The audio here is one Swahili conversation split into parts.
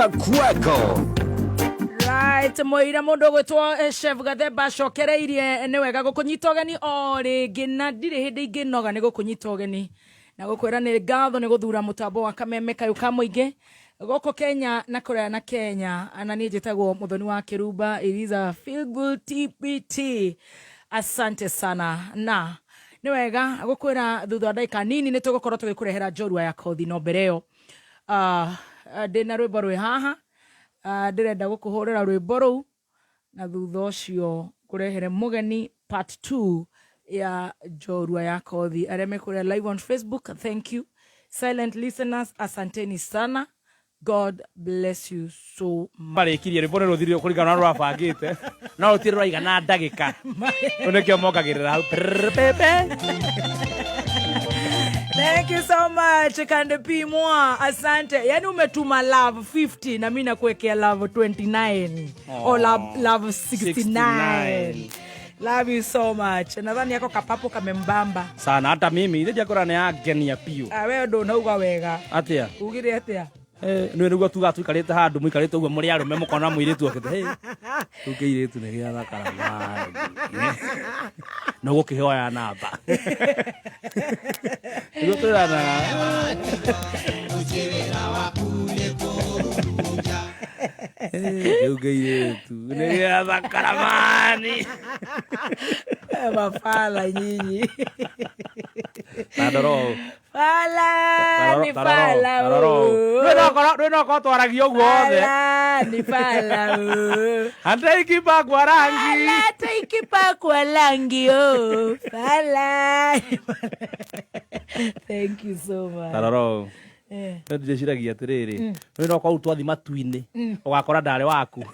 kwako. Right, moira mundu gwitwo chef Gathemba cokereirie ni wega gukunyita ugeni o ringi na ndire hindi inginoga ni gukunyita ugeni na gukwira ni ngatho ni guthura mutambo wa kameme kayu ka muingi goko Kenya na kuria na Kenya ana ni njitagwo muthoni wa Kirumba Eliza Feel TPT. Asante sana na ni wega gukwira thutha ndaika nini ni tugukorwo tugikurehera njorua ya kothi no mbereo ndina rwimbo rwi haha ndirenda gukuhurira rwimbo ruu na thutha ucio kurehere mugeni part 2 ya njorua ya kothi areme kuria live on Facebook. Thank you silent listeners, asanteni sana. God bless you so much. Marikirie ribore ruthirio kurigana na rwabangite na rutiro raigana ndagika unekio mokagirira hau pepe. Thank you so much Kande Pimwa, asante. Yani umetuma love 50 na mimi nakuwekea love 29 or love 69. Love you so much. Nadhani yako kapapo kamembamba sana hata mimi ile jakora ni agenia pio. Wewe ndo unauga wega atia ugire atia nä rä tuga tuikarite handu muikarite uguo muri arume mukona muiritu akite tukiiritu ni gia thakara no gukihoya namba niguo twirana ukiiritu ni gia thakara mani mafala nyinyi nadoro fala ni fala no ko twaragia uguo othe ni fala hata ikipakwa rangi hata ikipakwa rangi fala. Thank you so much taroro ndio shiragia atiriri no ko utwathi matu-ini ugakora ndare waku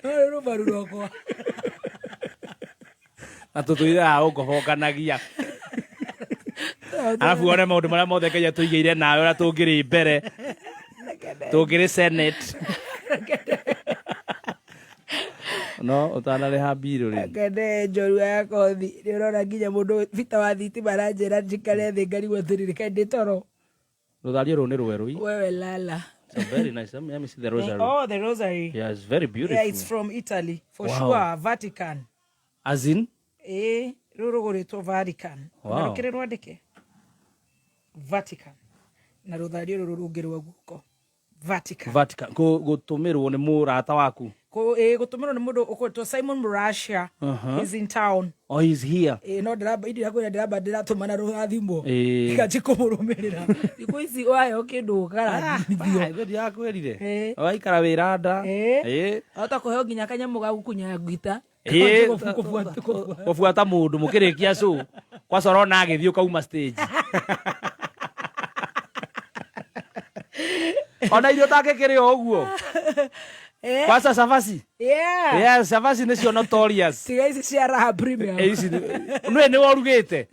no baruroko atutuira ukobokanagia alafu one maundu maria mothe Kenya tuigire nawe ora tungiri mbere tungiri senate no utana reha biru ri kende njorua ya kothi ni urona nginya mundu vita wa thiti maranjira njikare thi ngari gwathirire kende toro ruthario ru ni rwerui wewe lala. So very nice. Let me see the rosary. Oh, the rosary. Yeah, it's very beautiful. Yeah, it's from Italy. For sure, Vatican. As in? Ruru goretwo Vatican. Wow. Narukire rwandike. Vatican. Na ruthario ruru rungirwa guko. Vatican. Vatican. Gutumirwo ni murata waku. Gutumirwo ni mundu ukwetwo Simon Russia. He's in town. Oh, he's here. No idi yakwira ndiraba ndiratumana ruthimo. Ikaje kumurumirira. Iko ici wayo kindu ukara. Ndio yakwirire. Waikara wiranda. Ota kuheo nginya kanyamu ga gukunya ngita. Kufuata mundu mukirikia show. Kwa coro na agithio kauma stage. Ona irio take kiri oguo. Kwa safasi? Yeah. Yeah, safasi nĩcio notorious. Tiga ici cia raha premium. Ici nĩ warugĩte.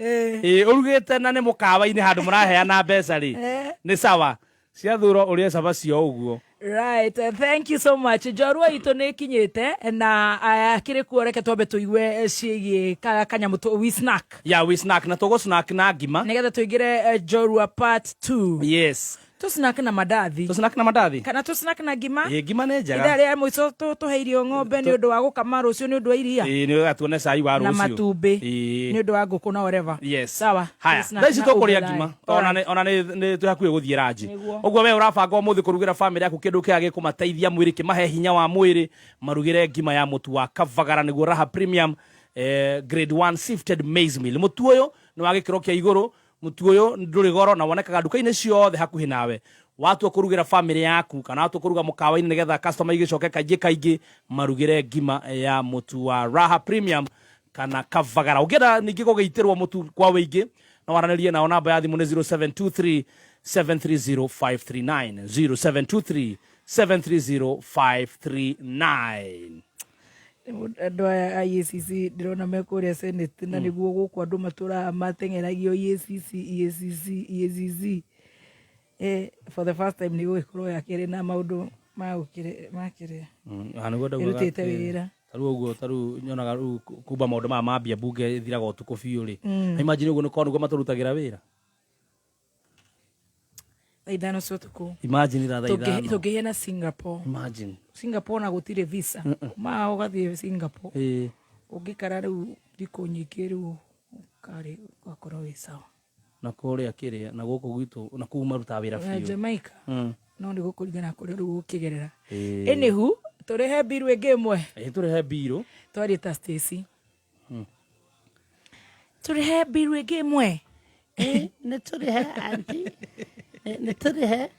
Urugĩte na nĩ mũkawa-inĩ handũ mũraheana mbeca rĩ. Nĩ sawa. Ciathuro ũrĩa safasi o ũguo. Right, thank you so much. Njorua itu nĩ kinyĩte na kĩrĩ kuo reke twambe tuigue ciĩgiĩ kanyamu we snack. Yeah, we snack na tũgũ snack na ngima. Nĩgetha tuingĩre njorua part 2. Yes. Tu snack na mandathi. Tu snack na mandathi. Kana tu snack na ngima. Ngima nĩ njega. Ida rĩa mũico tuheirio ng'ombe nĩ ũndũ wa gũkama rũcio nĩ ũndũ wa iria. Nĩ ũgatuone cai wa rũcio. Na matumbĩ. Nĩ ũndũ wa ngũkũ na whatever. Yes. Sawa. Haya. Thaici tũkũrĩa ngima. Ona nĩ tũhakuhĩ gũthiĩ ranji. Ũguo we ũrabanga ũmũthĩ kũrugĩra family yaku kĩndũ kĩrĩa gĩkũmateithia mwĩrĩ kĩmahe hinya wa mwĩrĩ marugĩre ngima ya mũtu wa kavagara nĩguo Raha Premium grade 1 sifted maize meal. Mũtu ũyũ nĩ wa gĩkĩro kĩa igũrũ. Mũtu ũyũ ndũrĩ goro na wonekaga nduka-inĩ ciothe hakuhĩ nawe. Watu kurugira family yaku kana watu kuruga mukawa-ini nigetha customer igicoke kaingĩ marugire ngima ya mutu wa Raha Premium kana kavagara. Ukienda ningi gũgĩitĩrwo mutu kwa wĩingĩ na waranĩrie nao namba ya thimũ nĩ 0723 730539 0723 730539. Andũ a EACC ndirona mekũrĩa senate na nĩguo gũkũ andũ matũra mateng'eragio EACC for the first time nĩguo ikorwo yakĩrĩ na maũndũ makĩrĩ irutĩte wĩra taru nyonaga ru kumba maundu ma mambia bunge thiraga utuku biu ri imagine uguo nuko nugo maturutagira wira Ithano sotuku imagine that ithano tugihe na Singapore Singapore na gutire visa ma ugathie Singapore ungikara riu thiko nyingi riu kari gakoro wi sawa na kore akiria na guku gwitu na kuuma ruta wira biu Jamaica no ndi gukurigana kuri riu ukigerera enihu turihe biru enge imwe turihe biru twarita Stacy turihe biru enge imwe ne turihe anti ne turihe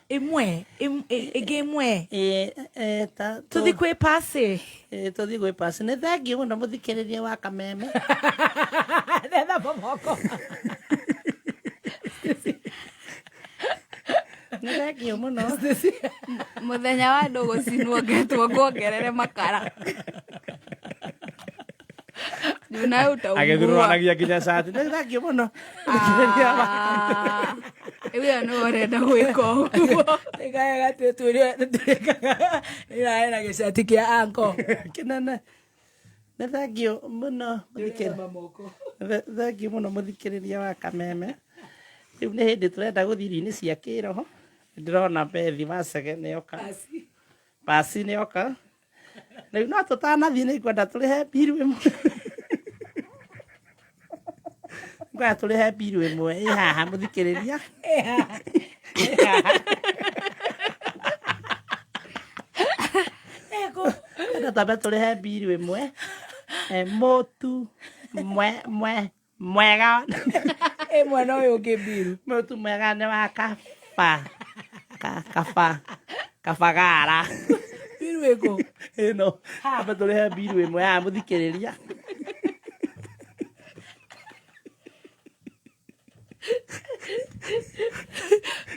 imwe enge imwe tuthi kwi pasi tuthi kwi pasi ne thangi muno muthikiririe wa kameme netha momoko thank you muno muthenya wa ndugu cinwo ngetwo kuongerere makara Juna utaugua agithuranagia kinya sati thank you muno Ewe no orenda gwika uguo Ega tuturia ira ina gicati kia anko kinene ne thank you muno thank you muno muthikiriria wa kameme riu ni hindi turenda guthiri-ini cia kiroho ndirona Bethi Macege ni oka basi ni oka riu no tutanathie ni kwenda turihe biru imwe ngwa turihe biru imwe haha muthikiriria ego ndatabe turihe biru imwe motu mwega mwana uyu ungi biru motu mwega ni wa kabagara biru ego ino abe turihe biru imwe haha muthikiriria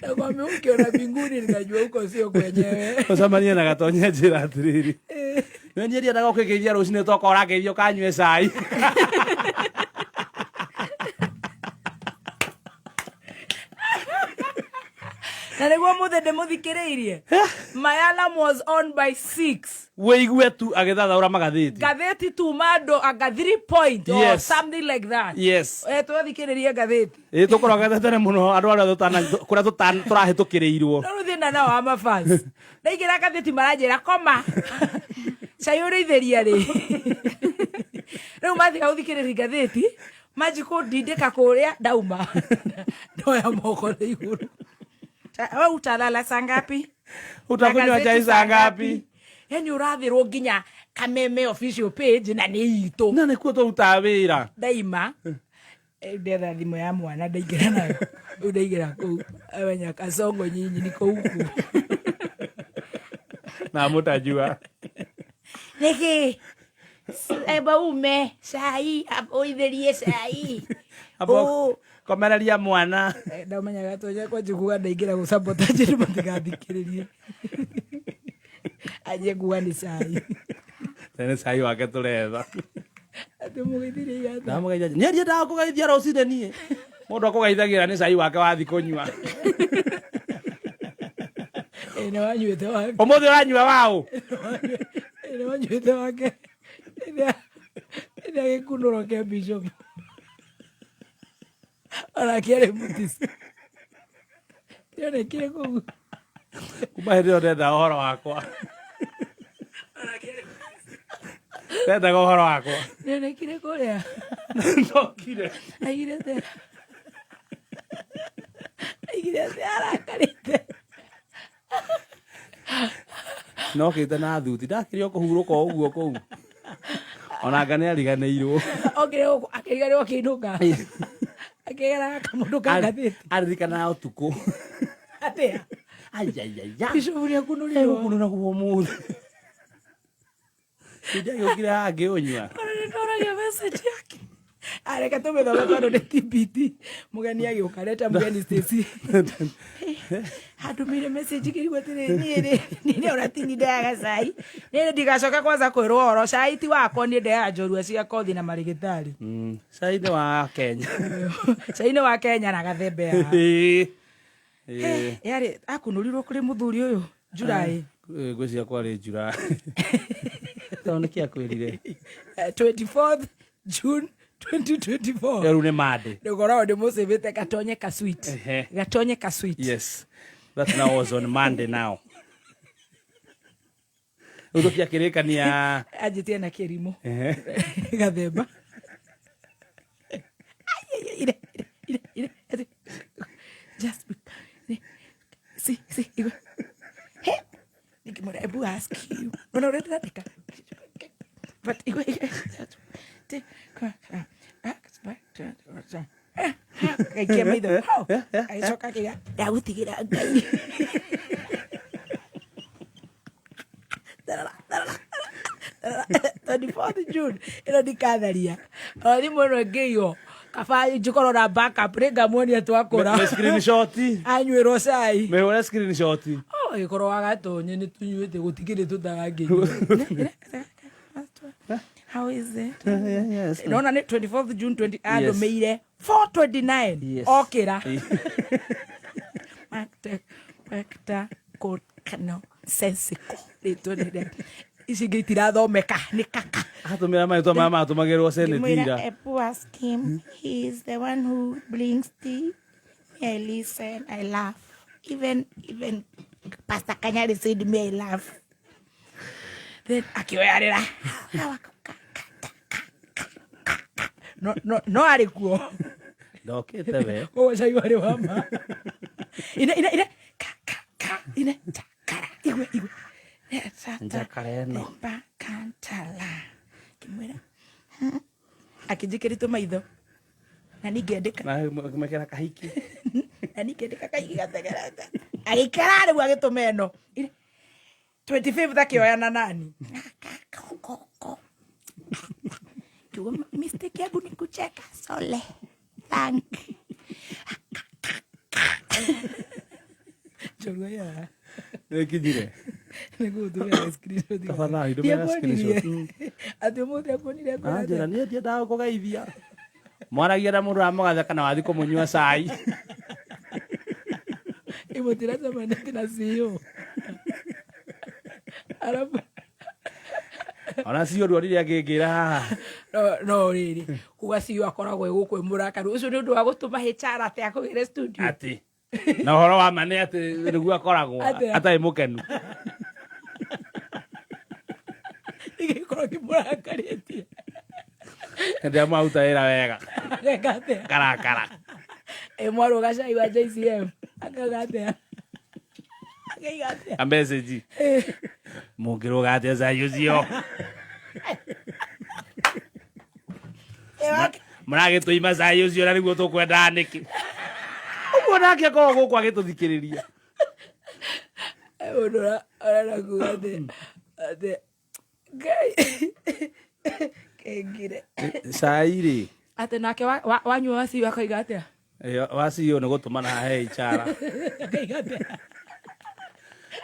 Nakwambia ukiona mbinguni nikajua huko sio kwenyewe. Usamania na gatonya njira atiriri. Nani ndiye ataka kugeithia rucini toka urageithio kanywe cai. Na niguo muthende muthikiriirie. My alarm was on by 6. Weigue tu agethathaura magatheti. Gatheti tu mando aga 3 point or something like that. Yes. Tuthikiririe gatheti. Tukorwo gathete muno andu aria tutana kuria turahitukirirwo. No thina na wa mafans. Ndaigira gatheti maranjira koma. Cai uritheria ri. Riu mathiga guthikiriria gatheti. Majiko ndindika kuria ndauma. Ndoya moko na iguru. Wewe utalala saa ngapi? Utakunywa chai saa ngapi? Yani urathirwo nginya Kameme official page na ni itu. Na nikuo tutawira. Daima. Ndetha thimu ya mwana ndaigira nayo. Ndaigira ku abanya kasongo nyinyi niko huku. Na mutajua. Niki eba ume sai oitherie sai. Abo komereria mwana ndamenya gatonya kwa jikuga ndaigira gusabotage ni matigathikiririe aje kuga ni sai tene sai wake turetha ati mugeithirie gata ndamugeithia ni ndiye ndakugeithia rucine nie mundu akugeithagira ni sai wake wathi kunywa ene wanyuite wake umuthi uranyua wao ene wanyuite wake ene gikunuro kia bishop Ana quiere mutis. Tiene quiere ku. Kuma hero ndenda uhoro wakwa. Ana quiere. Ndenda uhoro wakwa. Tiene quiere kuria. No kire. Aigire te. Aigire te ara karite. No kite na thuti ndakirio kuhuruka uguo kuu. Ona ngane ariganirwo. Okay, akiriganirwo kinuka. Akegera kamundu kagatheti aririkana utuku atia ayayaya bishuria kunuliro kununa kuo muthe ndia yokira angiunywa ndoragia message yake areka tumethoma kando ni TBT mugeni agiuka leta mugeni Stacy hatumire message kirigwo tiri ni uratini ndaga cai ni ndigacoka kwanza kwirwo oro cai ti wako ni ndaga njorua cia kothi na marigitari cai ni wa Kenya cai ni wa Kenya na gathembe yari akunurirwo kuri muthuri uyu Julai ngwiciria kwari Julai Taoneki akwirire 24th June 2024. Yeru ne made. Ndogora ode mose bete gatonye ka sweet. Gatonye ka sweet. Yes. That now was on Monday now. Udo kia kireka ni ya ajitie na kirimo. Gathemba. Ire. Just see. Hey. Nikimora ebu ask you. No, redeka. But I can't make the I talk again. I would take it out. 24th June. Ino di kadharia. Ni mwono geyo. Kafai jukoro na backup. Rega mwoni ya tuwakora. Me screenshoti. Anywe rosai. Me wala screenshoti. Ikoro wagato. Nye tunyuete kutikile tutagage. How is it? Yes. No, 24th June 20. Ando meire 429. Yes. Okay ra. Makta kano sensico. Letone. Isigetira thomeka ni kaka. Atumira mai to mama atumagerwo senetira. Ebu ask him. He is the one who blinks tea. I listen. I laugh. Even Pastor Kanyari said me I laugh. Then akiwa no alikuwa Dokete we. Kwa chai wale mama. Ina chakara. Igwe. Njakare no. Bakantala. Kimwira. Akijikirito maitho. Na ningiandika. Na kumekera kahiki. Na ningiandika kahiki gategerete. Agikara ni agitumeno. 25th akioya na nani? Kiuga mistake yangu ni kucheka. Sole. Thank. Chorwa ya. Kijire. Nikutumia screenshot. Tafadhali ndio screenshot. Ati muthi akonire kwa. Njira ni ndia dawa kugeithia. Mwaragia na mundu amugatha kana wathi kumunyua cai. Imotira zamani kina sio. Arabu. Ona sio rwari agigira. No riri. Kuga sio akoragwo gukwe murakaru. Ucio ni undu wa gutuma HR ate akugire studio. Ati. Na horo wa mane ati niguo akoragwo atai mukenu. Igikorwo kimurakaretie. Ndia mauta era wega. Regate. Karakara. Mwaro gacai wa JCM. Akagate. Ambeseji. Mugiro gate za yuzio. Murage tuima za yuzio na niguo tukwenda niki. Uguo nake ko guku agituthikiriria. Ona kuate. Ate. Kengire. Sairi. Ate nake wanyua wasi wakaiga atia. Wasi yo no gutumana he ichara.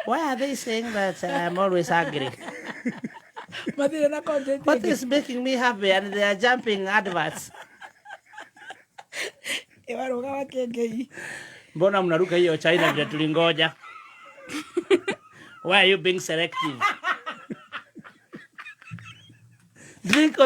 Why are they saying that I'm always angry? What is making me happy and they are jumping adverts? Mbona mnaruka hiyo China vile tulingoja? Why are you being selective? Drink.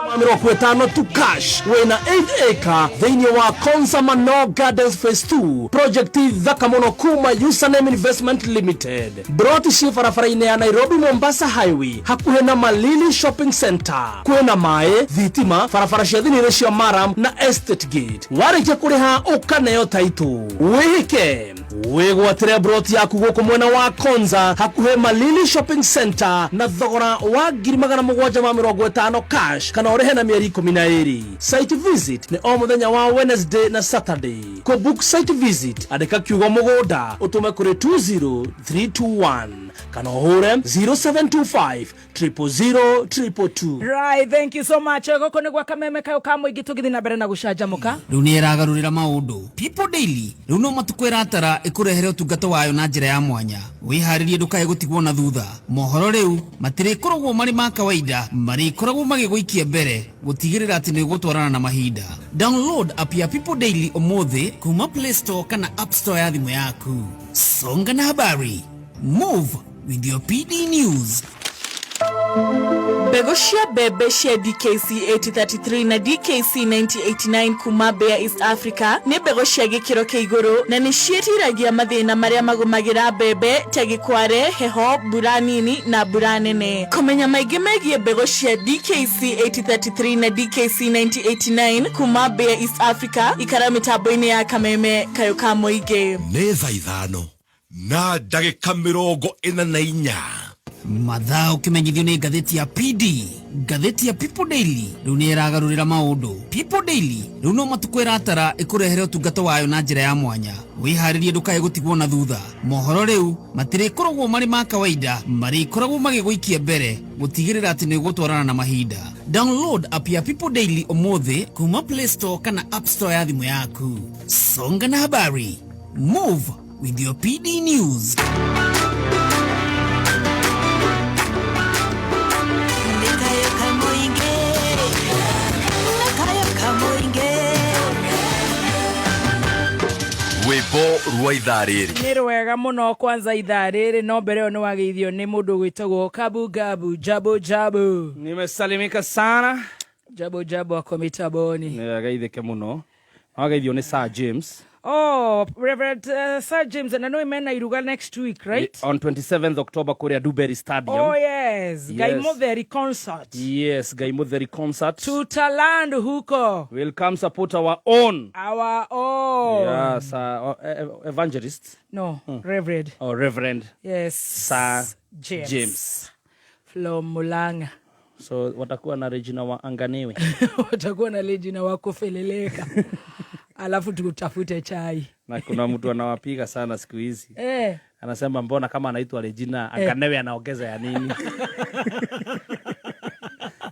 Mamiro kwetano to cash wena 8 acre thini wa Konza Mano Gardens Phase 2 project Thakamono Kuma Username Investment Limited brought shi farafaraine ya Nairobi Mombasa Highway hakuhe na Malili Shopping Center kwena mae thitima farafara cia thini cia Maram na Estate Gate warike kuriha ukaneyo title wihike wigwatire brought yaku guku mwena wa Konza hakuhe Malili Shopping Center na thogora wa 750 cash kana orehe na mieri 12 site visit ni o muthenya wa Wednesday na Saturday ko book site visit andika kiugo mugoda utume kuri 20321 kana hore 0725 00022. Right, thank you so much. Goko ni gwa kameme kayo kamwe igitugithi na mbere na gucanjamuka. Riu ni iragarurira maundu. People Daily riu no matukwira atara ikurehere utungata wayo na njira ya mwanya. Wiharirie ndukae gutigwo na thutha. Mohoro riu matire koragwo mari ma kawaida, mari koragwo magiguikia mbere gutigirira ati ni gutwarana na mahinda. Download app ya People Daily omothi kuma Play Store kana App Store ya thimu yaku. Songa na habari. Move with your PD News. Mbegu cia mbembe cia DKC 8033 na DKC 9089 kuma Mbeya East Africa nĩ mbegu cia gĩkĩro kĩa igũrũ na nĩ ciĩtiragia mathĩna marĩa magũmagĩra mbembe ta gĩkware, heho, mbura nini na mbura nene. Kũmenya maingĩ megiĩ mbegu cia DKC 8033 na DKC 9089 kuma Mbeya East Africa, ikara mĩtambo-inĩ ya kameme kayo ka mũingĩ. Nĩ thaa 5 na ndagĩka 44 mathaa ũkĩmenyithio nĩ ngathĩti ya PD, ngathĩti ya People Daily rĩu nĩ ĩragarũrĩra maũndũ. People Daily rĩu no matukũ ĩratara ĩkũrehere ũtungata wayo na njĩra ya mwanya. Wĩharĩrie ndũkae gũtigwo na thutha. Mohoro rĩu matirĩkoragwo marĩ ma kawaida, marĩkoragwo magĩgũikia mbere gũtigĩrĩra atĩ nĩ ũgũtwarana na mahinda. Download app ya People Daily ũmũthĩ kuma Play Store kana App Store ya thimũ yaku. Songa na habari. Move with your PD News. Rwĩmbo rwa ithaa rĩrĩ nĩ rwega mũno kwanza ithaa rĩrĩ, no mbere ĩyo nĩ wageithio nĩ mũndũ gwĩtagwo Kabu Gabu Jabo Jabo. Nimesalimika sana. Jabo Jabo ako mitaboni. Nĩageithĩke mũno. Wageithio nĩ Sir James. Oh, Reverend Sir James, and I know he iruga next week, right? On 27th October, Korea Dewberry Stadium. Oh, yes. Yes. Gaimodheri concert. Yes, Gaimodheri concert. Tutaland huko. We'll come support our own. Our own. Yes, evangelist. No, Reverend. Oh, Reverend. Yes. Sir James. From Mulanga. So, watakuwa na Regina wa Anganewe. Watakuwa na Regina wa kufeleleka. Alafu tukutafute chai. Na kuna mtu anawapiga sana siku hizi. Anasema mbona kama anaitwa Regina Anganewe anaongeza ya nini?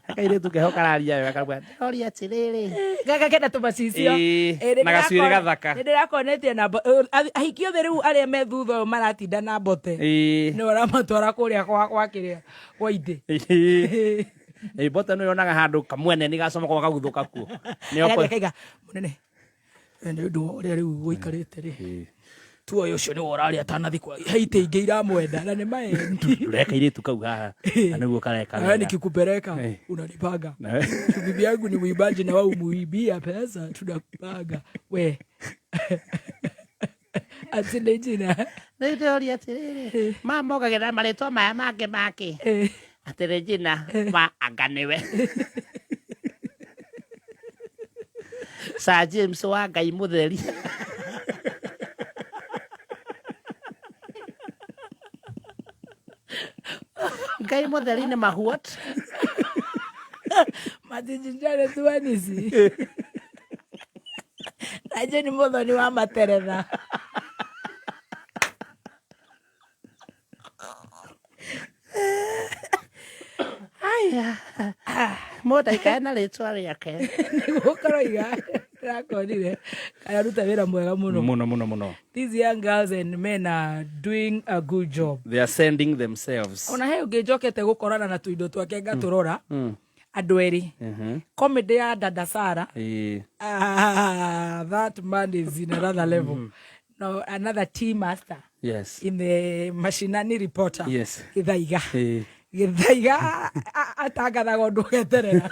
Akaile tukehoka raria yo akabwa. Ori atiriri. Gaga kenda tubasisio. Na gasuire gathaka. Ndirakonetie na ahikio theru aria me thutho maratinda na bote. Ni oramatwara kuria kwa kiria kwa inde. Bote no yonaga handu kamwene ni gacoma kwa gaguthuka kuo. Ni okwe. Kaiga munene. Nĩ ũndũ ũrĩa rĩu gũikarĩte rĩ tuoyo ũcio nĩ worarĩ atanathi kwa haite ingĩ iramwenda na nĩ maendi ureka iretu kau haha na nĩguo kareka wewe nikikupeleka unanipanga bibi yangu ni muibaji na wao muibia pesa tunakupanga we ati Regina ndio atiriri mama ũkagera marĩtwa maya make ati Regina wa Anganewe. Sir James wa Ngai mutheri. Ngai mutheri nĩ mahuot. Matijinjare tuanisi. Naje ni muthoni wa materetha. Aya. Moda ikaena rĩtwa rĩake. Nĩgũkorwo rakonire kana ruta wĩra mwega mũno. Muno. These young girls and men are doing a good job. They are sending themselves. Ona he ũngĩnjokete gũkorana na tuindo twake ngatũrora andũ erĩ. Comedy ya Dada Sara. That man is in another level. No, another team master. Yes. In the Mashinani reporter. Yes. Githaiga atangathaga ũndũ geterera.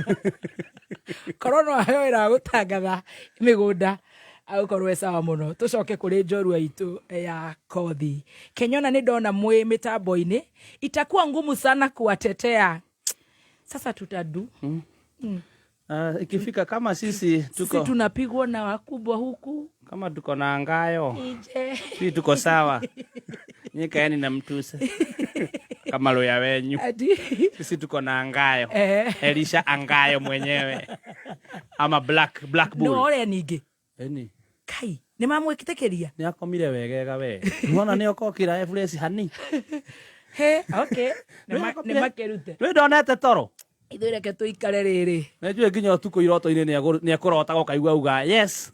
Korona heo ira gutangatha migunda agũkorwo sawa mũno. Tucoke kũrĩ njorua itu ya kothi. Kenyona nĩ ndona mwĩ mitambo-inĩ itakuwa ngumu sana kuwatetea. Sasa tutadu. Ikifika kama sisi tunapigwa na wakubwa huku. Kama tuko na Angayo. Sisi tuko sawa. Nyika yani na mtuse. Kama loya wenyu. Sisi tuko na Angayo. Elisha Angayo mwenyewe. Ama black bull. No ore ningi. Eni. Kai, ni mamwĩkĩtĩkĩria. Ni akomire wegega we. Unaona ni okokira efresi hani. He, okay. Ni makerute. We ndonete toro. Ithuĩ reke tũikare rĩrĩ. Najua nginya ũtukũ iroto-inĩ ni akorota gokaigua uga yes.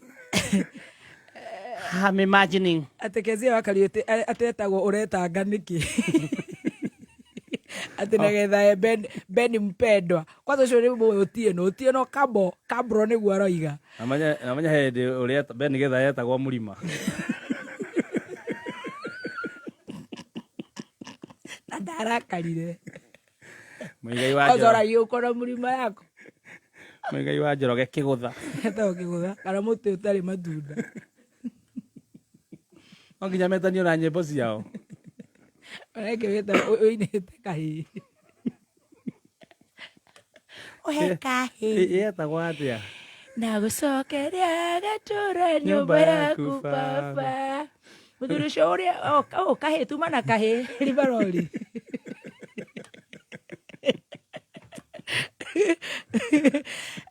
I'm imagining. Atekezia wakariũte atetagwo ũretanga nĩkĩ. Ati nagetha Ben mpendwa. Kwanza ũcio nĩ Otieno Kabro nĩguo aroiga. Namanya hĩndĩ ũrĩa Ben getha yetagwo mũrima. Na ndarakarire. Muigai wa Ozora yukora murima yako. Muigai wa Njoroge kigutha. Eta kigutha kana muti utari matunda. Onginya metanio na nyimbo ciao. Areke weta uinite kahi. Ohekahi. Yetagwo atia? Na gucokeria gatura nyumba yaku baba. Muthuri ucio uria kahi tuma na kahi ribarori.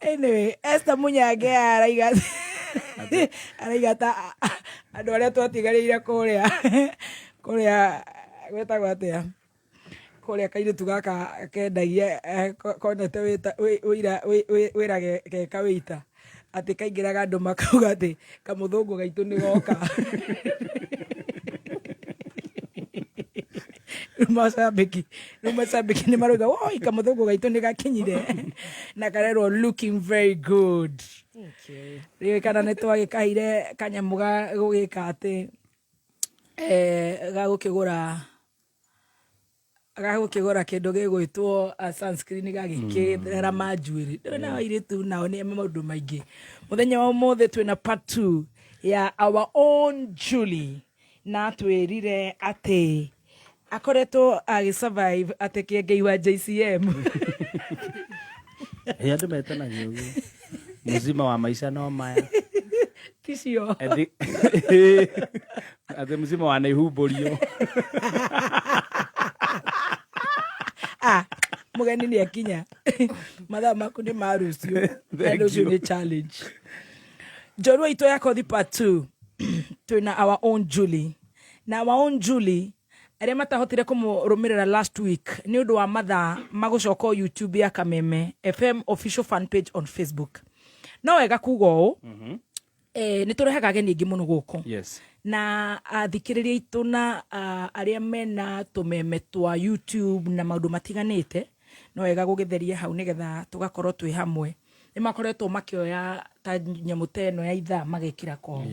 Anyway, Esther Munyange araiga ta andu aria twatigarĩire kuria gwetagwo atia kuria kairitu gaka kendagia konete wĩra geka wĩita atĩ kaingĩraga andũ makauga atĩ kamũthũngũ gaitũ nĩ goka. Mashabiki nĩ marauga woi kamũthũngũ gaitũ nĩ gakinyire na karerwo looking very good. Rĩu kana nĩ twagĩkaire kanyamũ gagũgĩka atĩ gagũkĩgũra kĩndũ gĩgwĩtwo sunscreen gagĩkĩrera manjuĩrĩ. Ndona airĩtu nao nĩ maũndũ maingĩ. Mũthenya wa ũmũthĩ twĩna part 2 ya our own Julie na twĩrire atĩ akoretwo survive atĩ kĩengei wa JCM. Andũ metanagia ũguo. Muzima wa maisha no maya. Ticio. Atĩ muzima wa naihumburio. Mugeni nĩ akinya. Mathaa maku nĩ ma rũciũ. And ũcio nĩ challenge. Njorua itũ ya kothi part 2. Twĩna our own Julie. Na our own Julie arĩa matahotire kũmũrũmĩrĩra last week nĩ ũndũ wa mathaa magũcoka YouTube ya Kameme FM official fan page on Facebook. No wega kuga ũũ nĩ tũrehaga ageni aingĩ mũno gũkũ. Yes. Na athikĩrĩria itũ na arĩa mena tũmeme twa YouTube na maũndũ matiganĩte no wega gũgĩtheria hau nĩgetha tũgakorwo twĩ hamwe. Nĩ makoretwo makĩoya ta nyamũ ta ĩno ya ithaa magekĩra ko.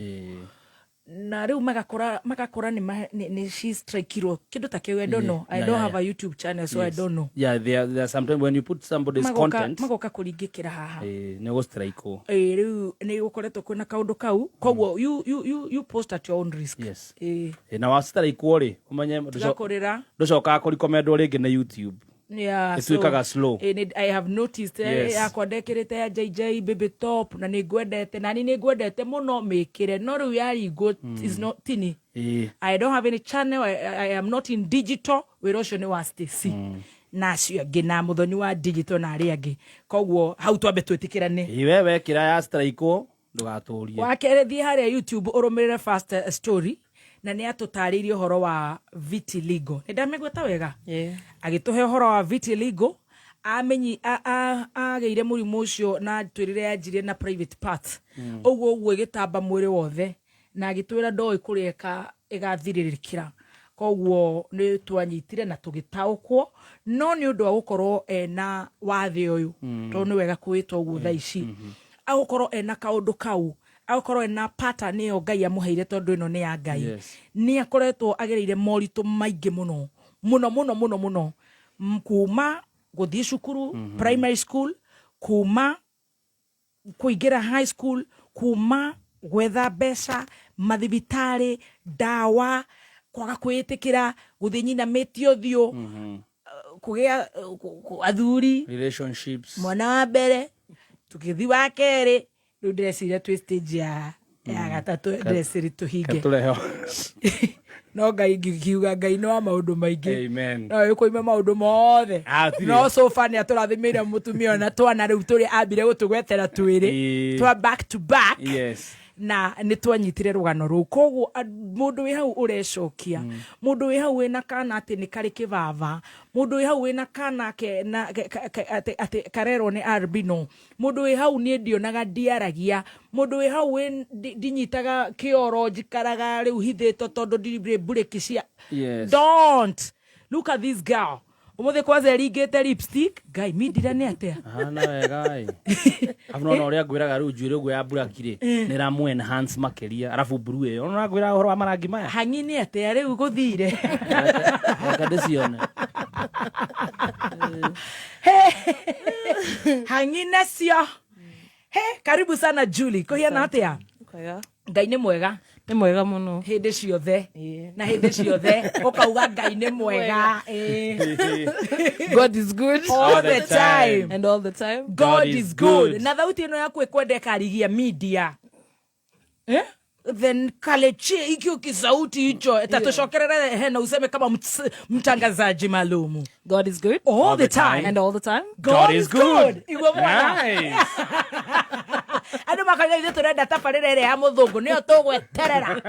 Na rĩu magakora ni she strike kĩndũ ta kĩu. I don't know. I don't have a YouTube channel, so I don't know. Yeah, there are sometimes when you put somebody's content magoka kũringĩkĩra haha. Nĩ go strike. Rĩu nĩ gũkoretwo kwĩna kaũndũ kau. Koguo you post at your own risk. Yes. Na wa strike rĩ umenye ndũcokaga kũrecommendwo rĩngĩ na YouTube. Yeah, so slow. I have noticed yakwa ndekĩrĩte ya JJ baby top na nĩ ngwendete na nĩ ngwendete mũno mĩkĩre no rĩu yaringwo is not tini. I don't have any channel. I am not in digital. Wĩra ũcio nĩ wa Stacy na acio angĩ na mũthoni wa digital na arĩa angĩ. Koguo hau twambe twĩtĩkĩrane. Wewe wekĩra ya strike ndũgatũrie. Wakerĩ thiĩ harĩa YouTube ũrũmĩrĩre fast story na nĩ atũtarĩirie ũhoro wa vitiligo. Nĩ ndamegweta wega? Agĩtũhe ũhoro wa vitiligo, agĩire mũrimũ ũcio na twĩrĩre yanjirie na private part. Ũguo ĩgĩtamba mwĩrĩ wothe na agĩtwĩra ndoĩ kũrĩa ĩgathirĩrĩkĩra. Koguo nĩ twanyitire na tũgĩtaũkwo no nĩ ũndũ wa gũkorwo ena wathĩ ũyũ tondũ nĩ wega kwĩtwo ũguo thaa ici. Agũkorwo ena kaũndũ kau. Akorwo ena pattern ĩyo Ngai amũheire tondũ ĩno nĩ ya Ngai. Nĩ akoretwo agereire moritũ maingĩ mũno kuma gũthiĩ cukuru primary school, kuma kũingĩra high school, kuma gwetha mbeca, mathibitarĩ, ndawa, kwaga kwĩtĩkĩra, gũthiĩ nyinamĩtio ũthiũ, kũgĩa athuri, relationships, mwana wa mbere, tũgĩthiĩ wa kerĩ. Rĩu ndĩreciria twĩ stage ya gatatũ ndĩreciria tũhinge. No Ngai ngiuga Ngai no wa maũndũ maingĩ. Amen. No ĩkũime maũndũ mothe. No so far nĩ atũrathimĩire mũtumia na twana rĩu tũrĩ ambire gũtũgwetera twĩrĩ. Twa back to back. Yes. Na nĩ twanyitire rũgano rũu. Koguo mũndũ wĩ hau ũrecokia. Mũndũ wĩ hau wĩna kana atĩ nĩ karĩ kĩbaba. Mũndũ wĩ hau wĩna kana atĩ karerwo nĩ albino. Mũndũ wĩ hau nĩ ndionaga ndiaragia. Mũndũ wĩ hau ndinyitaga kĩoro njikaraga rĩu hithĩtwo tondũ ndirĩ bureki cia. Don't look at this girl. Ũmũthĩ kwanza ĩringĩte lipstick. Ngai mindira nĩ atĩa? Hana wega ĩ. Afuna no ũrĩa ngwĩraga rĩu njuĩrĩ ũguo ya burakire nĩ ramu enhance makĩria arabu blue ĩyo. Ona ngwĩraga ũhoro wa marangi maya. Hangi nĩ atĩa rĩu gũthire. Reka ndĩcione. Hangina sio. Karibu sana Julie. Kuhiana atia? Kaya. Ngai nĩ mwega. Nĩ mwega mũno. Hĩndĩ ciothe. Na hĩndĩ ciothe ukauga Ngai nĩ mwega. God is good all the time. And all the time God is good. Na thauti ino yaku ikwende karigia media. Then kaleche ikio kisauti hicho tatucokerere hena useme kama mtangazaji maalumu. God is good all the time. And all the time God is good. Nice. Ando makaga ile turenda tafarere ya muthungu niyo tugweterera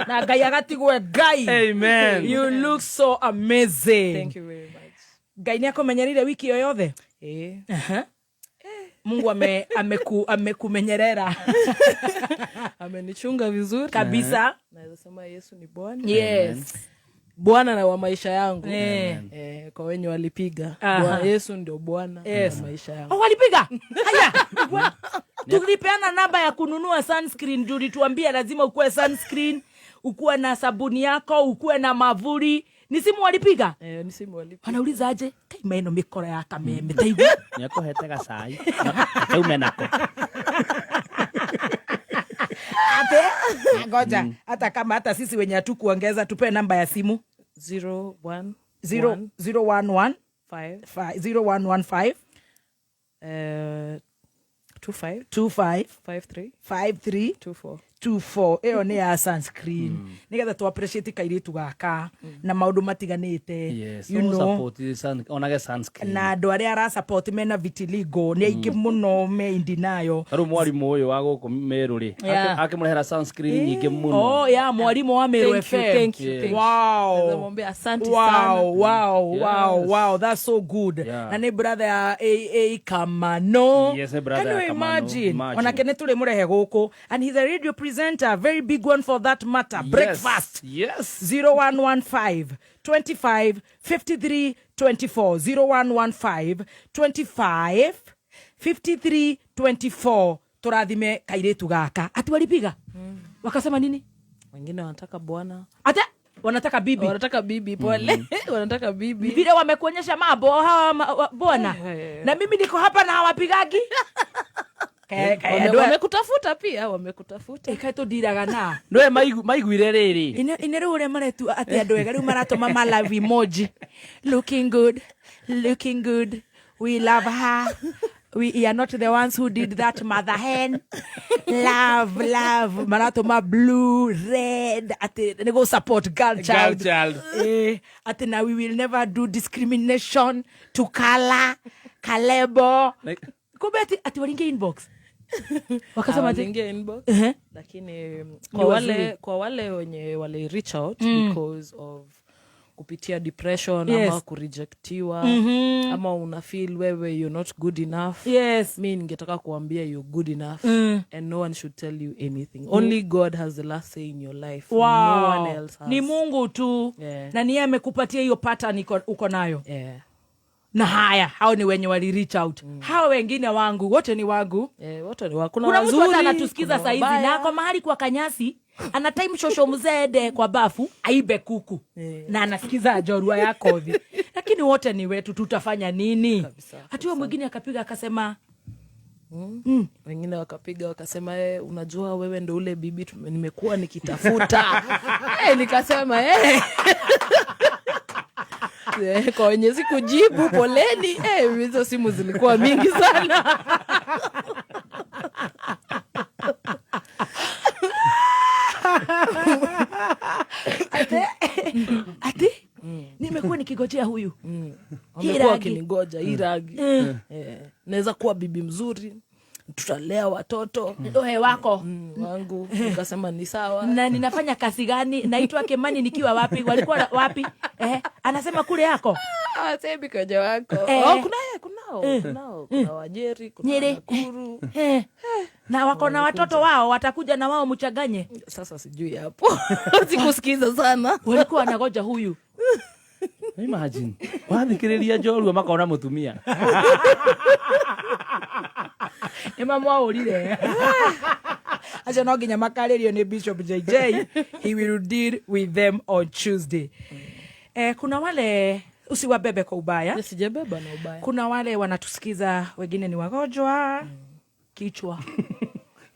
na Ngai agatigwe Ngai. Amen. You look so amazing. Thank you very much. Ngai niakumenyerire wiki yoyothe? Mungu amekumenyerera. Amenichunga vizuri kabisa. Naweza sema Yesu ni Bwana. Yes. Bwana na wa maisha yangu. Kwa wenye walipiga. Yesu ndio Bwana wa maisha yangu. Walipiga? Haya. Tulipeana namba ya kununua sunscreen, ndio tuambia lazima ukue sunscreen, ukue na sabuni yako, ukue na mavuli. Ni simu walipiga? Ni simu walipiga. Wanauliza aje? Kaima ino mikora ya kameme. Taigu. Niako hetega sai. Teume nako. Ngoja, hata kama hata sisi wenye hatukuongeza tupe namba ya simu 0115 25 53 24. Eo ni ya sunscreen. Nigetha tu appreciate kairitu gaka na maundu matiganite. You know, support onage sunscreen. Na andu aria ara support mena vitiligo ni aingi muno me indi nayo. Aru mwarimu uyu wa guku Meru ri akimurehera sunscreen nyingi muno. Mwarimu wa Meru FM. Thank you. Wow. Namwambia asante sana. Wow, that's so good. Na ni brother Kamano. Yes, brother. Can you imagine? Onakene tuli murehe guku, and he's a radio presenter, very big one for that matter. Breakfast. Yes. 0115 25 53 24. 0115 25 53 24. Turathime kairetu gaka. Ati walipiga? Wakasema nini? Wengine wanataka bwana. Ata wanataka bibi. Wanataka bibi pole. Wanataka bibi. Vile wamekuonyesha mambo hawa bwana. Na mimi niko hapa na hawapigagi. Wamekutafuta pia, wamekutafuta. Kaito diraga na. Noe maiguire riri. Ine ure maretu ati andu ega riu maratoma ma live emoji. Looking good. We love her. We are not the ones who did that, mother hen. Love. Maratoma blue, red. Ati they go support girl child. Ati na we will never do discrimination to color, kalebo. Kubeti ati walinge inbox. Wakasema walinge inbox. Lakini kwa wale wenye wale reach out because of kupitia depression ama kurejectiwa ama una feel wewe you're not good enough. Mimi ningetaka kuambia you're good enough and no one should tell you anything. Only God has the last say in your life. No one else has. Ni Mungu tu. Na ni yeye amekupatia hiyo pattern uko nayo. Na hao ni wenye wali reach out. Hao wengine wangu, wote ni wangu. Wote ni wangu. Kuna mtu hata anatusikiza saizi na kwa mahali kwa kanyasi ana time shosho mzede kwa bafu aibe kuku. Na anasikiza ajorua yako hivi. Lakini wote ni wetu, tutafanya nini? Hatiwa mwingine akapiga akasema wengine wakapiga wakasema unajua wewe ndo ule bibi nimekuwa nikitafuta. Nikasema kwa wenye sikujibu poleni. Hizo simu zilikuwa mingi sana. Ati nimekuwa nikigojea huyu. Wamekuwa wakinigoja hii rangi. Naweza kuwa bibi mzuri, tutalea watoto. Ndohe wako wangu. Nikasema ni sawa. Na ninafanya kazi gani? Naitwa Kemani nikiwa wapi? Walikuwa wapi? Anasema kule yako. Sebi koja wako. Kunao. Kuna Wanjiru, kuna Nakuru. Na wako na watoto wao, watakuja na wao mchanganye. Sasa sijui hapo. Sikusikiza sana. Walikuwa wanagoja huyu. Imagine. Wathikiriria njorua makaona mutumia. Mama wao ulile. Acha no nginya makaririo ni Bishop JJ. He will deal with them on Tuesday. Kuna wale usiwabebe kwa ubaya. Sijabeba na ubaya. Kuna wale wanatusikiza wengine ni wagonjwa kichwa.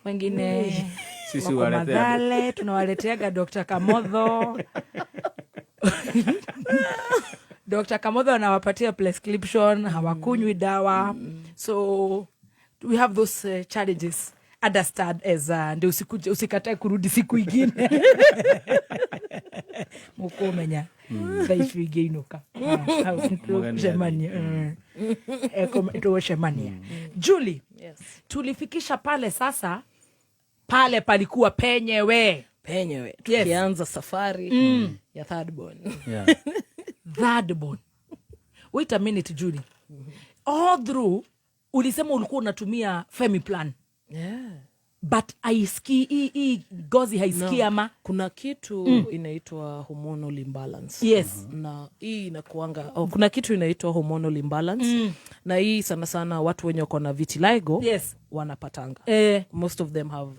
Wengine sisi waletea. Tunawaleteaga Dr. Kamodho. Dr. Kamodho anawapatia prescription, hawakunywi dawa. So we have those challenges. Understand as ndio usikatae kurudi siku ingine. Mukomenya. Dhaifu igeinuka. Shemania. Julie, yes. Tulifikisha pale sasa. Pale palikuwa penyewe. Tukianza safari ya third born. Yeah. Third born. Wait a minute, Julie. All through ulisema ulikuwa unatumia Femiplan. Yeah. But haisikii gozi haisikii ama kuna kitu inaitwa hormonal imbalance. Yes. Na hii inakuanga kuna kitu inaitwa hormonal imbalance. Na hii sana sana watu wenye wako na vitiligo wanapatanga. Most of them have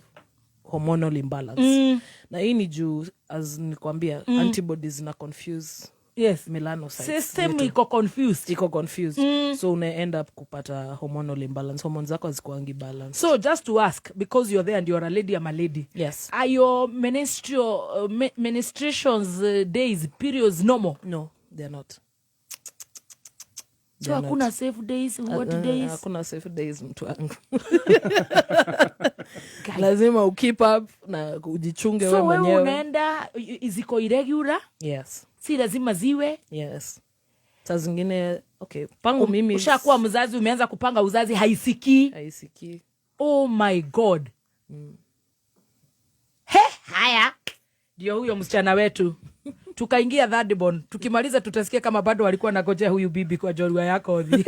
hormonal imbalance. Na hii ni juu as nikwambia antibodies na confuse melanocytes. System iko confused. So una end up kupata hormonal imbalance. Hormones zako hazikuangi balance. So just to ask, because you're there and you're a lady, I'm a lady. Yes. Are your menstruations days, periods normal? No, they're not. So hakuna safe days, what days? Hakuna safe days mtu wangu. Lazima keep up na ujichunge wewe mwenyewe. So wewe unaenda ziko irregular? Yes. Si lazima ziwe? Yes. Saa zingine pangu mimi ushakuwa mzazi, umeanza kupanga uzazi haisikii. Oh my God. Haya. Ndio huyo msichana wetu. Tukaingia third born. Tukimaliza tutasikia kama bado walikuwa nagojea huyu bibi kwa jorua yako odhi.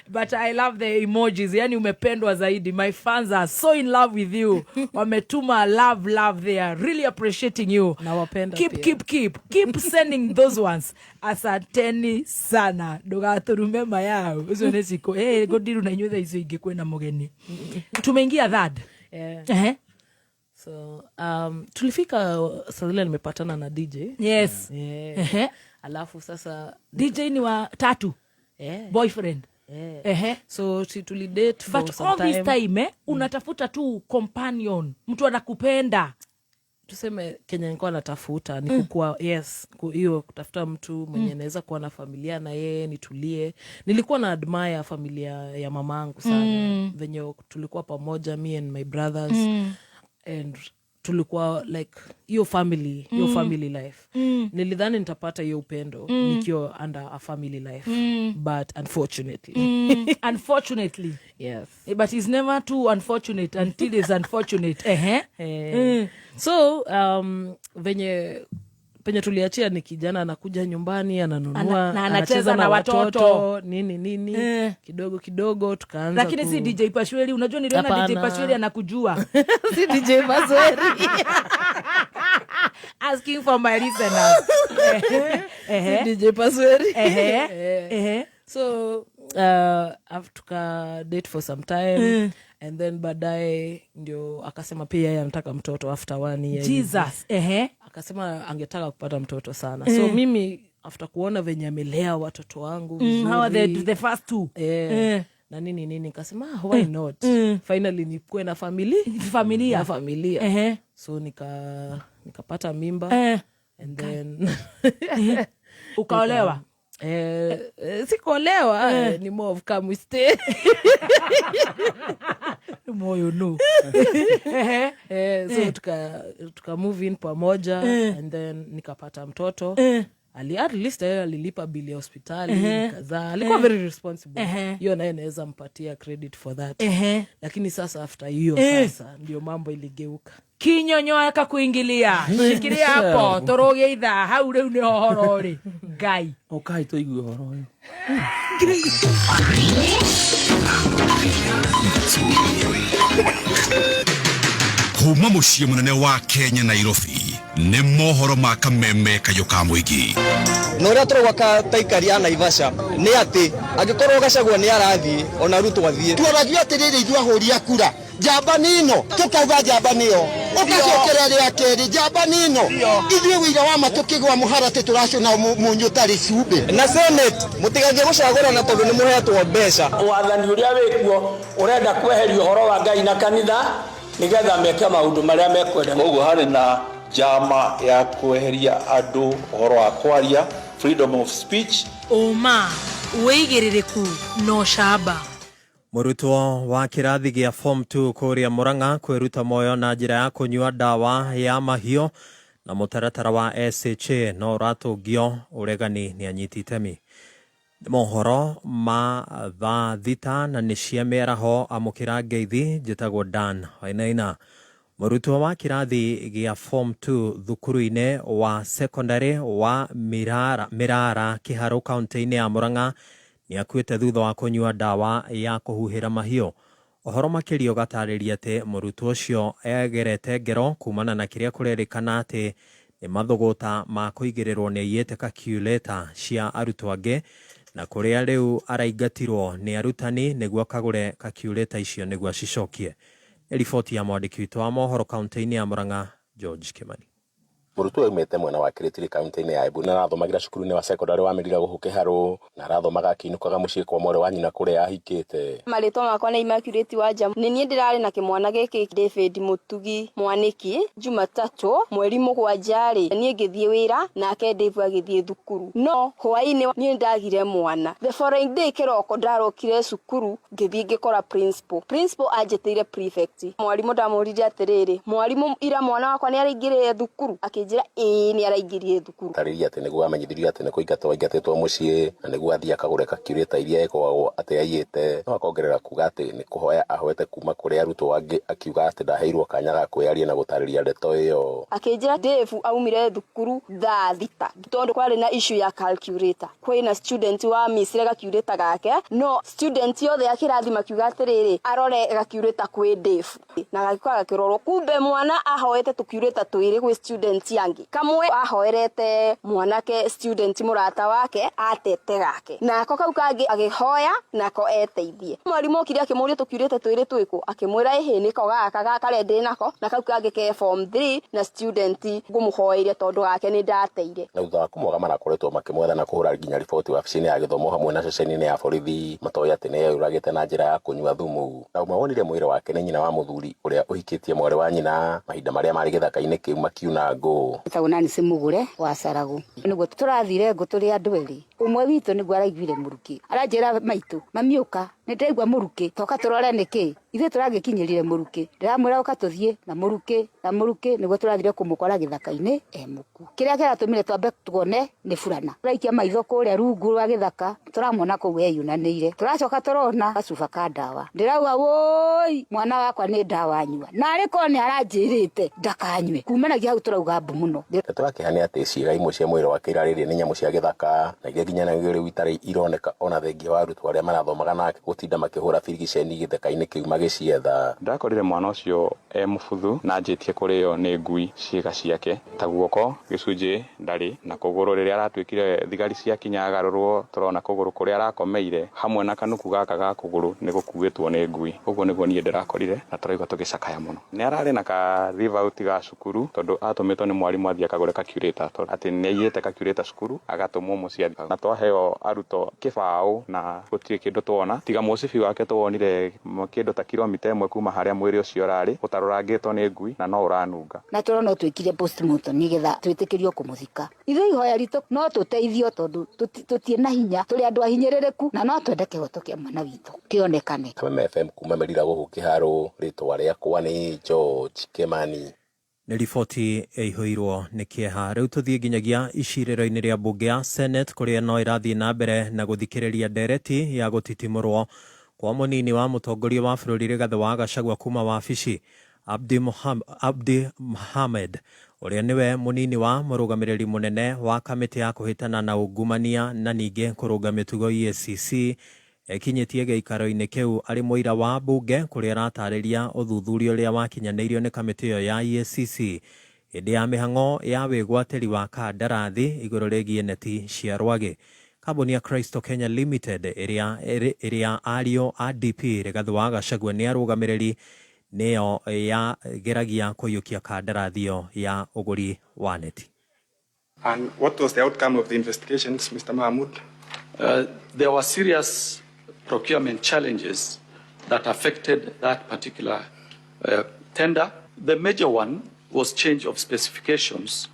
But I love the emojis. Yani umependwa zaidi. My fans are so in love with you. Wametuma love. They are really appreciating you. Nawapenda Keep sending those ones. Asanteni sana. Ndugaturume mayao. Uzo nesiko. Godiru na nyutha izo ingekwena mugeni. Tumeingia third. Yeah. So tulifika sasa nimepatana na DJ. Yes. Alafu sasa DJ ni wa tatu. Boyfriend. So tulidate for but some all time. This time unatafuta tu companion, mtu anakupenda. Tuseme Kenya nilikuwa natafuta ni kukua hiyo kutafuta mtu mwenye anaweza kuwa na familia na yeye nitulie. Nilikuwa na admire familia ya mamangu sana. Venye tulikuwa pamoja, me and my brothers and tulikuwa like hiyo family life. Nilidhani nitapata hiyo upendo nikiwa under a family life. But unfortunately yes. But it's never too unfortunate until it's unfortunate. So penye tuliachia ni kijana anakuja nyumbani ananunua na anacheza na watoto nini kidogo tukaanza. Lakini si DJ Pashweli, unajua niliona DJ Pashweli anakujua. Si DJ Pashweli. Asking for my listeners. Si DJ Pashweli. So after date for some time and then baadaye ndio akasema pia yeye anataka mtoto after 1 year. Jesus. Akasema angetaka kupata mtoto sana. So mimi after kuona venye amelea watoto wangu vizuri. How are the first two? Na nini nikasema why not? Finally nikuwe na familia. So nikapata mimba and then ukaolewa. Sikuolewa, ni more of come we stay. Moyo no. So tuka move in pamoja and then nikapata mtoto. At least alilipa bili ya hospitali kadhaa. Alikuwa very responsible. Hiyo naye naweza mpatia credit for that. Lakini sasa after hiyo sasa ndio mambo iligeuka. Kinyonyo akakuingilia. Shikilia hapo toroge itha hau reu ni horo ri ngai. Okay to igu horo yo. Kuma muciĩ munene wa Kenya Nairobi nĩ mohoro ma kameme kayũka mũingĩ. Na ũrĩa tũrauga taikaria Naivasha nĩ atĩ angĩkorwo Gachagua nĩ arathiĩ ona Ruto athiĩ, tuoragia atĩrĩrĩ ithuĩ ahũri a kura njamba nino tukauga njamba niyo ũgacokereria kerĩ njamba nino ithuĩ wĩira wa ma tũkĩgwa mũharatĩ tũracũna mũnyũ tarĩ cumbĩ na Senate mũtigagie gũcagũrana tondũ nĩ mũhetwo mbeca. Wathani ũrĩa wĩkuo ũrenda kweheria ũhoro wa Ngai na kanitha nĩgetha meke maũndũ marĩa mekwenda. Koguo harĩ na njama ya kweheria andũ ũhoro wa kwaria, freedom of speech. Uma wĩigĩrĩrĩku no camba. Mũrutwo wa kĩrathi gĩa form 2 kũrĩa Murang'a kwĩruta moyo na njĩra ya kũnyua ndawa ya mahiũ na mũtaratara wa SHA no ũratũngio ũregani nĩ anyiti itemi. Mohoro ma thaa thita na nĩ cia mĩaraho amũkĩra ngeithi njĩtagwo Dan Wainaina. Mũrutwo wa kĩrathi gĩa form 2 thukuru-inĩ wa secondary wa Mirara Kĩharũ kaunti-inĩ ya Murang'a nĩ akuĩte thutha wa kũnyua ndawa ya kũhuhĩra mahiũ. Ũhoro makĩria ũgatarĩria atĩ mũrutwo ũcio egerete ngero kumana na kĩrĩa kũrerĩkana atĩ nĩ mathũgũta ma kũigĩrĩrwo nĩ aiyĩte calculator cia arutwo angĩ na kũrĩa rĩu araingatirwo nĩ arutani nĩguo akagũre calculator icio nĩguo acicokie. Riboti ya mwandĩki witũ wa mohoro kaunti-inĩ ya Murang'a George Kimani. Mũrutwo aumĩte mwena wa Kĩrĩtiri kaunti-inĩ ya Embu na arathomagĩra cukuru-inĩ wa secondary wa Mĩrira gũkũ Kĩharũ na arathomaga akĩinũkaga mũciĩ kwa mwarĩ wa nyina kũrĩa ahikĩte. Marĩtwa makwa nĩ Immaculate Wanja. Nĩ niĩ ndĩrarĩ na kĩmwana gĩkĩ David Mũtugi Mwanĩki Jumatatũ mweri mũgwanja-rĩ niĩ ngĩthiĩ wĩra nake Dave agĩthiĩ thukuru. No hwaĩ-inĩ niĩ ndagire mwana. The following day kĩroko ndarokire cukuru ngĩthiĩ ngĩkora principal. Principal anjĩtĩire prefect. Mwarimũ ndamũrire atĩrĩrĩ, mwarimũ ira mwana wakwa nĩ araingĩrire thukuru? Njĩra nĩ araingĩrire thukuru. Tarĩria atĩ nĩguo amenyithirio atĩ nĩ kũingatwo aingatĩtwo mũciĩ na nĩguo athiĩ akagũre calculator iria ĩkoragwo atĩ aiyĩte. No akongerera kuga atĩ nĩ kũhoya ahoete kuma kũrĩ arutwo angĩ akiuga atĩ ndaheirwo kanya ga kwĩyaria na gũtarĩria ndeto ĩyo. Akĩnjĩra Dave aumire thukuru thaa thita tondũ kwarĩ na issue ya calculator. Kwĩna student wa missire calculator gake, no student yothe ya kĩrathi makiuga atĩrĩrĩ arore calculator kwĩ Dave na gagĩkorwo gakĩrorwo. Kumbe mwana ahoete calculator twĩrĩ gwĩ student yangi. Kamwe ahoerete mwanake student murata wake atete gake. Nako kau kangi agihoya nako eteithie. Mwarimũ okire akĩmũria tũkiurĩte twĩrĩ twĩkũ, akĩmwĩra ĩhĩ nĩko gaka karĩa ndĩ nako na kau kangi ke form 3 na student ngũmũhoeire tondũ gake nĩ ndateire. Na thutha wa kũmwaga marakoretwo makĩmwetha na kũhũra nginya riboti wabici-inĩ ya gĩthomo hamwe na ceceni-inĩ ya borithi matoya atĩ nĩ yũragĩte na njĩra ya kũnyua thumu. Na ũmwe wonire mwĩrĩ wake nĩ nyina wa mũthuri ũrĩa ũhikĩtie mwarĩ wa nyina mahinda marĩa marĩ gĩthaka-inĩ kĩu makiuna ngũ. Nani simugure wa Saragu niguo turathire ngo turi andu eri umwe witu niguo araiguire muruki aranjira maitu mamiuka nĩndaigua muruki toka turore niki ithe turagikinyirire muruki ndiramwira uka tuthie na muruki niguo turathire kumukora githaka-ini emuku kiria kiratumire twambe tuone ni furana turaikia maitho kuria rungu rwa githaka turamwona kuu eyunanĩire turacoka turona gacuba ka ndawa ndirauga woi mwana wakwa ni ndawa nyua na ariko ni aranjirite ndakanywe kumanagia hau turauga mbu muno. Ndeto yake hani atĩ ciĩga imwe cia mwĩrĩ wake irarĩrĩe nĩ nyamũ cia gĩthaka na iria nginya naguo rĩu itarĩ ironeka ona thengia wa arutwo arĩa marathomaga nake gũtinda makĩhũra birigiceni gĩthaka-inĩ kĩu magĩcietha. Ndakorire mwana ũcio mũbuthu na njĩtie kũrĩo nĩ ngui ciĩga ciake ta guoko gĩcunjĩ ndarĩ na kũgũrũ rĩrĩa aratuĩkire thigari cia kinya agarũrwo turona kũgũrũ kũrĩa arakomeire hamwe na kanuku gaka ga kũgũrũ nĩ gũkuĩtwo nĩ ngui. Ũguo nĩguo niĩ ndĩrakorire na tũraigua tũgĩcakaya mũno. Nĩ ararĩ na ka leave out ga cukuru tondũ atũmĩtwo nĩ mwarimũ athiĩ akagũre calculator atĩ nĩ aiyĩte calculator cukuru agatũmwo mũciĩ na twaheo arutwo kĩbaũ na gũtirĩ kĩndũ tuona tiga mũcibi wake tuwonire kĩndũ ta kilomita 1 kuma harĩa mwĩrĩ ũcio ũrarĩ ũtarũrangĩtwo nĩ ngui na no ũranunga na tũrona twĩkire postmortem nĩgetha twĩtĩkĩrio kũmũthika. Ithuĩ ihoya ritũ no tũteithio tondũ tũtirĩ na hinya tũrĩ andũ ahinyĩrĩrĩku na no twende kĩhoto kĩa mwana witũ kĩonekane. Kameme FM kuma Mĩrira gũkũ Kĩharũ rĩtwa rĩakwa nĩ George Kimani. Nĩ riboti ĩihũirwo nĩ kĩeha. Rĩu tũthiĩ nginyagia icirĩro-inĩ rĩa mbunge ya Senate kũrĩa no ĩrathiĩ na mbere na gũthikĩrĩria ndereti ya gũtitimũrwo kwa mũnini wa mũtongoria wa bũrũri Rigathĩ wa Gachagua kuma wabici Abdi Mohamed ũrĩa nĩwe mũnini wa mũrũgamĩrĩri mũnene wa kamĩtĩ ya kũhĩtana na ungumania na ningĩ kũrũnga mĩtugo EACC ekinyĩtie gĩikaro-inĩ kĩu arĩ mũira wa mbunge kũrĩa aratarĩria ũthuthuria ũrĩa wakinyanĩirio nĩ kamĩtĩ ĩyo ya EACC hindi ya mihango ya wigwatiri wa kandarathi iguru rigie neti cia rwage. Kambuni ya Crystal Kenya Limited iria ario ADP Rigathi wa Gachagua ni arugamiriri niyo ya geragia kuyukia kandarathio ya uguri wa neti. And what was the outcome of the investigations, Mr. Mahmoud? There were serious procurement challenges that affected that particular tender. The major one was change of specifications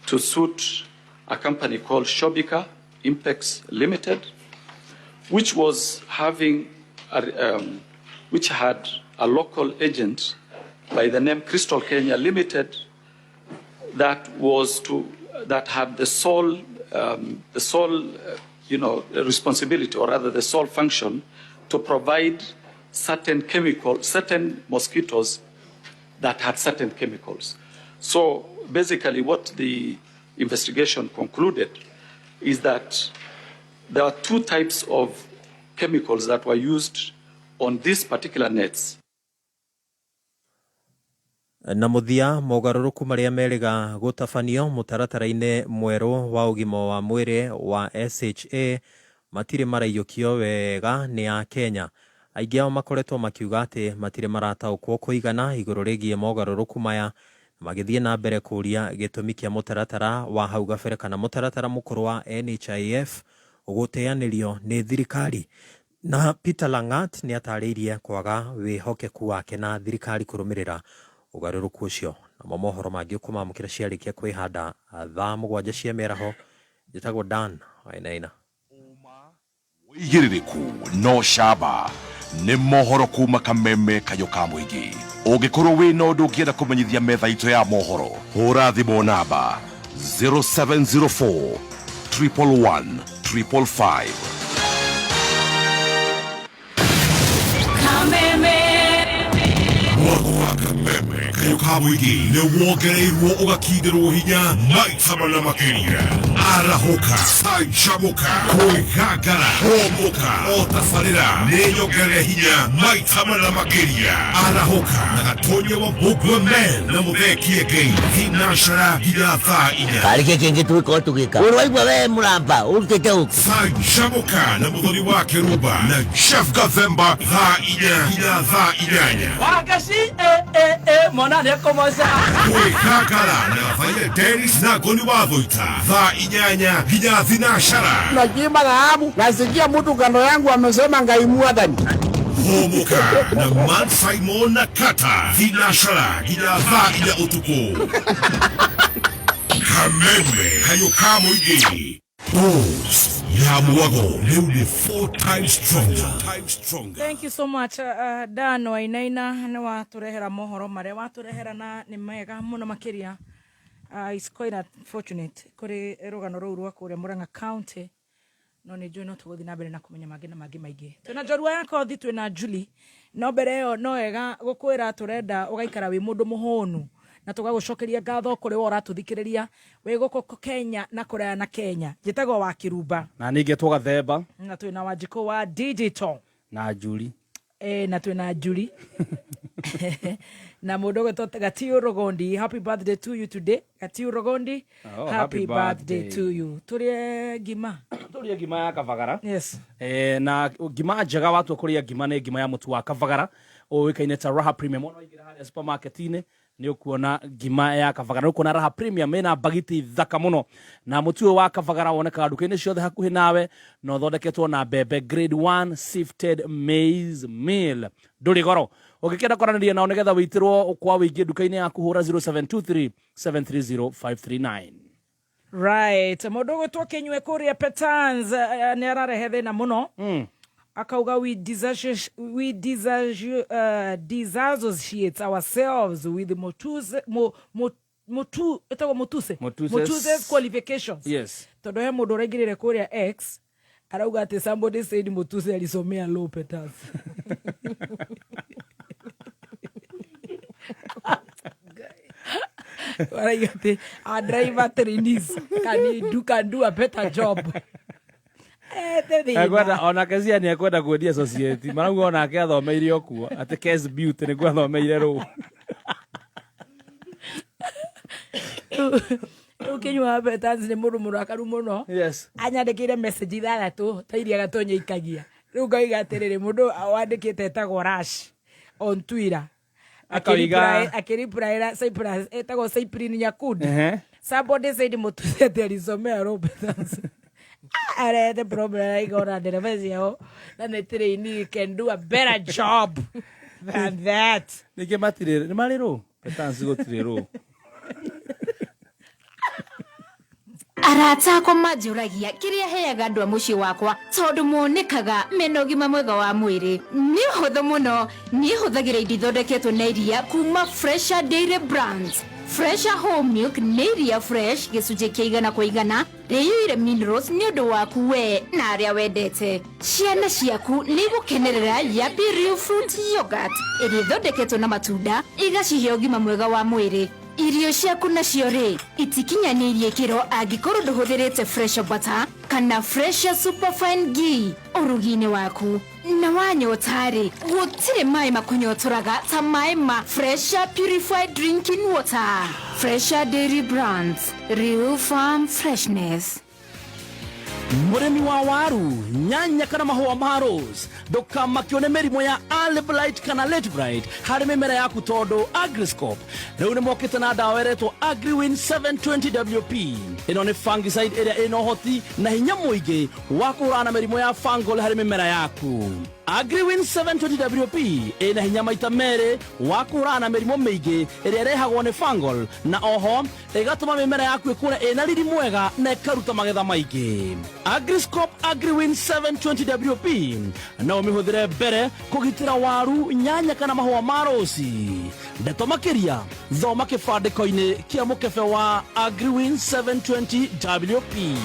to suit a company called Shobika Impex Limited, which was having which had a local agent by the name Crystal Kenya Limited that had the sole responsibility, or rather the sole function, to provide certain mosquitoes that had certain chemicals. So basically what the investigation concluded is that there are two types of chemicals that were used on these particular nets. Na muthia mogaruruku maria meriga gutafanio mutaratara-ine mweru wa ugima wa mwiri wa SHA matire maraiyukio wega ni a Kenya. Aingi ao makoretwo makiuga ati matire marataukwo kuigana iguru rigie mogaruruku maya, magithie na mbere kuria gitumi kia mutaratara wa hau gabere kana mutaratara mukuru wa NHIF uguteanirio ni thirikari. Na Peter Langat ni atariirie kwaga wihokeku wake na thirikari kurumirira ugaruruku ucio. Na mohoro mangi kumamukira ciarikia kwihanda thaa 7 cia meraho. Jitagwo Dan Wainaina. Igiririku no shaba ni mohoro kuma kameme kayo ka muingi. Ugikorwo wina undu ungienda kumenyithia metha itu ya mohoro, hura thimu namba 0704 111 555. Kameme kayo ka muingi ni wongereirwo ugakindirwo hinya maita mana makiria. Arahoka saichamuka kuigagara homoka otafarira niyongere hinya maita mana makiria. Arahoka na gatonye wa bugwa men na muthekie gei hinashara hinya thaa inya. Karike kingi tuiko tugika urwaigwa we muramba urutete uku saichamuka na muthoni wa Keruba na Chef Gathemba thaa inya hinya thaa inyanya. Wagashi mona ne komosa kuigagara na faile Dennis na goni wa Voita thaa inyanya hinya thinashara. Najima dhahabu nasikia mtu kando yangu amesema ngaimua dhani homoka na Man Simon na Kata thinashara hinya thaa inya utuku. Kameme kayo ka muingi Bulls ya muwago ni 4 times stronger. Thank you so much Dan Wainaina ni waturehera mohoro maria waturehera na ni mega muno makiria. It's quite unfortunate kuri rugano ruu rwa kuria Murang'a County no ni jono tuguthi na mbere na kumenya magina magi maingi. Twina njorua yako thi twina Julie no mbere yo no wega gukwira turenda ugaikara wi mundu muhonu na tugagucokeria ngatho kuri wora tuthikiriria we guko Kenya na kuria na Kenya. Jitagwo wa Kiruba na ninge Gathemba na twina Wanjiru wa Digital na Julie na twina Julie na mundu gwetwo Gatiu Rogondi. Happy birthday to you today Gatiu Rogondi. Happy birthday to you. Turie gima ya Kavagara. Yes. Na gima njega watu kuria gima ni gima ya mutu wa Kavagara uikaine ta Raha Premium ono igira hali supermarket ine ni ukuona gima ya Kavagara ukuona Raha Premium mena bagiti thaka muno na mutu wa Kavagara woneka nduka-ini ciothe hakuhi nawe no thondeketwo na bebe grade 1 sifted maize meal nduri goro. Ukikenda kwaraniria nao nigetha witirwo kwa wingi nduka-ini yaku hura 0723 730 539. Right. Modogo toke nywe kuria Petans ni ararehe thina muno. Akauga we disassociate ourselves with Motuse's qualifications. Yes. Todo he mundu regirire kuria X arauga ati somebody said Motuse alisomea law Petans. Warayate our driver trainees can do a better job. Agwenda ona kazia ni akwenda kuodia associate. Maragu ona akathomeire okuo ati Case Beauty ni gwathomeirie ru. Ukinywa Betans ni murumuru akaru muno. Yes. Anyandikire message ithathatũ ta iria gatonye ikagia. Riu ngoiga atiriri mundu awandikite etagwo Rush on Twitter. Akiriply Cyprus etagwo Cyprine Nyakundi. Somebody said mutuzete alisomea Roberts. The problem I got at the revezio. Then the can do a better job than that. Nike matire, ni malero. Betans go tirero. Arata kwa majuragia kiria heaga andu a mucii wakwa tondu monekaga mena ũgima mwega wa mwĩrĩ ni hũthũ mũno ni hũthagĩra indo ithondeketwo na iria kuma Fresher Dairy Brands. Fresher Home Milk nĩ iria fresh gĩcunjĩ kĩa 100% rĩiyũire minerals nĩ ũndũ waku we na arĩa wendete. Ciana ciaku nĩ igũkenerera Yapi Real Fruit Yogurt ĩrĩa ĩthondeketwo na matunda igacihe ũgima mwega wa mwĩrĩ. Irio ciaku nacio rĩ itikinyanĩirie kĩro angĩkorwo ndũhũthĩrĩte Fresher Butter kana Fresher Superfine Ghee ũrugi-inĩ waku. Na wanyota rĩ gũtirĩ maĩ makunyotoraga ta maĩ ma Fresher Purified Drinking Water. Fresher Dairy Brands, real farm freshness. Muremi wa waru, nyanya kana mahua ma rose, ndũkamakione mĩrimũ ya early blight kana late blight harĩ mĩmera yaku tondu Agriscope rĩu nĩ mokĩte na ndawa ĩretwo AgriWin 720WP. Ĩno nĩ fungicide ĩrĩa ĩna ũhoti na hinya mũingĩ wa kũhũrana na mĩrimũ ya fungal harĩ mĩmera yaku. AgriWin 720WP ĩna hinya maita merĩ wa kũhũrana na mĩrimũ mĩingĩ ĩrĩa ĩrehagwo nĩ fungal na oho ĩgatũma mĩmera yaku ĩkũre ĩna riri mwega na ĩkaruta magetha maingĩ. Agriscope AgriWin 720WP no mĩhũthĩre mbere kũgitĩra waru, nyanya kana mahũa ma rosi. Ndeto makĩria thoma kĩbandĩko-inĩ kĩa mũkebe wa AgriWin 720WP.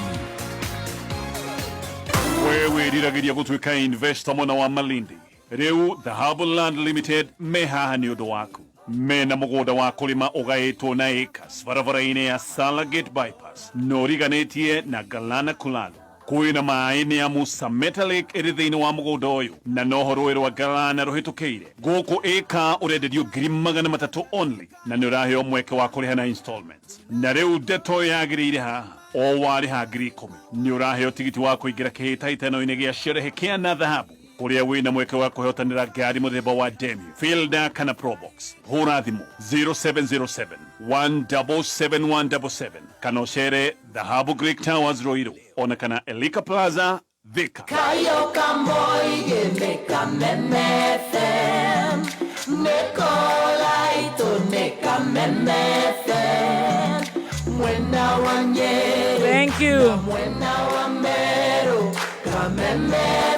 Wewe riragĩria gũtuĩka investor mwena wa Malindi. Rĩu The Herbal Land Limited me haha nĩ ũndũ waku. Mena mũgũnda wa kũrĩma ũgaĩtwo na acres barabara-inĩ ya Salagate bypass no riganĩtie na Galana Kulalo. Kwĩna maĩ nĩ amu Sameta Lake ĩrĩ thĩinĩ wa mũgũnda ũyũ na noho rũĩ rwa Galana rũhĩtũkĩire. Gũkũ ĩka ũrenderio 300,000 only na nĩ ũraheo mweke wa kũrĩha na installments. Na rĩu ndeto yagĩrĩire haha o warĩha 10,000 nĩ ũraheo tigiti wa kũingĩra kĩhĩtahĩtano-inĩ gĩa sherehe kĩa na thahabu kũrĩa wĩna mweke wa kũhotanĩra ngari mũthemba wa Demi, Fielder kana Probox. Hũra thimũ 0707 177 kana ũcere Dhahabu Greek Towers Roiro ona kana Elika Plaza Thika. Kayo kamoige mekamemefem Nekolaito nekamemefem Mwena wanye Thank you. Mwena wamero kamemefem.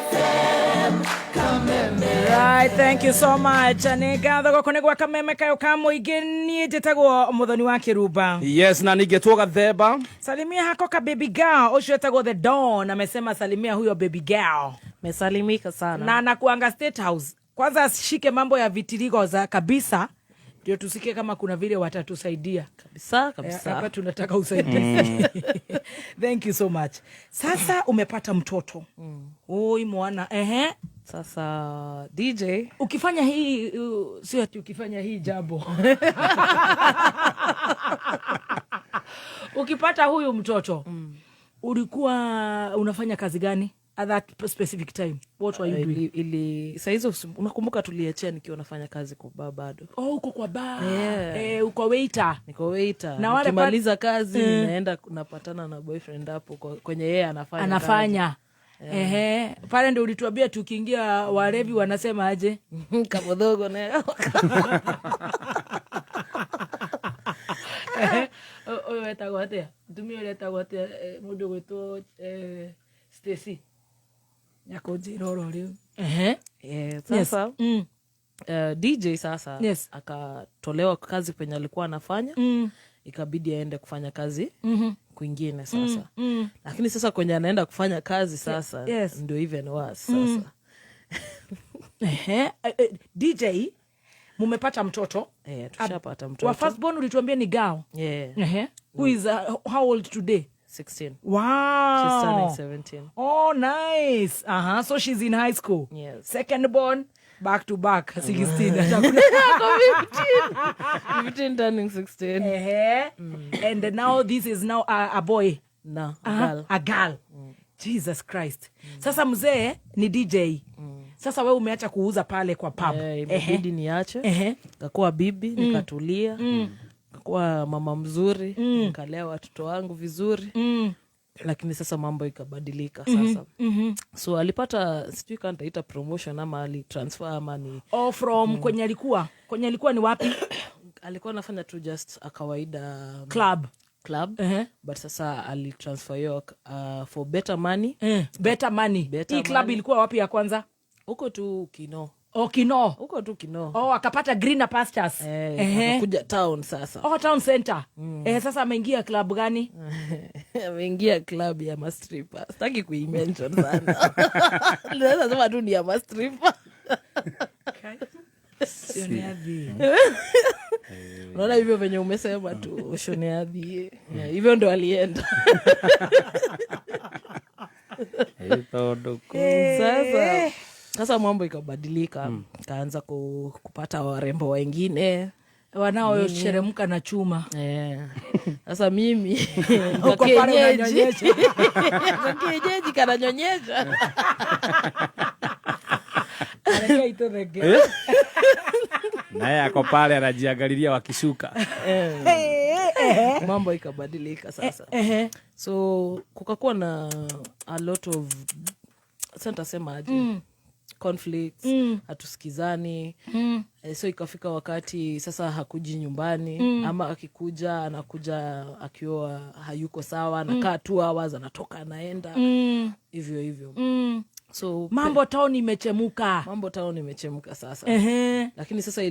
Right, thank you so much. Nĩngatho gũkũ kameme kayo ka mũingĩ niĩ njĩtagwo Mũthoni wa Kĩrumba. Yes, na ningetwo Gathemba. Salimia hako ka baby girl ũcio etagwo The Dawn amesema salimia huyo baby girl. Mesalimika sana. Na anakuanga State House. Kwanza shike mambo ya vitirigo za kabisa. Ndio tusike kama kuna vile watatusaidia. Kabisa. Hapa tunataka usaidizi. Thank you so much. Sasa umepata mtoto. Oi mwana. Sasa DJ ukifanya hii sio ati ukifanya hii jambo. Ukipata huyu mtoto ulikuwa unafanya kazi gani at that specific time? What were you doing? Ili saizo unakumbuka tuliachia nikiwa nafanya kazi kwa baba bado. Uko kwa baba. Uko waiter. Niko waiter. Na wale nikimaliza kazi naenda napatana na boyfriend hapo kwenye yeye anafanya. Pale ndio ulituambia tukiingia walevi wanasema aje? Kabodogo na. Oyo etagwatia. Tumio letagwatia mundu gwetwo Stacy. Nyakonjiroro leo. Sasa DJ sasa akatolewa kazi penye alikuwa anafanya. Ikabidi aende kufanya kazi kwingine sasa. Lakini sasa kwenye anaenda kufanya kazi sasa ndio even worse sasa. DJ mumepata mtoto? Tushapata mtoto. Wa first born ulituambia ni girl? Who is how old today? 16. Wow. She's turning 17. Oh, nice. So she's in high school. Yes. Second born? back to back 16 15 turning 16. And now this is now a boy. No, girl. A girl. Jesus Christ. Sasa mzee ni DJ. Sasa wewe umeacha kuuza pale kwa pub. Imebidi niache. Nikakuwa bibi, nikatulia. Nikakuwa mama mzuri, nikalea watoto wangu vizuri. Lakini sasa mambo ikabadilika sasa. So alipata, sijui kama nitaita promotion ama alitransfer ama ni from kwenye alikuwa ni wapi? Alikuwa anafanya tu just a kawaida club. But sasa alitransfer yo for better money. Better money. Hii club ilikuwa wapi ya kwanza? Huko tu Kino. Kino. Huko tu Kino. Akapata greener pastures. Kuja town sasa. Town center. Sasa ameingia club gani? Ameingia club ya mastripper. Sitaki kuimention sana. Lazima sema tu ni ya mastripper. Sioneadhi. Unaona hivyo venye umesema tu sioneadhi. Hivyo ndo alienda. Sasa mambo ikabadilika. Kaanza kupata warembo wengine wanaosheremka na chuma. Sasa mimi uko pale unanyonyesha. Kienyeji kananyonyesha. Naye ako pale anajiangalilia wakishuka. Mambo ikabadilika sasa. So kukakuwa na a lot of sema aje conflicts, hatusikizani. So ikafika wakati sasa hakuji nyumbani, ama akikuja anakuja akiwa hayuko sawa, anakaa 2 hours anatoka anaenda. Hivyo. So mambo town imechemka. Sasa. Lakini sasa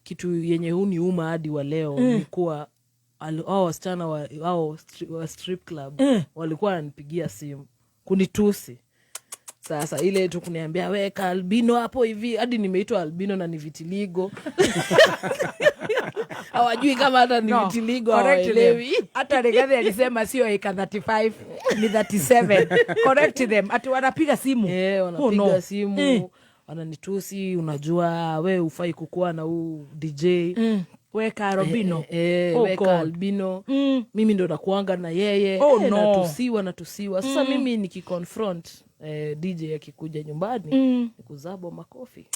kitu yenye huniuma hadi wa leo ni kuwa hao wasichana wa strip club walikuwa wananipigia simu kunitusi. Sasa ile tu kuniambia weka albino hapo hivi, hadi nimeitwa albino na ni vitiligo. Hawajui kama hata ni vitiligo, hawaelewi. Hata Regathe alisema sio eka 35 ni 37. Correct them. Ati wanapiga simu. Wanapiga simu. Wananitusi, unajua we ufai kukua na huu DJ. Weka albino. Weka albino. Mimi ndo nakuanga na yeye. Natusiwa. Sasa mimi nikiconfront DJ akikuja nyumbani nikuzabo makofi.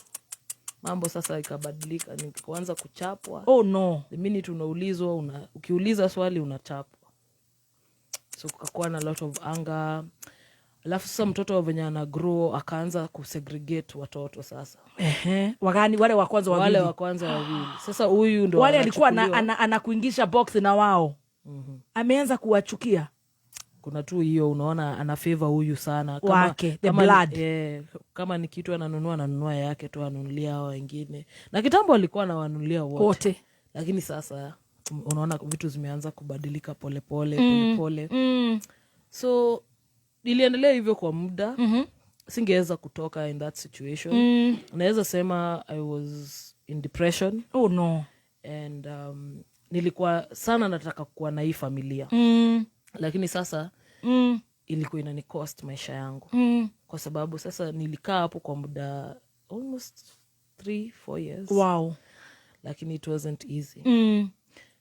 Mambo sasa ikabadilika, nikaanza kuchapwa. The minute unaulizwa, ukiuliza swali unachapwa. So kukakuwa na lot of anger. Alafu sasa mtoto venye ana grow akaanza kusegregate watoto sasa. Wale wa kwanza wawili. Sasa huyu ndo wale alikuwa anakuingisha box na wao. Ameanza kuwachukia. Kuna tu hiyo, unaona ana favor huyu sana the blood. Kama ni kitu ananunua yake tu, anunulia hao wengine. Na kitambo alikuwa anawanunulia wote. Lakini sasa unaona vitu zimeanza kubadilika pole. So niliendelea hivyo kwa muda. Singeweza kutoka in that situation. Naweza sema I was in depression. And nilikuwa sana nataka kuwa na hii familia. Lakini sasa ilikuwa inani cost maisha yangu. Kwa sababu sasa nilikaa hapo kwa muda almost 3-4 years. Wow. Lakini it wasn't easy.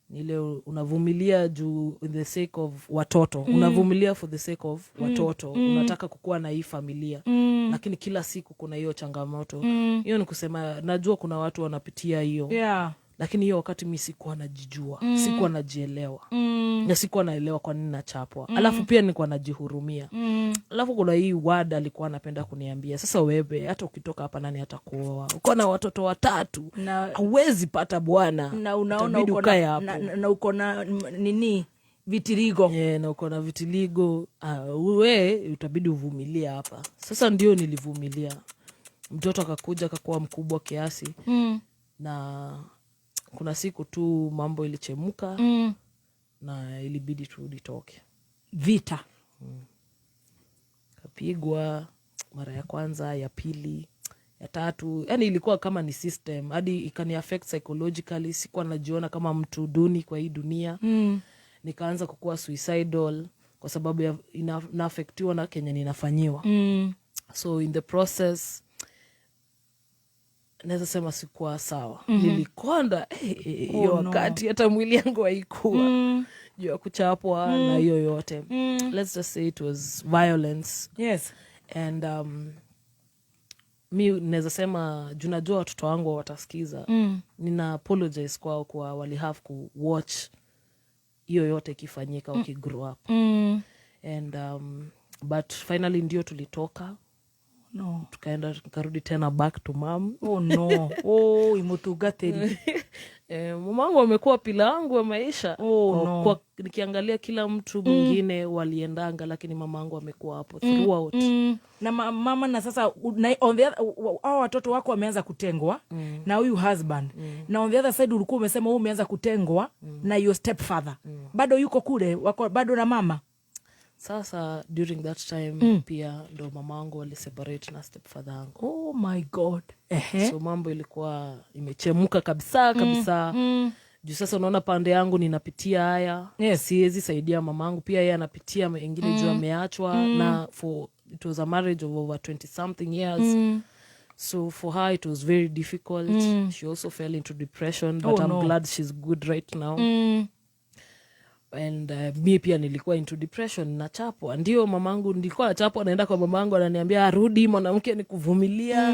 Nile unavumilia juu in the sake of watoto. Unavumilia for the sake of watoto. Unataka kukua na hii familia. Lakini kila siku kuna hiyo changamoto. Hiyo ni kusema najua kuna watu wanapitia hiyo. Lakini hiyo wakati mimi sikuwa najijua, sikuwa najielewa. Na sikuwa naelewa kwa nini nachapwa. Alafu pia nilikuwa najihurumia. Alafu kuna hii word alikuwa anapenda kuniambia, sasa wewe hata ukitoka hapa nani atakuoa? Uko na watoto 3, huwezi pata bwana. Na unaona uko na nini? Vitiligo. Na uko na vitiligo. Wewe utabidi uvumilie hapa. Sasa ndio nilivumilia. Mtoto akakuja akakuwa mkubwa kiasi. Na kuna siku tu mambo ilichemuka. Na ilibidi tu nitoke. Vita. Kapigwa mara ya kwanza, ya pili, ya tatu. Yani ilikuwa kama ni system. Hadi ikani affect psychologically. Sikuwa najiona kama mtu duni kwa hii dunia. Nikaanza kukua suicidal kwa sababu ya inaafektiwa na kenye ninafanyiwa. So in the process naweza sema sikuwa sawa. Nilikonda hiyo wakati hata mwili yangu haikuwa juu ya kuchapwa na hiyo yote. Let's just say it was violence. Yes. And mi naweza sema juu najua watoto wangu watasikiza. Nina apologize kwao kwa wali have ku watch hiyo yote ikifanyika ukigrow up. And but finally ndio tulitoka. No. Tukarudi tena back to mom. Oh no. Imutungatiri. Mamangu amekuwa pila wangu wa maisha. No. Kwa nikiangalia kila mtu mwingine waliendanga, lakini mamangu amekuwa hapo throughout. Na mama na sasa on the other, watoto wako wameanza kutengwa na huyu husband. Na on the other side ulikuwa umesema wewe umeanza kutengwa na your stepfather. Bado yuko kule, wako bado na mama. Sasa during that time pia ndo mamangu wali separate na stepfather yangu. Oh my God. So mambo ilikuwa imechemuka kabisa. Juu sasa unaona pande yangu ninapitia haya. Siwezi saidia mamangu, pia yeye anapitia mengine juu ameachwa na it was a marriage of over 20 something years. So for her it was very difficult. She also fell into depression, but I'm glad she's good right now. And mi pia nilikuwa into depression na chapwa. Ndio mamangu nilikuwa chapwa, naenda kwa mamangu ananiambia arudi, mwanamke ni kuvumilia.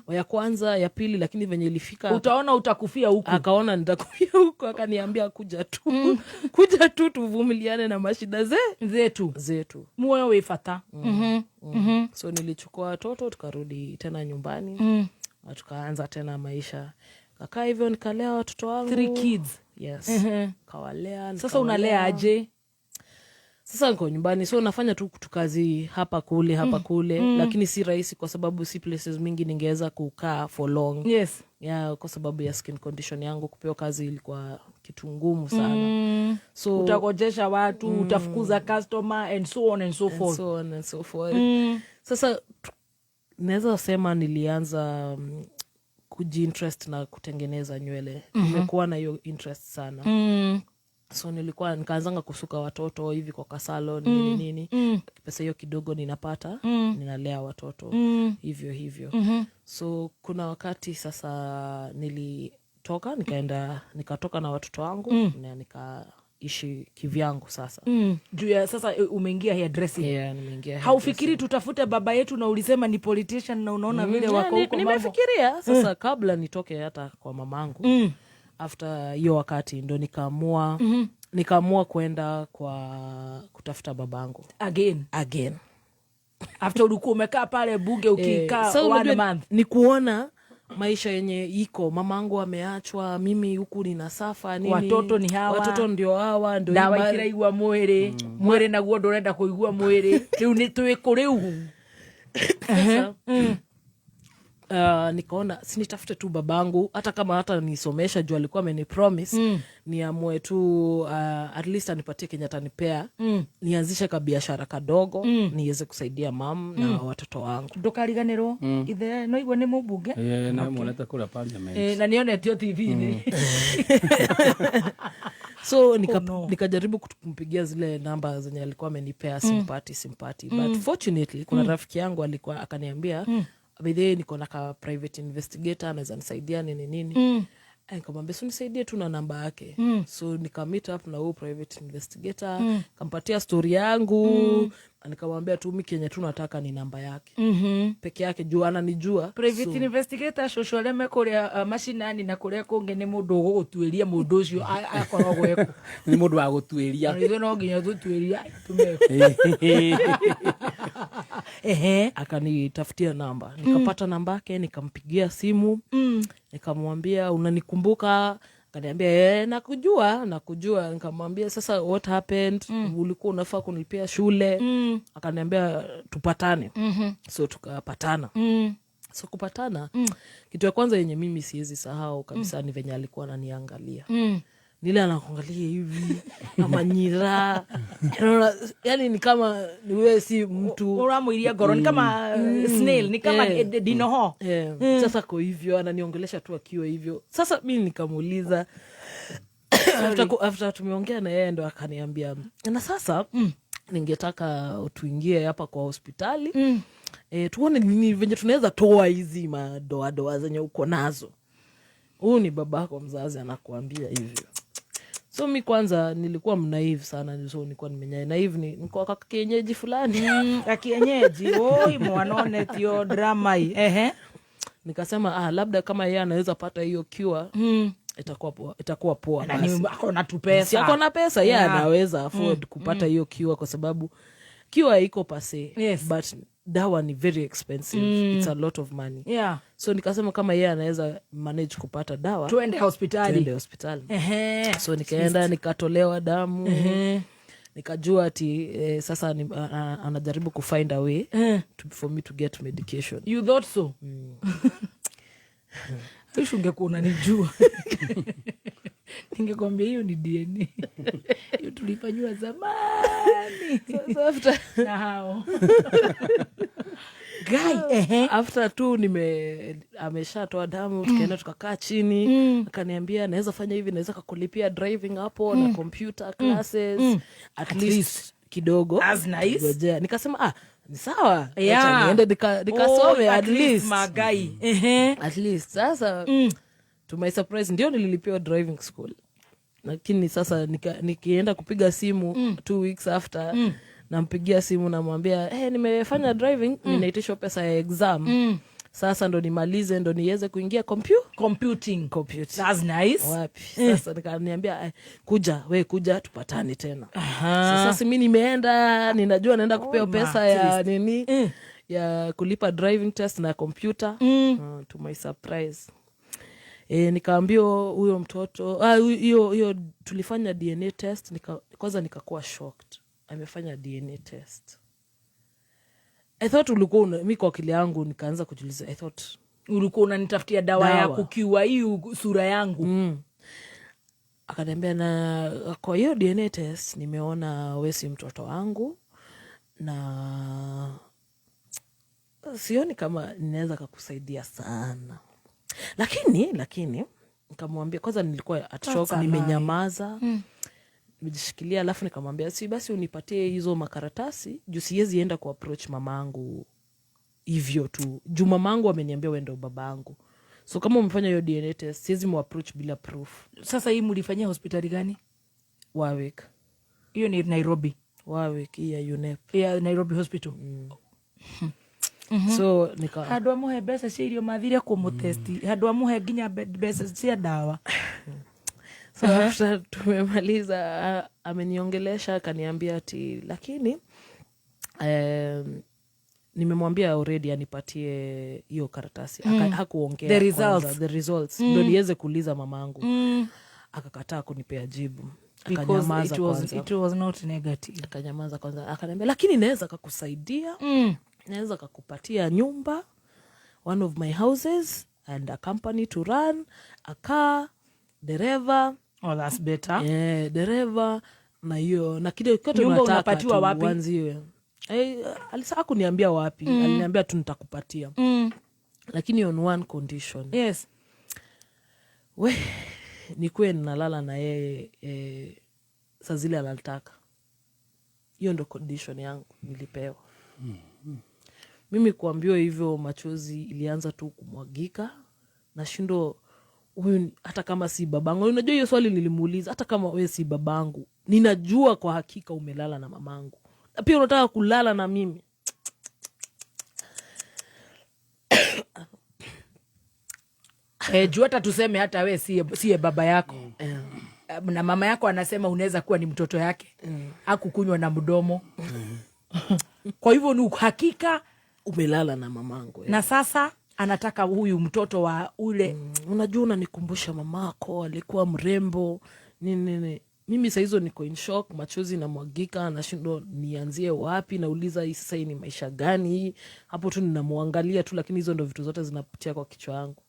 Ya kwanza, ya pili, lakini venye ilifika utaona utakufia huko. Akaona nitakufia huko, akaniambia kuja tu. Kuja tu tuvumiliane na mashida zetu. Moyo wefata. So nilichukua watoto tukarudi tena nyumbani. Tukaanza tena maisha. Kaka hivyo nikalea watoto wangu 3 kids. Yes. Kawalea. Sasa unalea aje? Sasa niko nyumbani, so nafanya tu kazi hapa kule, lakini si rahisi kwa sababu si places mingi ningeweza kukaa for long. Yes. Yeah, kwa sababu ya skin condition yangu kupewa kazi ilikuwa kitu ngumu sana. So utakojesha watu, utafukuza customer and so on and so forth. Sasa naweza sema nilianza kujiinterest na kutengeneza nywele. Nimekuwa na hiyo interest sana. So nikaanzanga kusuka watoto hivi kwa salon nini. Pesa hiyo kidogo ninapata, ninalea watoto hivyo. So kuna wakati sasa nikatoka na watoto wangu na nikaishi kivyangu sasa. Juu ya sasa umeingia hairdressing. Yeah, nimeingia. Haufikiri tutafute baba yetu na ulisema ni politician na unaona vile wako huko mambo? Nimefikiria sasa kabla nitoke hata kwa mamangu. After hiyo wakati ndo nikaamua kwenda kwa kutafuta babangu again. After ulikuwa umekaa pale bunge ukikaa 1 month. Ni kuona maisha yenye iko, mamangu ameachwa, mimi huku ninasafa nini. Watoto ni hawa. Watoto ndio hawa, ndio dawa ikiraigua mwere naguo ndorenda kuigua mwere. Riu ni twikuriu. Nikaona sinitafute tu babangu, hata nisomesha juu alikuwa amenipromise niamue tu at least anipatie Kenya atanipea, nianzishe biashara kadogo niweze kusaidia mam na watoto wangu. Ndukariganirwo ithe no igwe ni mubunge na moneta kula parliament na nionetio TV ni. So nikajaribu kumpigia zile namba zenye alikuwa amenipea, simpati. But fortunately kuna rafiki yangu alikuwa akaniambia bidhe niko na ka private investigator anaweza nisaidia nini. Nikamwambia nisaidie tu na namba yake. So nika meet up na huyo private investigator, kampatia story yangu, nikamwambia tu mimi Kenya tu nataka ni namba yake. Peke yake juu ananijua. Private investigator shoshole kuria mashinani na kuria kunge ni mundu gutuiria mundu ucio akoragwo eko. Ni mundu wa gutuiria. Ndio no nginya tutuiria tume. Akanitafutia namba. Nikapata namba yake, nikampigia simu. Nikamwambia unanikumbuka? Akaniambia nakujua. Nikamwambia sasa what happened? Ulikuwa unafaa kunilipia shule. Akaniambia tupatane. So tukapatana. So kupatana, kitu ya kwanza yenye mimi siwezi sahau kabisa ni venye alikuwa ananiangalia. Nile anakuangalia hivi kama nyira. Yani ni kama niwe si mtu. Unamuiria goro ni kama snail, ni kama dinoho. Sasa kwa hivyo ananiongelesha tu akiwa hivyo. Sasa mimi nikamuuliza after tumeongea na yeye ndo akaniambia na sasa ningetaka tuingie hapa kwa hospitali tuone nini venye tunaweza toa hizi madoa zenye uko nazo. Huyu ni babako mzazi anakuambia hivyo. So mi kwanza nilikuwa mnaive sana, so nilikuwa nimenyai naive, nilikuwa kaka kienyeji fulani kienyeji. Oi mwanone tio drama hii. Nikasema labda kama yeye anaweza pata hiyo cure itakuwa poa. Na ni akona tu pesa. Si akona pesa, yeye anaweza afford kupata hiyo cure kwa sababu cure iko pase. But dawa ni very expensive. It's a lot of money. So nikasema kama yeye anaweza manage kupata dawa, tuende hospitali. So nikaenda nikatolewa damu. Nikajua ati sasa anajaribu ku find a way for me to get medication. You thought so? Hiyo ungekuwa unanijua. Ningekwambia hiyo ni DNA. Hiyo tulifanywa zamani. So after na hao. Guy, after tu ameshatoa damu, tukaenda tukakaa chini, akaniambia naweza fanya hivi, naweza kukulipia driving hapo na computer classes at least kidogo. As nice. Nikasema ni sawa, acha niende nikasome at least magai. At least sasa to my surprise ndio nililipiwa driving school. Lakini sasa nikienda kupiga simu 2 weeks after nampigia simu namwambia nimefanya driving, ninaitishwa pesa ya exam. Sasa ndo nimalize ndo niweze kuingia computing. That's nice. Wapi? Sasa nikaniambia kuja tupatane tena. Sasa mimi nimeenda, ninajua naenda kupewa pesa ya nini ya kulipa driving test na computer. To my surprise nikaambia huyo mtoto hiyo tulifanya DNA test, kwanza nikakuwa shocked. Amefanya DNA test. I thought ulikuwa mimi kwa akili yangu nikaanza kujiuliza, I thought ulikuwa unanitafutia dawa ya kukiwa hii sura yangu. Akaniambia na kwa hiyo DNA test nimeona wewe si mtoto wangu na sioni kama ninaweza kukusaidia sana. Lakini nikamwambia, kwanza nilikuwa at shock, nimenyamaza. Nimejishikilia, alafu nikamwambia si basi unipatie hizo makaratasi juu siwezi enda ku approach mamangu hivyo tu. Juu mamangu ameniambia wewe ndio babangu. So kama umefanya hiyo DNA test siwezi mu approach bila proof. Sasa hii mlifanyia hospitali gani? Warwick. Hiyo ni Nairobi. Warwick ya UNEP. Ya Nairobi Hospital. So handwa muhe besa cia mathire kumutesti, handwa muhe nginya besa cia dawa. So after tumemaliza ameniongelesha akaniambia ati lakini nimemwambia already anipatie hiyo karatasi. Hakuongea the results. Ndio niweze kuuliza mamangu. Akakataa kunipea jibu. Akanyamaza kwanza. It was not negative. Akanyamaza kwanza. Akaniambia lakini naweza kukusaidia. Naweza kukupatia nyumba, one of my houses and a company to run, a car, dereva. Oh, that's better. Dereva na hiyo na kile kitu nyumba unapatiwa wapi? Alisema kuniambia wapi. Aliniambia tu nitakupatia. Lakini on one condition. Yes. Nikuwe ninalala na yeye saa zile anataka. Hiyo ndo condition yangu nilipewa. Mimi kuambiwa hivyo machozi ilianza tu kumwagika. Nashindo huyu hata kama si babangu. Unajua hiyo swali nilimuuliza, hata kama wewe si babangu, ninajua kwa hakika umelala na mamangu. Na pia unataka kulala na mimi. Juu hata tuseme hata wewe si baba yako. Na mama yako anasema unaweza kuwa ni mtoto yake. Hakukunywa na mdomo. Kwa hivyo ni hakika umelala na mamangu. Na sasa anataka huyu mtoto wa ule. Unajua unanikumbusha mamako, alikuwa mrembo. Nini. Mimi saa hizo niko in shock, machozi na mwagika, nashindwa nianzie wapi, nauliza hii sasa ni maisha gani? Hapo tu ninamwangalia tu, lakini hizo ndo vitu zote zinapitia kwa kichwa yangu.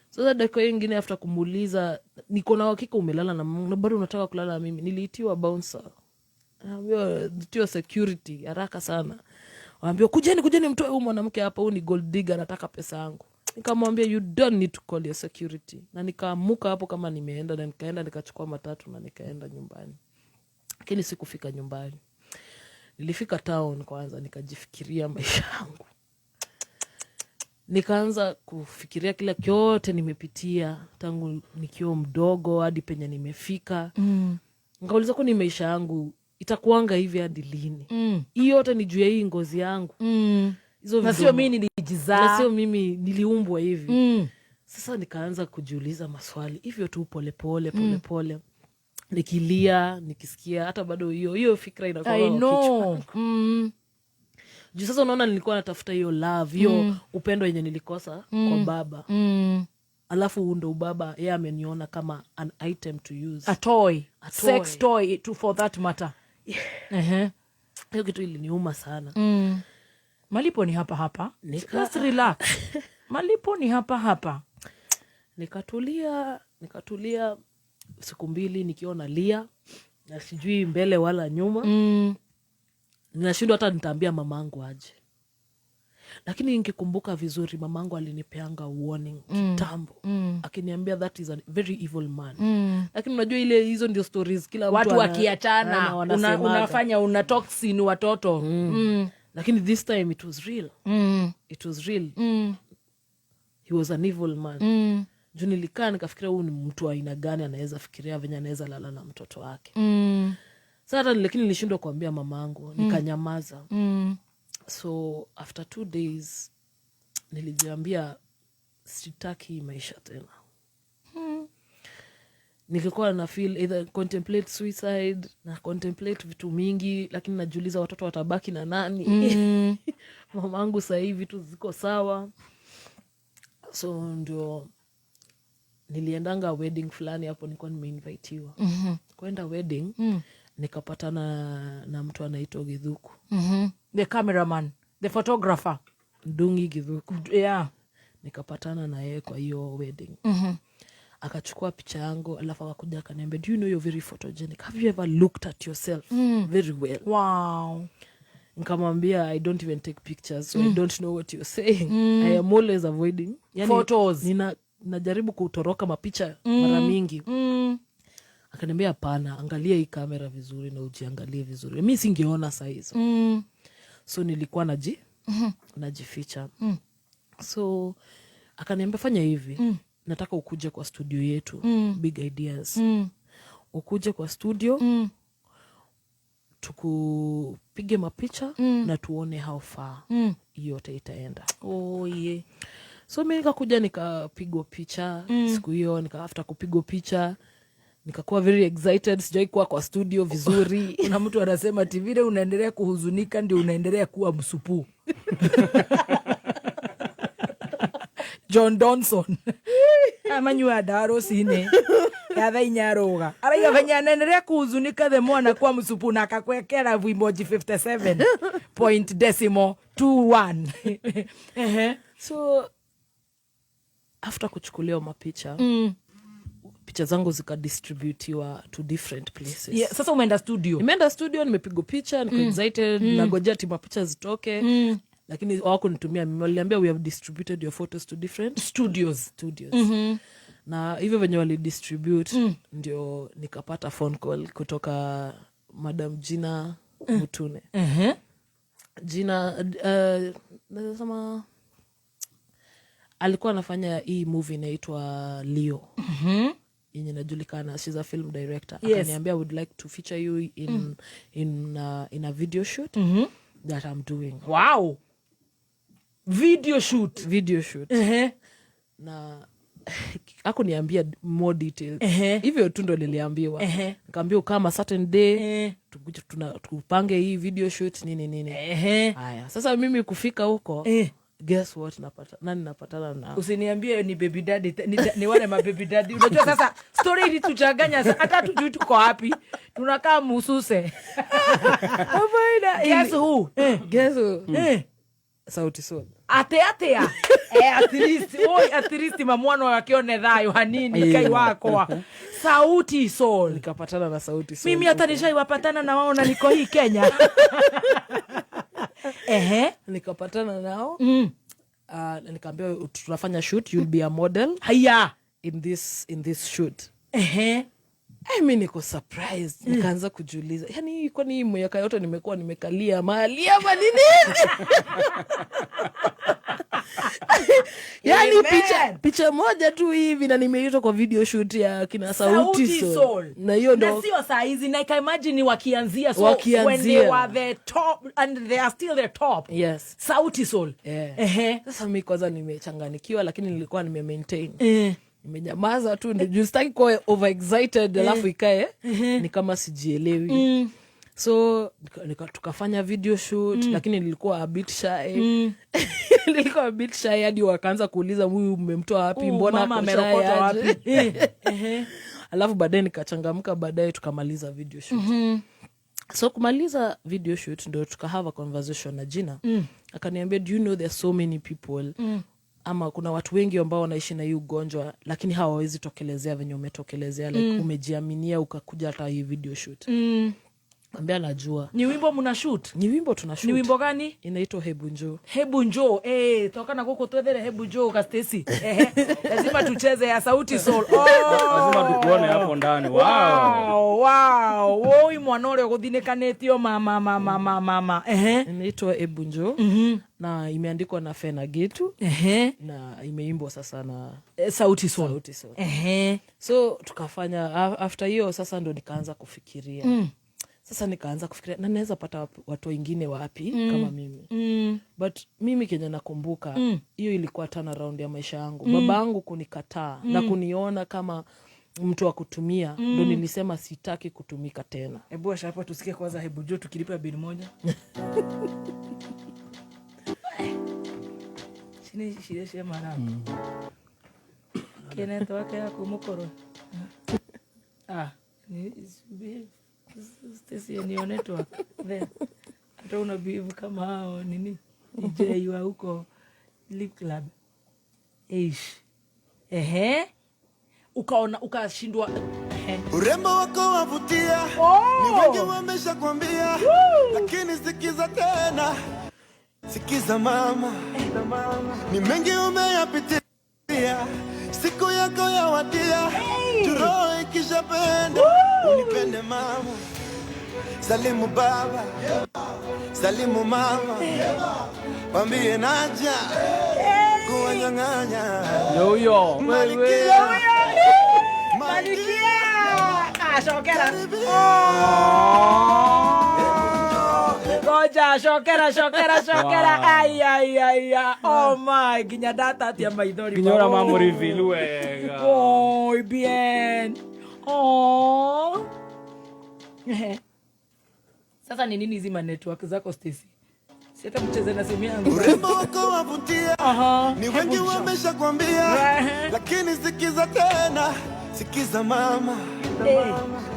Sasa dakika nyingine after kumuuliza, niko na hakika umelala na bado unataka kulala na mimi. Niliitiwa bouncer. Ndio security haraka sana. Waambia kujeni mtoe huyu mwanamke hapa, huyu ni gold digger anataka pesa yangu. Nikamwambia you don't need to call your security. Na nikaamuka hapo kama nimeenda, na nikaenda nikachukua matatu na nikaenda nyumbani. Lakini sikufika nyumbani. Nilifika town kwanza nikajifikiria maisha yangu. Nikaanza kufikiria kila kyote nimepitia tangu nikiwa mdogo hadi penye nimefika. Nikauliza kwa ni maisha yangu itakuanga hivi hadi lini? Hii yote ni juu ya hii ngozi yangu. Hizo na sio mimi nilijizaa. Na sio mimi niliumbwa hivi. Sasa nikaanza kujiuliza maswali. Hivyo tu pole pole. Nikilia, nikisikia hata bado hiyo fikra inakuwa kichwa. Juu sasa unaona nilikuwa natafuta hiyo love, hiyo upendo yenye nilikosa kwa baba. Alafu ndo baba yeye ameniona kama an item to use. A toy. Sex toy for that matter. Hiyo kitu iliniuma sana. Malipo ni hapa. Just relax. Malipo ni hapa. Nikatulia siku 2 nikiwa nalia na sijui mbele wala nyuma. Ninashindwa hata nitaambia mamangu aje. Lakini nikikumbuka vizuri mamangu alinipeanga warning kitambo. Akiniambia that is a very evil man. Lakini unajua hizo ndio stories kila watu wakiachana unafanya una toxin watoto. Lakini this time it was real. It was real. He was an evil man. Juu nilikaa nikafikiria huyu ni mtu wa aina gani anaweza fikiria venye anaweza lala na mtoto wake. Sasa lakini nilishindwa kuambia mamangu, nikanyamaza. So after 2 days nilijiambia sitaki maisha tena. Nilikuwa na feel either contemplate suicide na contemplate vitu mingi, lakini najiuliza watoto watabaki na nani? Mamangu sasa hivi vitu ziko sawa. So ndio niliendanga wedding fulani hapo nilikuwa nimeinvitiwa. Kwenda wedding nikapatana na mtu anaitwa Githuku. The cameraman, the photographer. Dungi Githuku. Yeah. Nikapatana na yeye kwa hiyo wedding. Akachukua picha yangu alafu akakuja akaniambia, do you know you're very photogenic? Have you ever looked at yourself very well? Wow. Nikamwambia I don't even take pictures, so I don't know what you're saying. I am always avoiding photos. Najaribu kutoroka mapicha mara mingi. Akaniambia hapana, angalia hii kamera vizuri na ujiangalie vizuri. Mimi singeona saa hizo. So nilikuwa najificha. So akaniambia fanya hivi. Nataka ukuje kwa studio yetu. Big Ideas. Ukuje kwa studio. Tukupige mapicha na tuone how far yote itaenda. Oh yeah. So mimi nikakuja nikapigwa picha. Siku hiyo after kupigwa picha nikakuwa very excited, sijai kuwa kwa studio vizuri. Kuna mtu anasema TV unaendelea kuhuzunika ndio unaendelea kuwa msupu. John Donson. Amanywa daro sine. Yatha inyaroga. Araiga venya anaendelea kuhuzunika the more anakuwa msupu na akakwekera emoji 57.21. So after kuchukuliwa mapicha picha zangu zikadistributiwa to different places. Yeah, sasa umeenda studio. Nimeenda studio, nimepigwa picha, niko excited, nagojea timu picha zitoke. Lakini hawakunitumia mimi, waliambia we have distributed your photos to different studios. Na hivyo venye wali distribute ndio nikapata phone call kutoka Madam Gina Mutune. Gina nasema alikuwa anafanya hii movie inaitwa Leo. Yenye inajulikana, she's a film director. Akaniambia I would like to feature you in a video shoot that I'm doing. Wow. Video shoot. Na hakuniambia more details. Hivyo tu ndo niliambiwa. Nikamwambia kama certain day tupange hii video shoot nini. Haya, sasa mimi kufika huko guess what napatana na. Usiniambie ni baby daddy, ni wale ma baby daddy. Unajua sasa story hii tuchanganya hata tujui tuko wapi. Tunakaa mususe. Guess who? Sauti Sol. Ate at least mamwana wakione thayo hanini kai wako. Sauti Sol. Nikapatana na Sauti Sol. Mimi hata nishaiwapatana na wao na niko hii Kenya. Nikapatana nao. Nikamwambia tunafanya shoot, you'll be a model. Haya in this shoot. mimi niko surprised. Nikaanza kujiuliza, yani kwani hii miaka yote nimekuwa nimekalia mahali ama nini? Yani picha moja tu hivi na nimeitwa kwa video shoot ya kina Sauti Sol. Na hiyo ndo na sio saa hizi, na I imagine wakianzia when they were the top and they are still the top. Yes. Sauti Sol. Sasa mimi kwanza nimechanganikiwa, lakini nilikuwa nimemaintain. Nimenyamaza tu, ndio sitaki kuwa overexcited alafu ikae ni kama sijielewi. So tukafanya video shoot, lakini nilikuwa a bit shy. Nilikuwa a bit shy hadi wakaanza kuuliza huyu mmemtoa wapi, mbona amerokota wapi? Alafu baadaye nikachangamka, baadaye tukamaliza video shoot. So kumaliza video shoot ndio tukahave a conversation na Gina. Akaniambia, do you know there's so many people ama kuna watu wengi ambao wanaishi na hii ugonjwa lakini hawawezi tokelezea venye umetokelezea, like umejiaminia ukakuja hata hii video shoot. Ambia najua. Ni wimbo mna shoot? Ni wimbo tuna shoot. Ni wimbo gani? Inaitwa Hebu Njoo. Hebu Njoo. Toka na koko twethere Hebu Njoo ka Stacy. Lazima tucheze ya Sauti Sol. Lazima tukuone hapo ndani. Wow. Woi mwana ule guthinekanetio mama. Inaitwa Hebu Njoo. Na imeandikwa na Fena Getu. Na imeimbwa sasa na Sauti Sol. So tukafanya after hiyo sasa ndo nikaanza kufikiria. Sasa nikaanza kufikiria na naweza pata watu wengine wapi kama mimi. But mimi kenye nakumbuka hiyo ilikuwa turnaround ya maisha yangu. Babangu kunikataa na kuniona kama mtu wa kutumia, ndo nilisema sitaki kutumika tena. Hebu acha hapo tusikie kwanza Hebu Njoo tukilipa bili moja. Shire mara. Kene to wake ya kumukoro. Ni Stacy ni network then. Hata unabivu kama hao nini? DJ wa huko Lip Club. Ukaona ukashindwa. Urembo wako wavutia. Ni wengi wameshakwambia. Lakini sikiza tena. Sikiza mama. Ni mengi umeyapitia. Siku yako yawadia. Turoho ikishapenda. Unipende mama. Salimu baba. Salimu mama. Wambie naja. Kuwanyang'anya. Yo. Malikia. Shokera. Goja, shokera. Ay. Oh my, ginya data tia maidori. Ginyora mamu reveal wega. Oh, bien. Oh. Sasa ni nini zima network zako Stacy? Sita mcheze na simu yangu. Urembo wako wavutia. Ni wengi wameshakwambia. Lakini sikiza tena. Sikiza mama.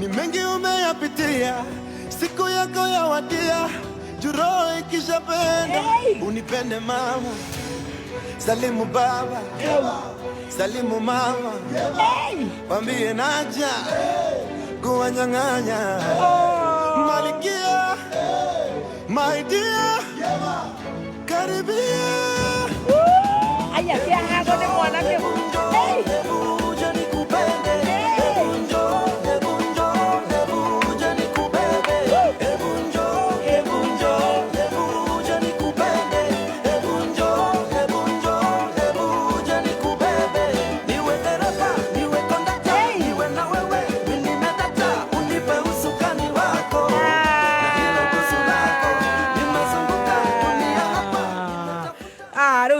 Ni mengi umeyapitia. Siku yako yawadia. Juro ikishapenda. Unipende mama. Salimu baba. Salimu mama. Wambie naja. Kuwanyang'anya. Malikia. My dear. Karibia. Aya, kia hago ni mwanake.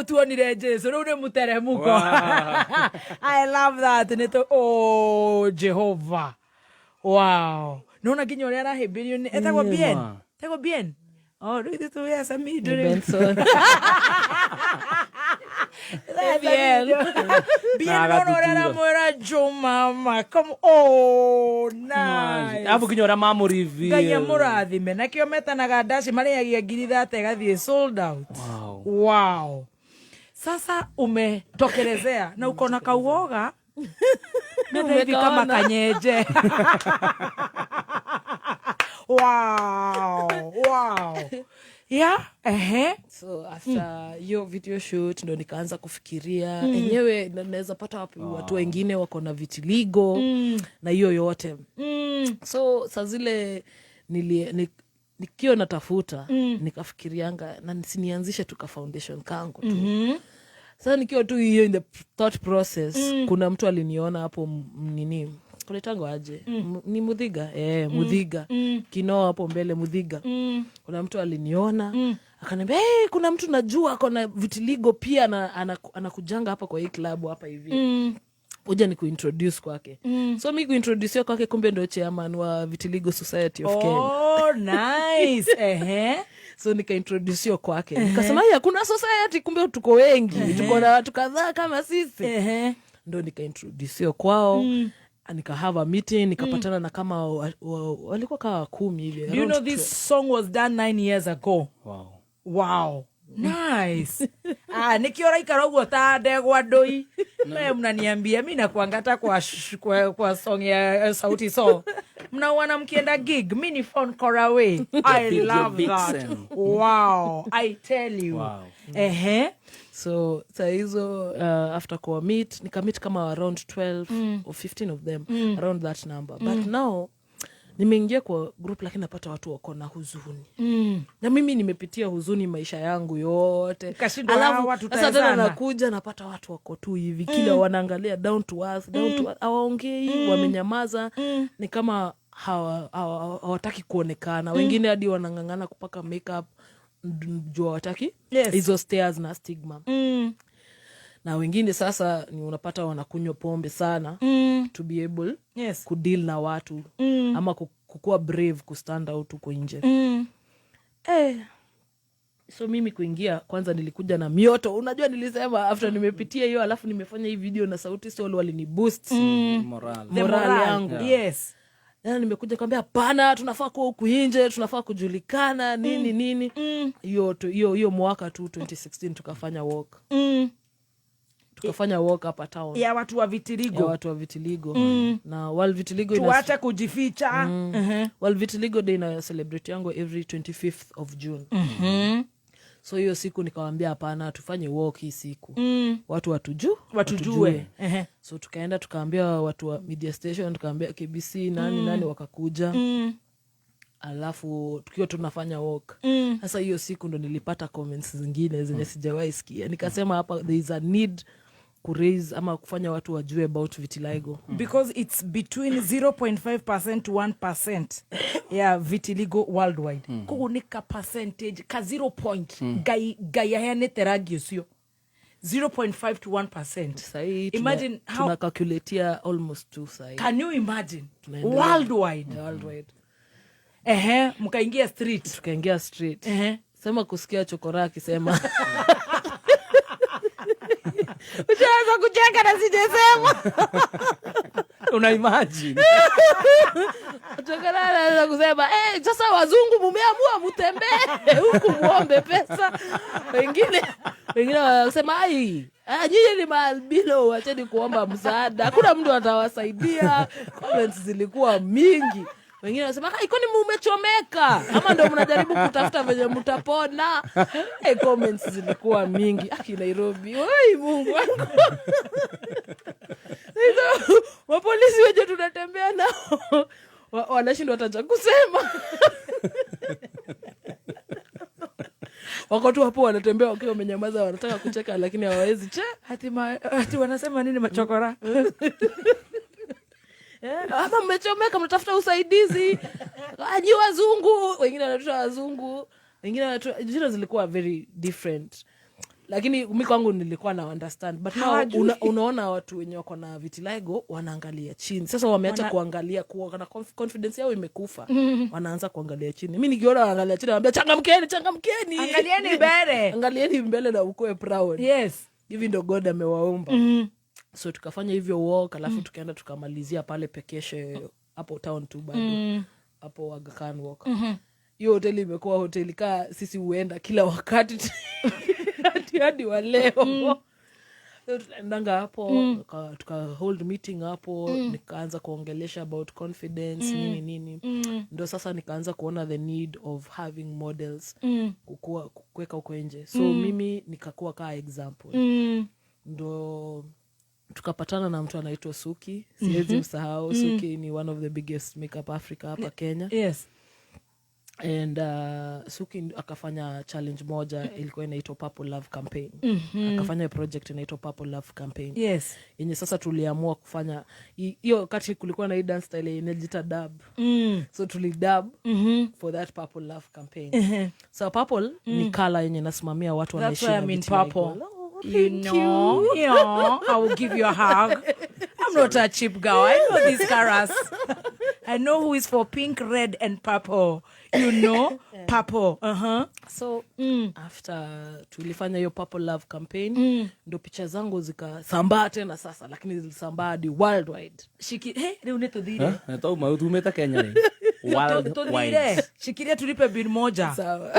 Tuonire Jesu rune muteremuko. I love that. Neto Jehovah. Wow. Naona kinyo ule arahebiryo ni etagwo bien. Etagwo bien. Rudi tu ya Sami Benson. Bien. Bien no era moera jo mama. Come nice. Abu kinyo ora mamu reveal. Ganya murathime na kio metanaga ndaci mari yagia ngiri 30 gathie sold out. Wow. Sasa umetokelezea na uko na kauoga hivi kama kanyeje. Wow. So after your video shoot ndo nikaanza kufikiria enyewe naweza pata wapi watu wengine wako na vitiligo na hiyo yote. So saa zile nikio natafuta nikafikirianga na nisinianzishe tuka foundation kangu tu. Sasa nikiwa tu hiyo in the thought process kuna mtu aliniona hapo nini kuletango aje ni Mudhiga Mudhiga Kinoa hapo mbele Mudhiga. Kuna mtu aliniona akaniambia kuna mtu najua akona vitiligo pia na anakujanga hapa kwa hii club hapa hivi. Uja ni kuintroduce kwake. So mi kuintroduce kwake kumbe ndo chairman wa Vitiligo Society of Kenya. Oh nice. So nika-introduce kwake. Nikasema kuna society kumbe tuko wengi. Tuko na watu kadhaa kama sisi. Ndo nika-introduce kwao. Nika have a meeting, nikapatana na kama walikuwa kama 10 hivi. Do you know this song was done 9 years ago? Wow. Nice. Nikiora ikarogo ta ndegwa ndoi. Mnaniambia mimi nakuangata kwa song ya sauti so. Mnaona mkienda gig, mimi ni phone call away. I love that. Wow. I tell you. Wow. So hizo after kwa meet nikamit kama around 12 or 15 of them around that number. But now nimeingia kwa group lakini napata watu wako na huzuni. Na mimi nimepitia huzuni maisha yangu yote. Alafu watu tena nakuja napata watu wako tu hivi kila wanaangalia down to earth, hawaongei, wamenyamaza, ni kama hawataki kuonekana. Wengine hadi wanangangana kupaka makeup jua hawataki hizo stairs na stigma. Na wengine sasa ni unapata wanakunywa pombe sana to be able kudeal na watu ama kukua brave kustand out huko nje. So mimi kuingia kwanza nilikuja na mioto. Unajua nilisema after nimepitia hiyo alafu nimefanya hii video na sauti solo walini boost moral yangu. Na nimekuja kwambia hapana tunafaa kuwa huku nje, tunafaa kujulikana nini. Hiyo mwaka tu 2016 tukafanya walk. Tukafanya walk hapa town. Ya watu wa vitiligo. Na wal vitiligo tuacha kujificha. Wal vitiligo day na celebrate yangu every 25th of June. So hiyo siku nikawaambia hapana tufanye walk hii siku. Watu watujue. So tukaenda tukaambia watu wa media station, tukaambia KBC nani wakakuja. Alafu tukiwa tunafanya walk. Sasa hiyo siku ndo nilipata comments zingine zenye sijawahi sikia. Nikasema hapa there is a need ku raise ama kufanya watu wajue about vitiligo. Because it's between 0.5% to 1% ya vitiligo worldwide. Kugunika percentage ka 0 point. Gaya hene teragi usio. 0.5 to 1%. Sahi imagine how tunacalculatea almost 2 sahi. Can you imagine? Worldwide. Mkaingia street. Tukaingia street. Sema kusikia chokora akisema uchaanza kucheka na sijasema. Una imagine. Chokora anaanza kusema sasa wazungu mumeamua mutembee huku muombe pesa. Wengine wanasema nyinyi ni maalbino acheni kuomba msaada. Hakuna mtu atawasaidia. Comments zilikuwa mingi. Wengine wanasema kwani mmechomeka ama ndio mnajaribu kutafuta venye mtapona. Comments zilikuwa mingi. Nairobi. Oi Mungu wangu. Hizo wapolisi weje tunatembea nao wanashindwa hata kusema. Wako tu hapo wanatembea wakiwa wamenyamaza wanataka kucheka lakini hawawezi hati wanasema nini machokora. Ama mmechomeka mnatafuta usaidizi. Aji wazungu, wengine wanatoa wazungu, wengine wanatoa jina zilikuwa very different. Lakini mimi kwangu nilikuwa na understand. But now unaona watu wenye wako na vitiligo wanaangalia chini. Sasa wameacha kuangalia kuona confidence yao imekufa. Wanaanza kuangalia chini. Mimi nikiona wanaangalia chini naambia changamkeni. Angalieni mbele na ukoe proud. Hivi ndo God amewaomba. So tukafanya hivyo walk alafu tukaenda tukamalizia pale Pekeshe hapo town tu bado. Hapo Aga Khan walk. Hiyo hoteli imekuwa hoteli sisi huenda kila wakati hadi wa leo. Ndanga hapo tuka hold meeting hapo nikaanza kuongelesha about confidence nini ndo sasa nikaanza kuona the need of having models kuweka uko nje so mimi nikakuwa kaa example ndo tukapatana na mtu anaitwa Suki siwezi msahau Suki ni one of the biggest makeup Africa hapa Kenya yes and Suki akafanya challenge moja ilikuwa inaitwa Purple Love Campaign akafanya project inaitwa Purple Love Campaign yes yenye sasa tuliamua kufanya hiyo kati kulikuwa na dance style inajiita dub so tulidub for that Purple Love Campaign so purple ni color yenye nasimamia watu wanaishi na purple you know I will give you a hug. I'm not a cheap girl. I know these colors. I know who is for pink, red, and purple. You know, purple. So after tulifanya hiyo Purple Love Campaign, ndo picha zangu zikasambaa tena sasa, lakini zilisambaa di worldwide. Leo Ndathire. Ndio mautumeta Kenya ni. Worldwide. Shikilia tulipe bin moja.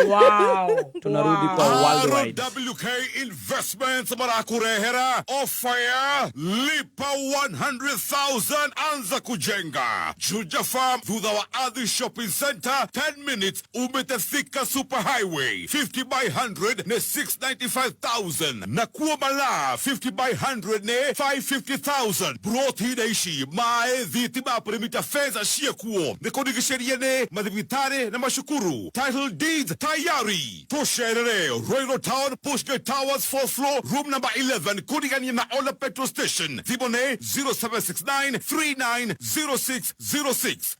Wow. Tunarudi kwa worldwide. RWK Investments barakurehera offer lipa 100,000 anza kujenga. Juja Farm through our other shopping center 10 minutes umetafika superhighway 50 by 100 ne 695,000 na Kuomala 50 by 100 ne 550,000 brought hidaishi mae dhiti mapremita feza shia kuo nekodikisheria ne madhibitare na mashukuru title deeds tayari tosherere Royal Town Pushgate Towers 4th floor room number 11 kudigani na Ola petrol station Zibone 0769390606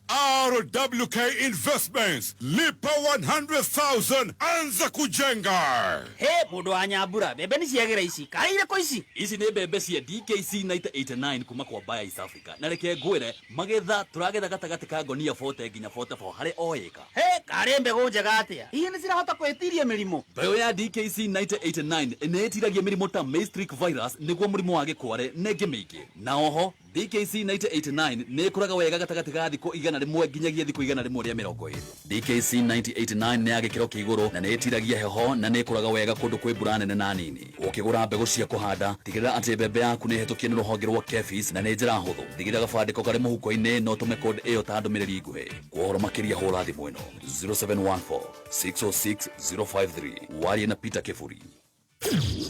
RWK Investments lipa 100,000 anza kujenga. Mundu wa Nyambura bebe ni ciagira ici kaire ko ici ni bebe cia DKC 89 kuma kwa Baya East Africa na reke ngwire magetha turagetha gatagati ka ngonia 40 nginya 44 hari oeka kare mbegu njega atia ihi ni cirahota kwetiria mirimo mbeu ya DKC 89 inetiragia mirimo ta Maastricht virus niguo murimo wa gikware nenge mingi na oho DKC 89 ne kuraga wega gatagati ga thiko igana rimwe nginyagia thiko igana rimwe ria 20 DKC 89 ne agikiro kiguru na ne etiragia heho na ne kuraga wega kundu kwi mbura nene na nini ukigura mbegu cia kuhanda tigirira ati mbembe yaku ne hetukie ni ruhonge rwa Kefis na ne njira huthu tigirira gabandiko kari muhuko-ini no tume code iyo ta ndumiriri nguhe kuhoro makiria hura thimu ino 0714 606 053 wari na Peter Kefuri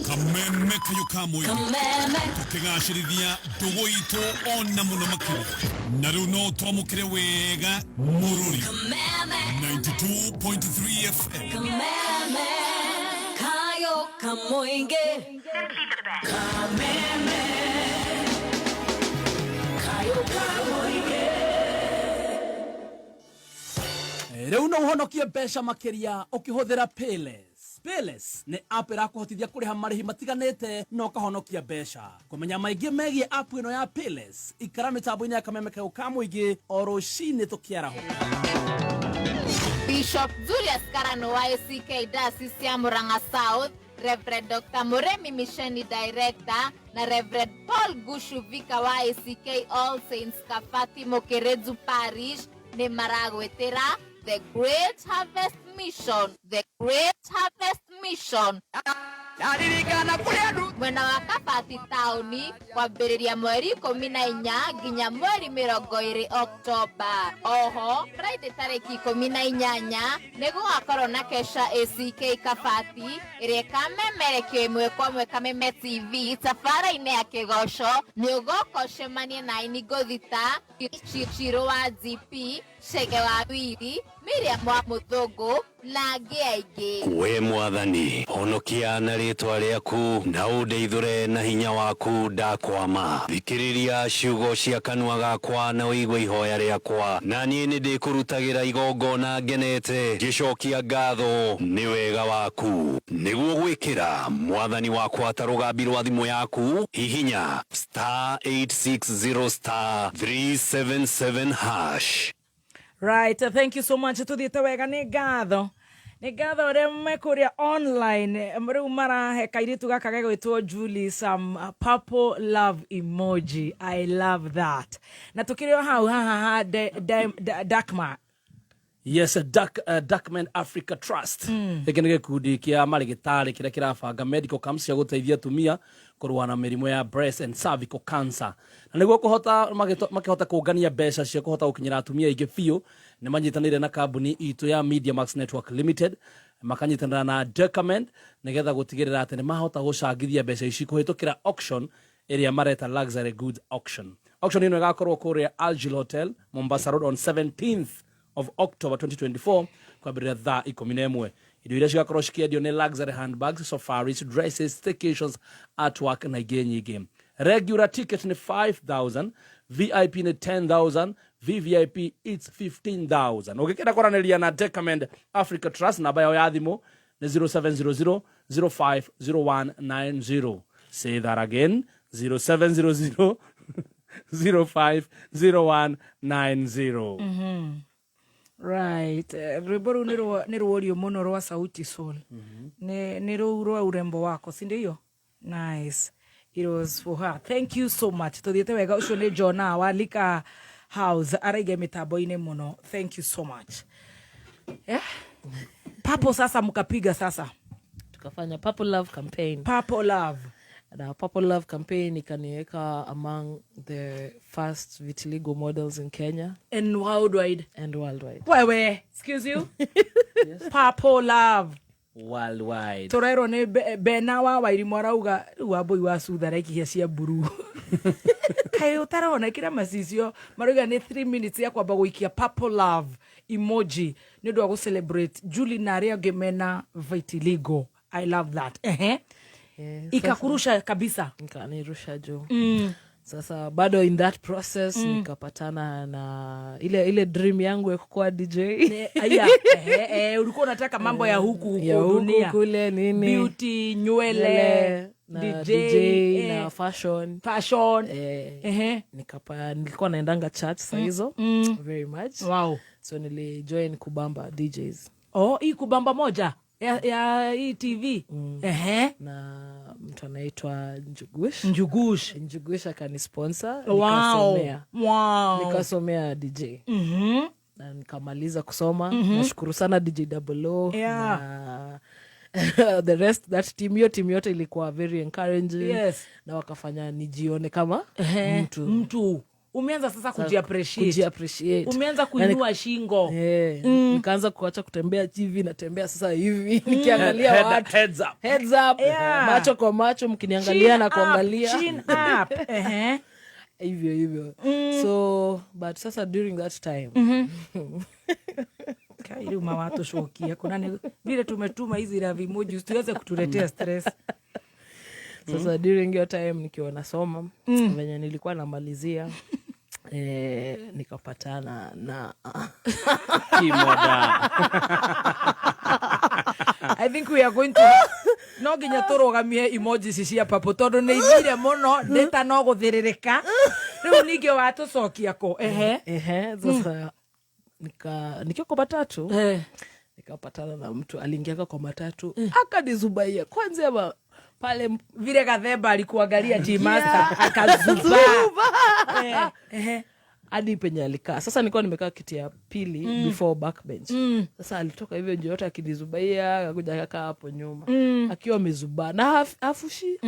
Kameme kayo kamwe tukigashirithia ndugu itu ona muno makiri na riu no twamukire wega mururi 92.3 FM Kameme kayo kamoinge Kameme kayo kamoinge Riu no uhonokie mbeca makiria ukihuthira Payless ni app irakuhotithia kuriha marihi matiganite no kahonokia mbeca kumenya maingi megie app ino ya Payless ikara mitambo-ini ya Kameme kayo kamuingi o rucini tukiarahuka Bishop Julius Karano wa ACK Diocese ya Murang'a South, Reverend Dr. Muremi Misheni Director na Reverend Paul Gushuvika wa ACK All Saints Kafati Mokerezu Parish ni maragwetera The Great Harvest Mission. The Great Harvest Mission. Mwena wa Kafati tauni kwambĩrĩria mweri 14 nginya mweri 20 Oktoba. Oho, Friday tarĩki 18 nĩgũgakorwo na kesha ACK Kafati ĩrĩa ĩkamemerekio ĩmwe kwa ĩmwe Kameme TV safari-inĩ ya kĩgoco nĩũgoka ũcemanie na aini ngũthita Chiro wa GP Shege wa Wiri Miriam wa Mũthũngũ na angĩ aingĩ. We mwathani honokia na rĩtwa rĩaku na ũndeithũre na hinya waku ndakwama thikĩrĩria ciugo cia kanua gakwa na ũigue ihoya rĩakwa na niĩ nĩndĩkũrutagĩra igongona ngenete ngĩcokia ngatho nĩ wega waku nĩguo gwĩkĩra mwathani wakwa ta rũgambi rwa thimũ yaku hihinya *860 *377#. Right, thank you so much. Tuthite wega ni ngatho ore mekuria online mriu marahe kairitu gaka gegwitwo Julie some purple love emoji. I love that. Na tukirio hau Darkman. Yes, Darkman Africa Trust. Gĩkĩ nĩ gĩkundi kĩa marigitari kĩrĩa kĩrabanga medical camps cia gũteithia atumia kurwa na mirimu ya breast and cervical cancer. Na niguo kuhota makihota kungania mbeca cia kuhota gukinyira atumia ingi biu ni manyitanire na kambuni itu ya Media Max Network Limited, makanyitanira na Document nigetha gutigirira ati ni mahota gucangithia mbeca ici kuhitukira auction area mareta luxury goods auction. Auction ino igakorwo kuria Algil Hotel Mombasa Road on 17th of October 2024 kwambirira thaa 11. Indo iria cigakorwo cikiendio ni luxury handbags, safaris, dresses, staycations, artwork na ingĩ nyingĩ. Regular ticket ni 5,000, VIP ni 10,000, VVIP it's 15,000. Ukikenda kuranĩria na Document Africa Trust, namba yao ya thimũ ni 0700 050190. Say that again, 0700 050190. Right. Rwimbo ni rworio muno rwa Sauti Sol. Ni rwa urembo wako, si ndio? Nice. It was for her. Thank you so much. Tuthiete wega ucio ni Jona wa Lika House araige mitambo-ini muno. Thank you so much. Papo sasa mkapiga sasa. Tukafanya Purple Love campaign. Purple Love. Na Purple Love campaign ikaniweka among the first vitiligo models in Kenya. And worldwide. Wewe, excuse you? Yes. Purple Love. Worldwide. Torero ni bena wa wairimu arauga waboi wa suthareki ya cia buru. Kai utarona kira macicio maruga ni 3 minutes ya kwamba guikia Purple Love emoji ni ndo go celebrate Julie Naria gemena vitiligo. I love that. Ikakurusha kabisa. Ikanirusha juu. Sasa bado in that process nikapatana na ile dream yangu ya kuwa DJ. Ulikuwa unataka mambo ya huku dunia. Kule nini? Beauty, nywele, DJ na fashion. Nilikuwa naendanga church saa hizo. Very much. Wow. So nilijoin kubamba DJs. Hii kubamba moja ya hii TV. Na mtu anaitwa Njugush akanisponsor. Nikasomea DJ. Na nikamaliza kusoma. Nashukuru sana DJ Double O. Na the rest, that team yote ilikuwa very encouraging. Yes. Na wakafanya nijione kama mtu. Umeanza sasa kujiappreciate. Umeanza kuinua shingo. Nikaanza kuacha kutembea hivi, natembea sasa hivi. Nikiangalia watu. Heads up. Macho kwa macho, mkiniangalia na kuangalia. Chin up. Hivyo. So, but sasa during that time. Kairi watu shokia. Kuna vile tumetuma hizi ravi emoji usiweze kutuletea stress. Sasa during your time nikiwa nasoma venye nilikuwa namalizia nikapatana na Kimoda. I think we are going to no ginya turogamie emojis cia papo tondu ni ithire muno ndeta no guthiririka riu ningi watu cokia ko sasa nikiwa kwa matatu nikapatana na mtu aliingia kwa matatu akanizubaia kwanza pale vile Gathemba alikuangalia G-Master akazuba hadi penye alikaa. Sasa nilikuwa nimekaa kiti ya pili before backbench. Sasa alitoka hivyo nje yote akinizubaia akakuja akakaa hapo nyuma akiwa amezuba na afushi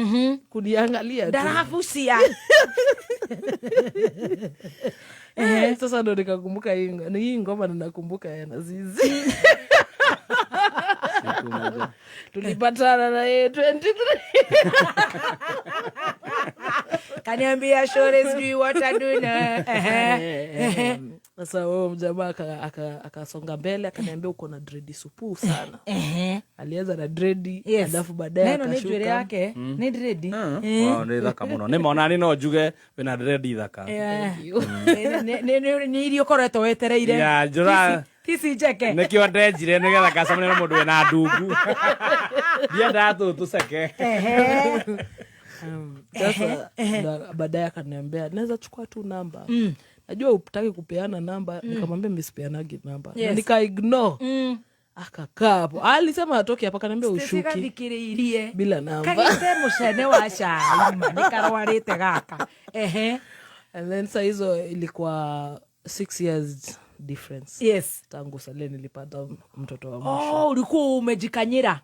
kuniangalia tu. Darafusia. Sasa ndo nikakumbuka hii ngoma ninakumbuka ya Nazizi. Tulipatana na yeye 23. Kaniambia shore sijui what I do na. Sasa wao mjamaa akasonga mbele akaniambia uko na dread supu sana. Alianza na dread alafu baadaye akashuka. Neno ni yake ni dread. Wow, ni dhaka muno. Nimeona ni no juge wina dread dhaka. Ni irio koreto wetereire. Ya jura. Tisi jeke. Nekio ndejire nigetha gacamane na mundu wena ndungu. Ndienda tuceke. Sasa baadaye akaniambia naweza chukua tu namba. Najua utaki kupeana namba, nikamwambia msipeanagi namba. Na nika ignore. Akakaa hapo. Alisema atoke hapa akaniambia ushuki. Bila namba. Kaite mushene wa shamba nikarwarite gaka. And then saa hizo ilikuwa 6 years difference. Yes. Tangu sale nilipata mtoto wa mwisho. Oh, ulikuwa umejikanyira.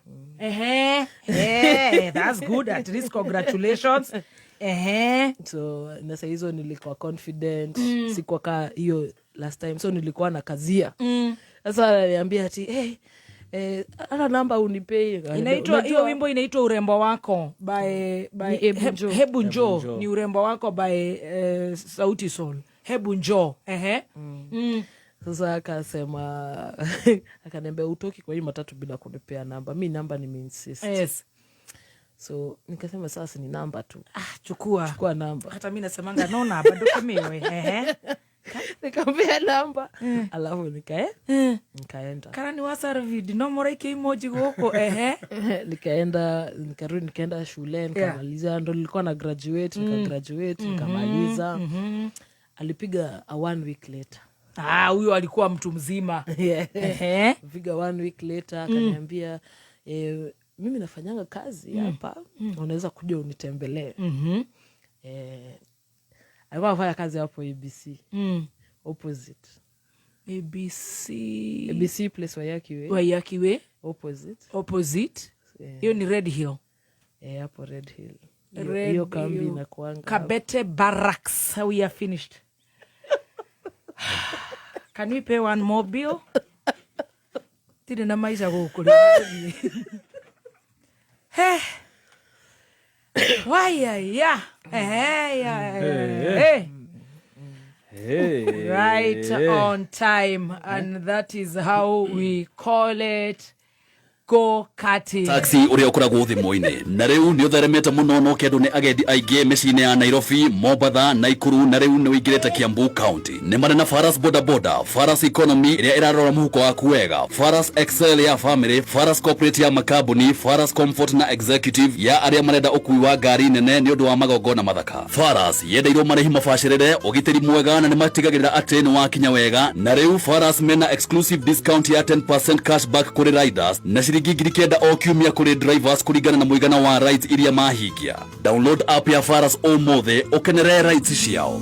That's good. At least congratulations. So nasa hizo nilikuwa confident. Sikuwa ka hiyo last time. So nilikuwa na kazia. Sasa ananiambia ati ana namba unipei. Inaitwa hiyo wimbo inaitwa Urembo Wako by Hebu Njoo. Ni Urembo Wako by Sauti Sol. Hebu Njoo. Sasa akasema akaniambia utoki kwa hii matatu bila kunipea namba. Mi namba nimeinsist. Yes. So nikasema sasa ni namba tu. Chukua namba. Hata mimi nasemanga nona bado kamiwe. Nikampea namba. Alafu nikaenda. Karani wasara vidi no more ke emoji goko nikaenda shule nikamaliza ndo nilikuwa na graduate nikamaliza. Alipiga a 1 week later. Huyo alikuwa mtu mzima. Piga 1 week later akaniambia mimi nafanyanga kazi hapa, unaweza kuja unitembelee. Alikuwa anafanya kazi hapo ABC. Opposite. ABC place Wayakiwe. Opposite. Hiyo ni Red Hill. Hapo Red Hill. Hiyo kambi inakuanga. Kabete Barracks. We are finished. Can we pay one more bill? Tide na maisha gukuri. Right on time, and that is how we call it. Go Kati. Taxi uria ukoragwo thimo-ini na riu ni utheremete muno no kendu ni agendi aingi micini ya Nairobi, Mombasa, Naikuru na riu ni uingirite Kiambu County. Ni mari na Faras Boda Boda, Faras Economy iria irarora muhuko waku wega, Faras Excel ya family, Faras Corporate ya makambuni, Faras Comfort na Executive ya aria marenda ukui wa ngari nene ni undu wa magongona mathaka. Faras yendeirwo marihi mabacirire, ugitiri mwega na ni matigagirira ati ni wakinya wega. Na riu Faras mena exclusive discount ya 10% cashback kuri riders na ngiri kenda o kiumia kuri drivers kuringana na muigana wa rides iria mahingia. Download app ya Faras omothe ukenere rides ciao.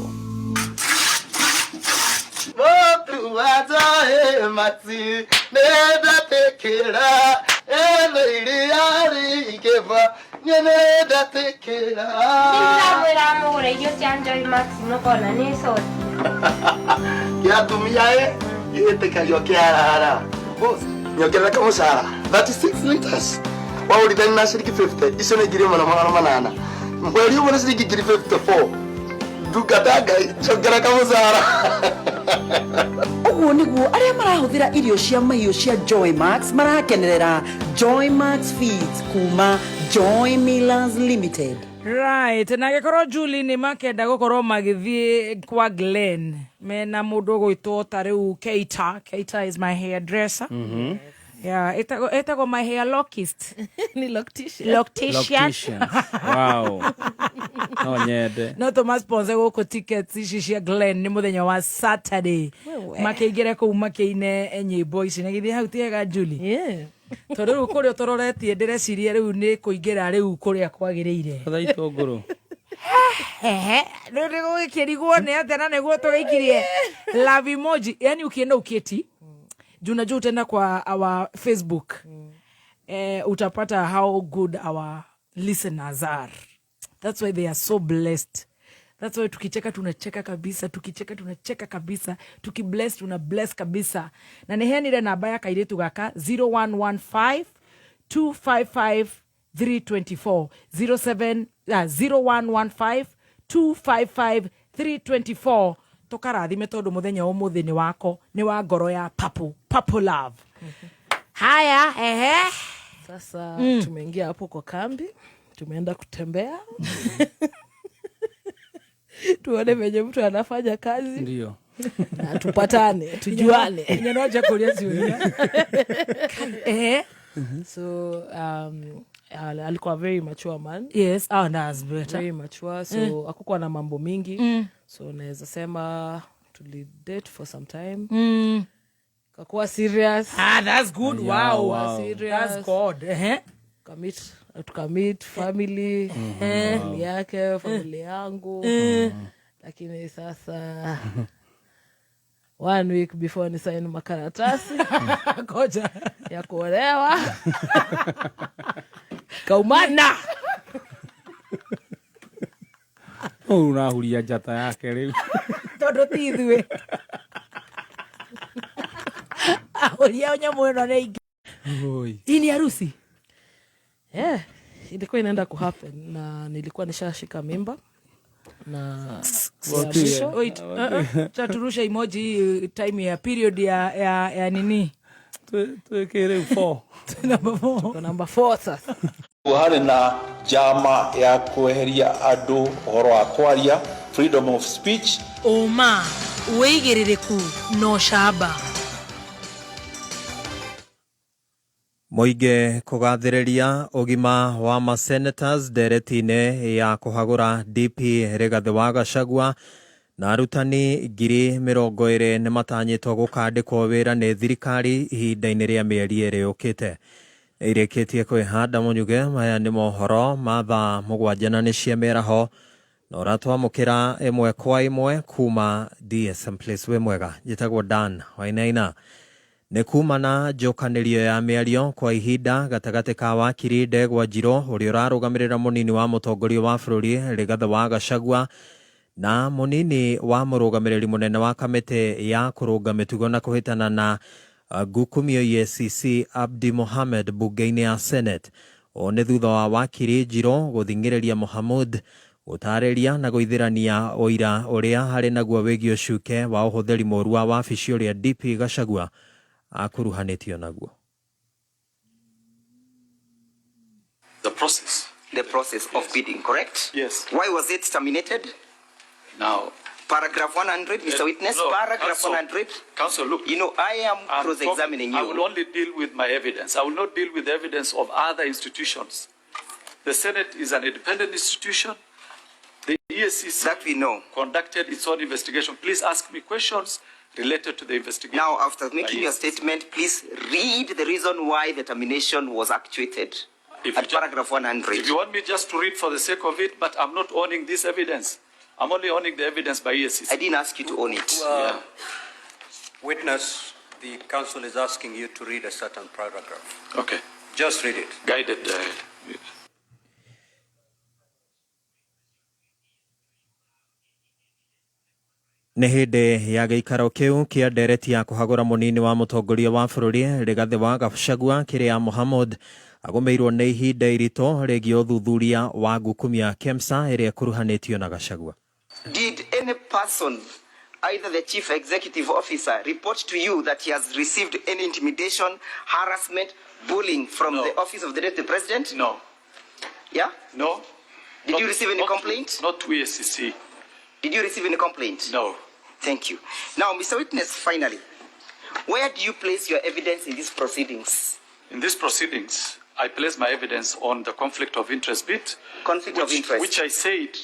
Nyongera kama sara 36 liters wao lidani na shilingi 50 iso ni girima na manana mweli umo na shilingi 54 dukadaga nyongera kama sara uguo niguo aria marahuthira irio cia mahiũ cia Joy Max marakenerera Joy Max Feeds kuma Joy Millers Limited. Right, na gikoro Julie ni makenda gukorwo magithie kwa Glen mena mundu gwitwo tariu Keita is my hairdresser. Yeah, etago my hair lockist. Ni loctician. Wow. No nyede. No Thomas Ponze goko tickets ici cia Glen ni muthenya wa Saturday. Makeigire ku makeine nyimbo ici na githi hau tiega Julie. Yeah. Toriu kuri utororetie ndireciria riu ni kuingira riu kuria kwagiriire. Thaito nguru. Ndio gikirigwo ni atena niguo tugaikirie love emoji. Yani ukienda uketi juna juu tena kwa our Facebook utapata how good our listeners are. That's why they are so blessed. That's why tukicheka tunacheka kabisa, tukicheka tunacheka kabisa, tukibless tunabless kabisa. Na neheni ile namba ya kairetu gaka 0115 255 324 0115 255 324. Tokarathime tondu muthenya umuthi ni wako ni wa ngoro ya Purple Love. Haya sasa tumeingia hapo kwa kambi, tumeenda kutembea tuone venye mtu anafanya kazi. Ndio. Na tupatane, tujuane. Nyanoja kulia ziuria. So alikuwa very mature man. Yes, that's better. Very mature, so hakukuwa na mambo mingi. So naweza sema tulidate for some time. Kakuwa serious. That's good. Wow. Serious. That's good. Tukamit family, family yake, family yangu. Lakini sasa 1 week before ni sign makaratasi koja ya kuolewa kaumana unahuria njata yake riu todo tithwe ahoria nyamu ino ni ingi ini harusi ilikuwa inaenda kuhappen na nilikuwa nishashika mimba na wait taturusha emoji time ya period ya nini tuwekere 4 number 4 sasa hari na jama ya kweheria andu uhoro wa kwaria freedom of speech oma uigirireku no shaba Moige kugathiriria ugima wa ma senators deretine ya kuhagura DP Rigathi wa Gachagua na arutani 20,000 ni matanyitwo gukandikwo wira ni thirikari ihinda-ini ria mieri iri ukite ireketie kwihanda munyuge maya ni mohoro ma thaa 7 ni cia meraho na uratwamukira imwe kwa imwe kuma DSM Place we mwega jitagwo Dan Wainaina ne kumana njokanirio ya miario kwa ihinda gatagate ka wakiri Ndegwa Njiro uri urarugamirira munini wa mutongoria wa bururi Rigathi wa Gachagua na munini wa murugamiriri munene wa kamite ya kurunga mitugo na kuhitana na gukumio EACC Abdi Mohamed bunge-ini ya Senate one thutha wa wakiri Njiro guthingiriria Mohamud gutariria na guithirania oira uria hari naguo wigio shuke wa uhuthiri moru wa wabici uria DP Gachagua akuruhanitio naguo. The process of bidding, correct? Yes. Why was it terminated? Now, paragraph 100, Mr. Witness, no, paragraph Counsel, 100. Counsel, look. You know, I am cross-examining you. I will only deal with my evidence. I will not deal with the evidence of other institutions. The Senate is an independent institution. The EACC that we know conducted its own investigation. Please ask me questions related to the investigation. Now, after making your statement, please read the reason why the termination was actuated at paragraph 100. If you want me just to read for the sake of it, but I'm not owning this evidence. I'm only owning the evidence by EACC. I didn't ask you to own it. Witness, the counsel is asking you to read a certain paragraph. Okay. Just read it. Guided. Nĩ hĩndĩ ya gĩikaro kĩu kĩa ndereti ya kũhagũra mũnini wa mũtongoria wa bũrũri Rigathi wa Gachagua kĩrĩa Mohamud agũmĩirwo nĩ ihinda iritũ rĩgiĩ ũthuthuria wa ngukumia KEMSA ĩrĩa ĩkuruhanĩtio na Gachagua. Did any person, either the chief executive officer, report to you that he has received any intimidation, harassment, bullying from the office of the deputy president? No. Yeah? No. Did you receive any complaint? Not to EACC. Did you receive any complaint? No. Thank you. Now, Mr. Witness, finally, where do you place your evidence in these proceedings? In these proceedings, I place my evidence on the conflict of interest bit. Conflict of interest. Which I said,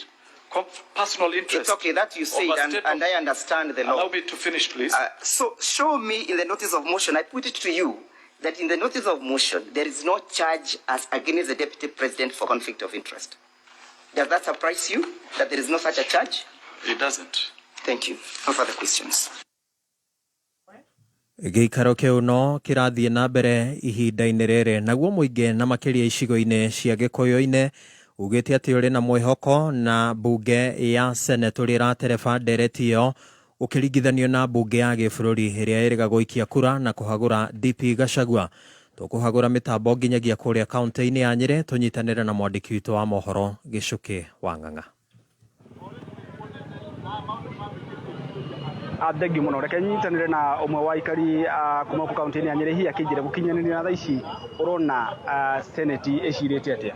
personal interest. It's okay, that you said, and I understand the law. Allow me to finish, please. So show me in the notice of motion, I put it to you, that in the notice of motion, there is no charge as against the deputy president for conflict of interest. Does that surprise you, that there is no such a charge? It doesn't. Thank you. No further questions. Gĩikaro kĩu no kĩrathiĩ na mbere ihinda-inĩ rĩrĩ naguo mũingĩ na makĩria icigo-inĩ cia Gĩkũyũ-inĩ ugĩte atĩ ũrĩ na mwĩhoko na bunge ya Senate ũrĩa ĩratereba ndereti ĩyo ũkĩringithanio na bunge ya gĩbũrũri ĩrĩa ĩrĩga gũikia kura na kũhagũra DP Gachagua. Tũkũhagũra mĩtambo nginyagia kũrĩa kaunti-inĩ ya Nyĩrĩ tũnyitanĩre na mwandĩki witũ wa mohoro Gĩcũkĩ wa Ng'ang'a. Thengi muno reke nyitanire na umwe wa ikari kuma ku kaunti ya Nyeri hi akijire gukinyanira tha ici urona senate icirite atia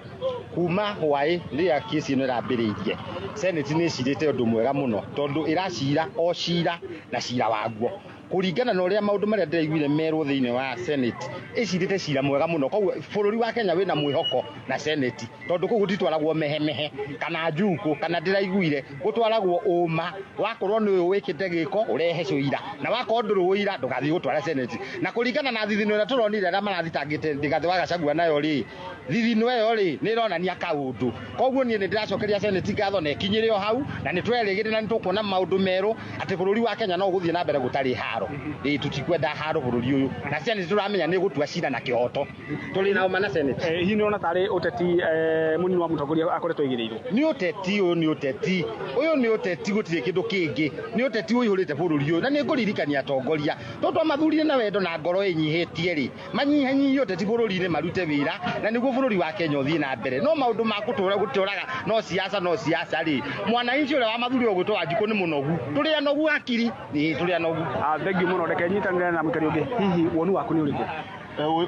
kuma hwai ria kisi no rambiririe senate ni icirite undu mwega muno tondu iracira o cira na cira waguo kuringana na uria maundu maria ndiraiguire merwo thiini wa Senate icirite cira mwega muno koguo bururi wa Kenya wina mwihoko na Senate tondu kugu titwaragwo mehemehe kana njuku kana ndiraiguire gutwaragwo uma wakorwo ni uyu wikite giko urehe cuira na wakorwo nduru uira ndugathii gutwara Senate na kuringana na thithino ira turonire aria marathitangite Rigathi wa Gachagua nayo ri thithino iyo ri ni ironania kaundu koguo nie ndiracokeria Senate ngatho na ikinyire o hau na ni twerigite na ni tukuona maundu meru ati bururi wa Kenya no guthie na mbere gutari haro tutikwenda haro bururi uyu na Senate turamenya ni gutua cira na kihoto tuli na uma na Senate hihi ni ona tari uteti munini wa mutongoria akoretwo igirirwo ni uteti uyu ni uteti gutire kindu kingi ni uteti uihurite bururi uyu na ni nguririkania atongoria tondu amathurire na wendo na ngoro inyihitie ri manyihanyihi uteti bururi-ini marute wira na niguo bururi wa Kenya uthie na mbere no maundu ma guturaga no siasa ri mwananchi uria wa mathurire gwitwo Wanjiru ni munogu turi anogu akiri ni turi anogu thengi muno reke nyitanire na mukari ungi hihi wonu waku ni uriku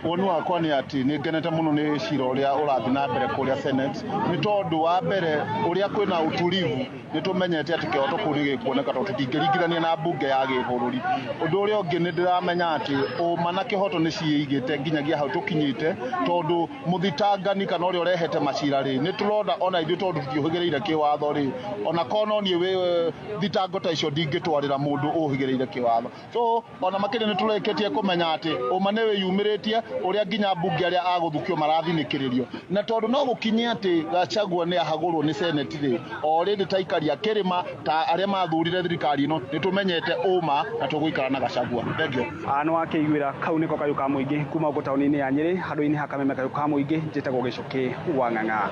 wonu wakwa ni ati ni ngenete muno ni cira uria urathi na mbere kuria Senate ni tondu wa mbere uria kwina utulivu ni tumenyete ati kihoto kuri gikuoneka tondu tutingirigirania na bunge ya gibururi undu uria ungi ni ndiramenya ati uma na kihoto ni ciigite nginyagia hau tukinyite tondu muthitangani kana uria urehete macira ri ni turona ona ithu tondu tukiuhigireire kiwatho ri ona kono ni we thitango ta icio ndingitwarira mundu uhigireire kiwatho so ona makiri ni tureketie kumenya ati uma ni we yumire uria nginya bunge aria aguthukio marathinikirio na tondu no gukinyia ati Gachagua ni ahagurwo ni Senate ri already taikaria kirima ta aria mathurire thirikari ino ni tumenyete uma na tuguikara na Gachagua thengio no akiguira kau niko kayu ka muingi kuma uko tauni-ini ya Nyeri handu-ini hakameme kayu ka muingi njitagwo Gicuki wa Ng'ang'a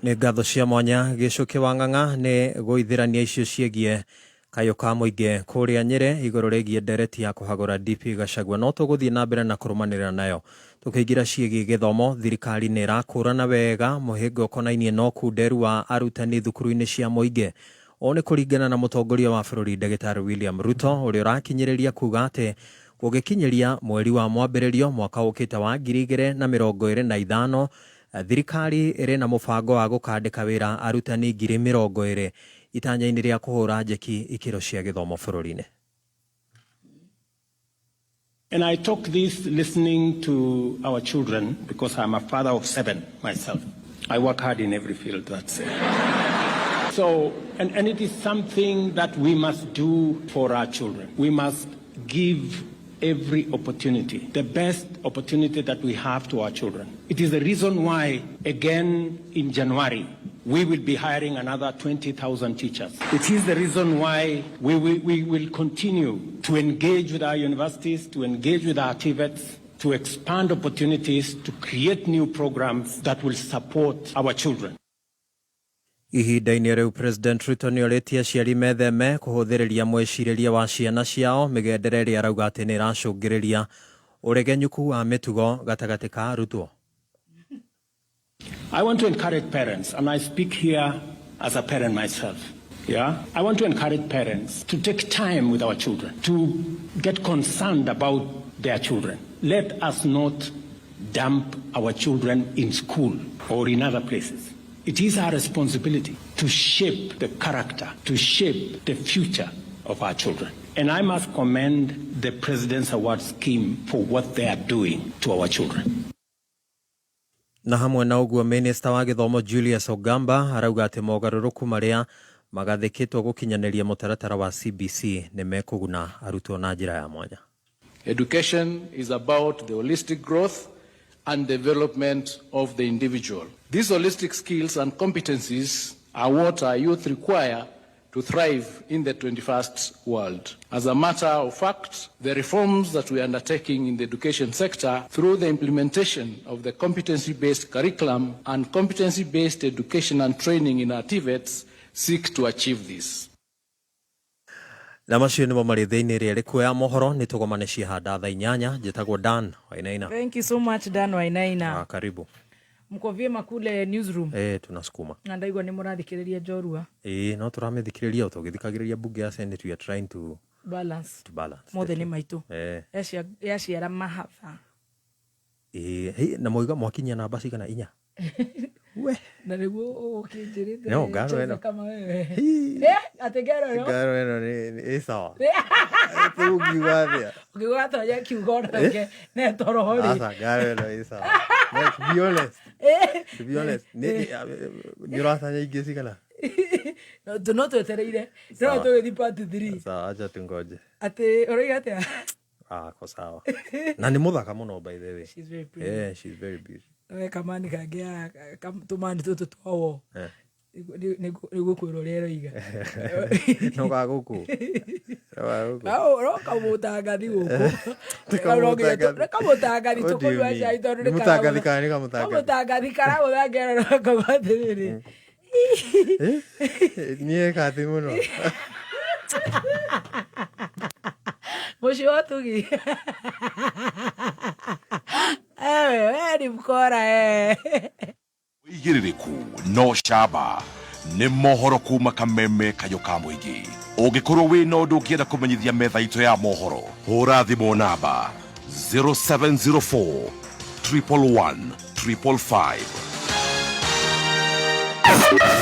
nĩ ngatho cia mwanya Gicuki wa Ng'ang'a nĩ gũithĩrania icio ciegie kayo ka muingi kuria Nyeri iguru rigie ndereti ya kuhagura DP Gachagua no tuguthie na mbere na kurumanira nayo tukigira ciegi githomo thirikari ni irakurana wega muhingo konainie no kunderu wa arutani thukuru-ini cia muingi one kuringana na mutongoria wa bururi Ndagĩtarĩ William Ruto uria urakinyiriria kuga ati gugikinyiria mweri wa mwambĩrĩrio mwaka ukite wa 2025 thirikari iri na mubango wa gukandika wira arutani 20,000 itanya-ini ria kuhura njeki ikiro cia githomo bururi-ini. And I talk this listening to our children because I'm a father of 7 myself. I work hard in every field, that's it. So, and it is something that we must do for our children. We must give every opportunity, the best opportunity that we have to our children. It is the reason why, again, in January, we will be hiring another 20,000 teachers. It is the reason why we will continue to engage with our universities, to engage with our TVETs, to expand opportunities, to create new programs that will support our children. Ihinda-inĩ rĩu President Ruto nĩ orĩtie aciari metheme kũhũthĩrĩria mwĩcirĩrie wa ciana ciao mĩgendere ĩrĩa arauga atĩ nĩ ĩracũngĩrĩria ũregenyũku wa mĩtugo gatagatĩ ka arutwo. I want to encourage parents, and I speak here as a parent myself. Yeah? I want to encourage parents to take time with our children, to get concerned about their children. Let us not dump our children in school or in other places. It is our responsibility to shape the character, to shape the future of our children. And I must commend the President's Award Scheme for what they are doing to our children. Na hamwe na uguo Minister wa Githomo Julius Ogamba arauga ati mogaruruku maria magathikitwo gukinyaniria mutaratara wa CBC ni mekuguna arutwo na njira ya mwanya. Education is about the holistic growth and development of the individual. These holistic skills and competencies are what our youth require to thrive in the 21st world. As a matter of fact, the reforms that we are undertaking in the education sector through the implementation of the competency-based curriculum and competency-based education and training in our TVETs seek to achieve this. Na macio nimo mari thĩinĩ rĩrĩ kuoya mohoro nĩ tũgomane cihanda thaa 8 njĩtagwo Dan Wainaina. Thank you so much Dan Wainaina. Karibu. Mko vyema kule newsroom? Tunasukuma. Na ndaigwa nĩ mũrathikĩrĩria njorua. No tũramĩthikĩrĩria ũtũgĩthikagĩrĩria bunge ya Senate, we are trying to balance. Mothe nĩ maitũ. Yaciara mahatha. Na moiga mwakinyia namba cigana 4. we na niguo ukinjirite no ngaro eno kama wewe ate ngaro eno ni sawa tu giwathia ukiwata ya kiuga ke ne torohori asa ngaro eno ni sawa to be honest ni rasa nyingi sikana no twetereire no tugithi part 3 sawa acha tungoje ate uriga ate kwa sawa na ni muthaka muno by the way. She's very pretty. She's very beautiful. Kamani kagia tumani tutu twawo nigu kwirorero iga no gaguku ro kamutagathi guku kamutagathi tukunywa cai tondu ni kamutagathi kara uthangera no kagwathiriri nie kathi muno Moshi tugi. Ni mkora Igiririku no shaba ni mohoro kuma Kameme kayo kamwigi. Ogikorwo wi no ndu ngienda kumenyithia metha itu ya mohoro. Hura thimu namba 0704 111 555.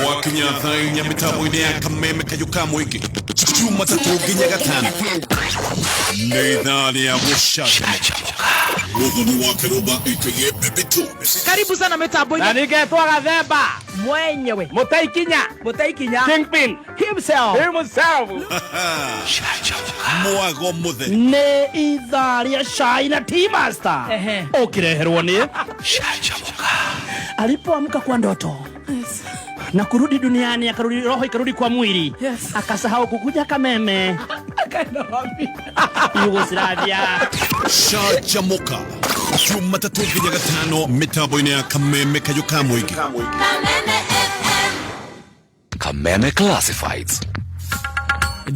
Wakinya thainya mitambo-ini ya Kameme kayo kamwigi. Jumatatu nginya gatano nĩ ithaa rĩa gũcamũka mũthoni wa kĩrũmba aka Bebeto. Karibu sana mitambo-ini na ningetwa Gathemba mwenyewe Mutaikinya Kingpin himself mwago mũtheri nĩ ithaa rĩa cai na tea master ũkĩreherwo nĩ alipoamka kwa ndoto na kurudi duniani akarudi roho ikarudi kwa mwili. Akasahau kukuja Kameme Yugoslavia. Shajamoka Jumatatu nginya gatano mitambo-ini ya Kameme kayo kamwigi. Kameme Classifieds.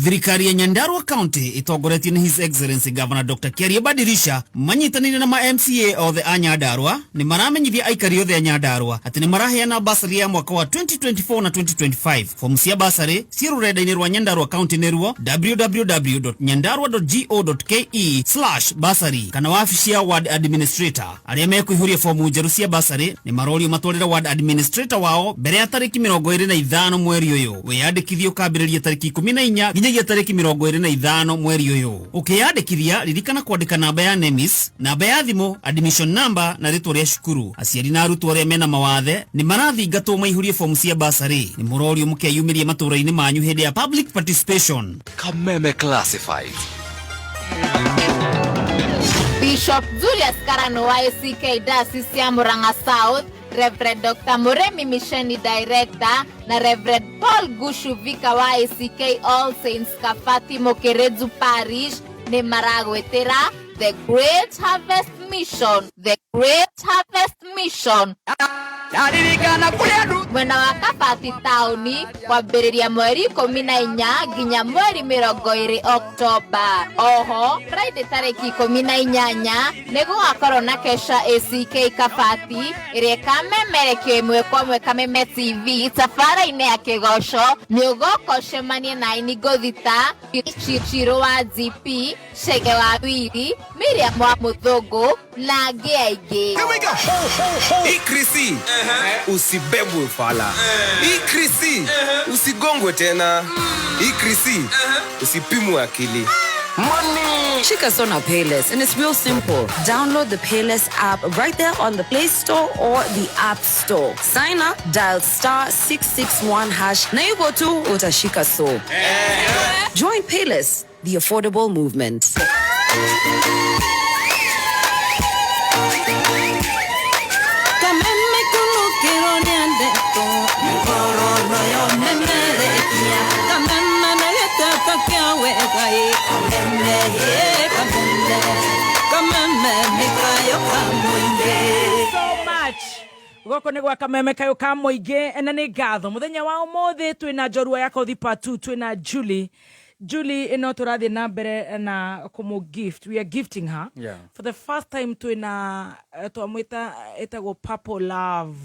Thirikari ya Nyandarua County itongoretio ni His Excellency Governor Dr. Kiaria Badirisha manyitanire na MCA othe a Nyandarua ni maramenyithia aikari othe a Nyandarua ati ni maraheana basari ya mwaka wa 2024 na 2025. Fomu cia basari cia rurenda-ini rwa Nyandarua County nĩruo www.nyandarua.go.ke/basari kana wabici ya ward administrator. Aria mekuihuria fomu njeru cia basari ni marorio matwarira ward administrator wao mbere ya tariki 25 mweri uyu. Wiyandikithio kambĩrĩria tariki 14 nginyagia tariki 25 mweri uyu. Ukiyandikithia ririkana kwandika namba ya NEMIS, namba ya thimu, admission number na ritwa ria cukuru. Aciari na arutwo aria mena mawathe ni marathingatwo maihurie fomu cia basari. Ni murorio mukeyumiria matura-ini manyu hindi ya public participation. Kameme Classified. Bishop Julius Karano wa ACK Diocese ya Murang'a South, Reverend Dr. Muremi Misheni Director na Reverend Paul Gushu Vika wa ACK All Saints Kafati Mokerezu Parish ni maragwetera The Great Harvest Mission. The Great Harvest Mission. Mwena wa Kafati tauni kwambĩrĩria mweri 14 nginya mweri 20 Oktoba. Oho, Friday tariki 18 nĩgũgakorwo na kesha ACK Kafati ĩrĩa ĩkamemerekio ĩmwe kwa ĩmwe Kameme TV safari-inĩ ya kĩgoco. Nĩũgũkocemania na aini ngũthita Chiro wa GP, Shege wa Wili, Miriam wa Mũthũngũ na angĩ aingĩ. Here we go. Ikrisi. Usibebwe fala. Ikrisi. Usigongwe tena. Ikrisi. Usipimwe akili. Money! Shika Sona Payless, and it's real simple. Download the Payless app right there on the Play Store or the App Store. Sign up, dial *661#. Now you go to Utashika So. Join Payless, the affordable movement. So much. Goko nĩ gwa Kameme kayo ka mũingĩ na nĩ ngatho muthenya wa ũmũthĩ twĩna njorua ya kothi part 2 twĩna Julie ino tũrathiĩ na mbere na kumu gift. We are gifting her for the first time twĩna twamwĩta etagwo Purple Love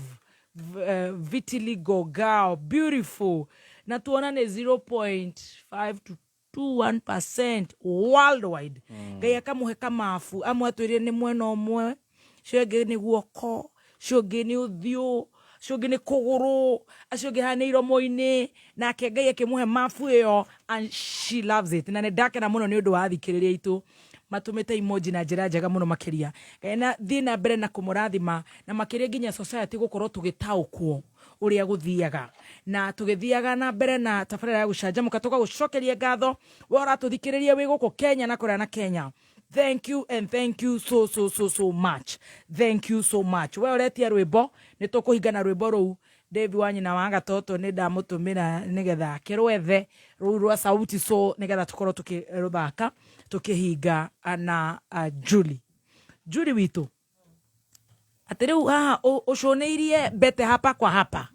vitiligo girl, beautiful na tuona nĩ 0.5 to 21% worldwide. Ngai akamuhe kamafu amwe atwĩrie nĩ mwena ũmwe, cio ĩngĩ nĩ guoko, cio ĩngĩ nĩ ũthiũ, acio ngi ni kuguru acio ngi haneiro moini na kengai akimuhe mafu iyo and she loves it na ndakena muno ni undu wa thikiriria itu matumite emoji na njira njega muno makiria na thina mbere na kumurathima na makiria nginya society gukorwo tugitaukwo uria guthiaga na tugithiaga na mbere na tabarira ya gucanjamuka tugagucokeria ngatho we uratuthikiriria wi guku Kenya na kuria na Kenya. Thank you and thank you so much. Thank you so much. We uretia rwimbo ni tukuhingana rwimbo ruu David Wanyina wa Gatoto ni ndamutumira nigetha kirwethe ruu rwa sauti so nigetha tukorwo tukiruthaka tukihinga na Julie witu atiriu haha uconeirie bete hapa kwa hapa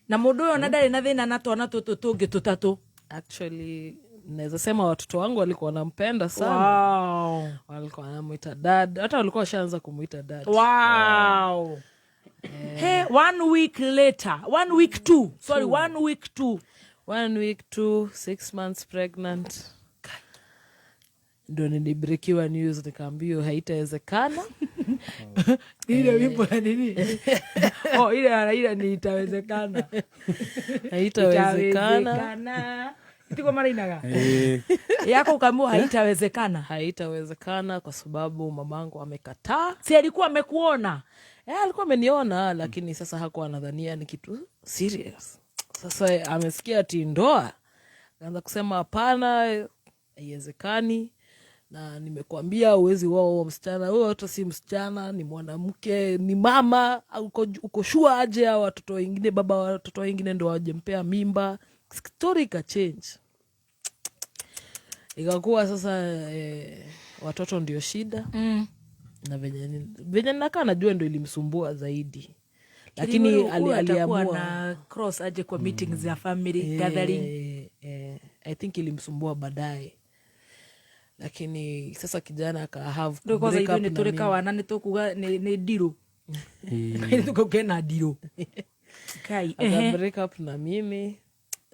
na mundu uyo ndari na thina na twana tutu tungi tutatu. Actually naweza sema watoto wangu walikuwa wanampenda sana. Wow. Walikuwa wanamuita dad, hata walikuwa washaanza kumuita dad. Wow. Hey, 1 week later, 1 week 2. Sorry, 1 week 2. 1 week 2, 6 months pregnant. Ndo nilibreakiwa news nikaambiwa haitawezekana. Ile wimbo na nini? Ile ni itawezekana. Haitawezekana. Itiko marinaga. Yako ukaambiwa haitawezekana. Haitawezekana kwa sababu mamangu amekataa. Si alikuwa amekuona? Alikuwa ameniona lakini sasa hakuwa anadhania ni kitu serious. Sasa amesikia ati ndoa. Akaanza kusema hapana, haiwezekani. Na nimekuambia uwezi wao msichana, huyo hata si msichana, ni mwanamke, ni mama, uko sure aje hao watoto wengine, baba watoto wengine ndo wajempea mimba. Story ka change. Ikakuwa sasa watoto ndio shida. Na venye nakaa najua ndo ilimsumbua zaidi. Lakini aliamua na cross aje kwa meetings za family gathering. I think ilimsumbua baadaye. Lakini sasa kijana aka have break up. Ndio tureka wana nitukuga ni diro. Tukokena diro. Kai break up na mimi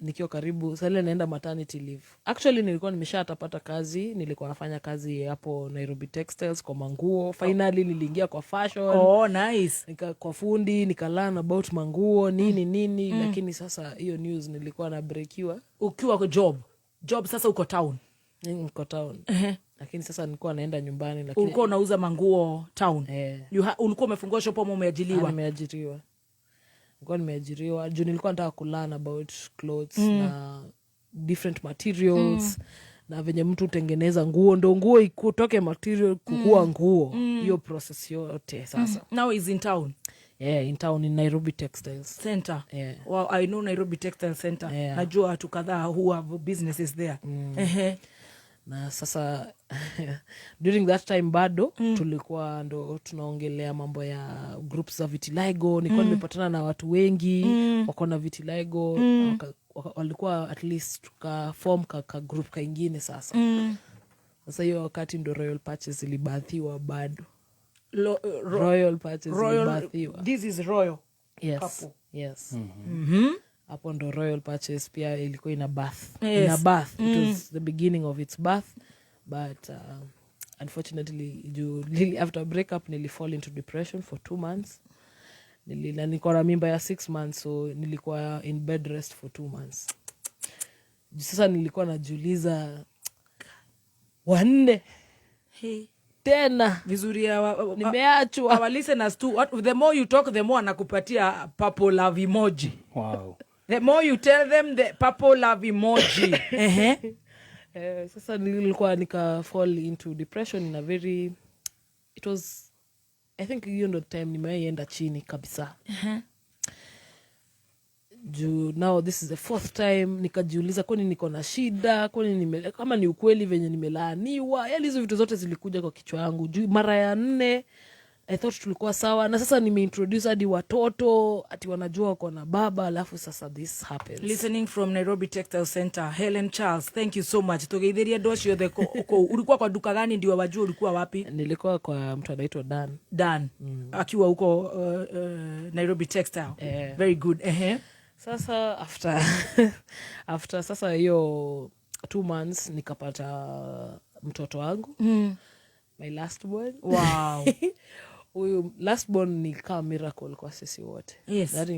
nikiwa karibu sasa naenda maternity leave. Actually nilikuwa nimeshatapata kazi, nilikuwa nafanya kazi hapo Nairobi Textiles kwa manguo. Finally niliingia kwa fashion. Oh nice. Kwa fundi nikalearn about manguo nini lakini sasa hiyo news nilikuwa na breakiwa ukiwa kwa job sasa uko town. Niko town. Lakini sasa nilikuwa naenda nyumbani lakini ulikuwa unauza manguo town. Ulikuwa umefungua shop au umeajiriwa? Nimeajiriwa. Nimeajiriwa. Juu nilikuwa nataka kulearn about clothes na different materials na venye mtu utengeneza nguo ndo nguo ikutoke material kukua nguo. Hiyo process yote sasa. Now is in town. Yeah, in town in Nairobi Textiles Center. Well, I know Nairobi Textile Center. Najua watu kadhaa who have businesses there. Na sasa during that time bado tulikuwa ndo tunaongelea mambo ya groups za vitiligo. Nilikuwa nimepatana na watu wengi wako na vitiligo. Walikuwa at least tukaform ka group kaingine sasa. Sasa hiyo wakati ndo Royal Patches ilibathiwa bado. Royal Patches ilibathiwa. This is Royal. Yes. Couple. Yes. Hapo ndo Royal Patches pia ilikuwa ina birth. Ina birth. It was the beginning of its birth. But unfortunately after break up nili fall into depression for 2 months. Nilikuwa na mimba ya 6 months so nilikuwa in bed rest for 2 months. Sasa nilikuwa najiuliza wanne tena vizuri nimeachwa. Our listeners too, the more you talk the more anakupatia purple love emoji. Wow. The more you tell them the purple love emoji. Sasa nilikuwa nika fall into depression in a very, it was, I think hiyo ndo time nimeenda chini kabisa. Now this is the 4th time nikajiuliza kwani niko na shida, kwani kama ni ukweli venye nimelaaniwa. Yaani hizo vitu zote zilikuja kwa kichwa yangu. Mara ya 4 I thought tulikuwa sawa na sasa nimeintroduce hadi watoto ati wanajua wako na baba alafu sasa this happens. Listening from Nairobi Textile Center, Helen Charles, thank you so much. Tugeithiria doshi yothe ulikuwa kwa duka gani ndio wajua ulikuwa wapi? Nilikuwa kwa mtu anaitwa Dan. Akiwa huko Nairobi Textile. Very good. Sasa after sasa hiyo 2 months nikapata mtoto wangu. My last born. Wow. huyu last born ni kama miracle kwa sisi wote. Yes. That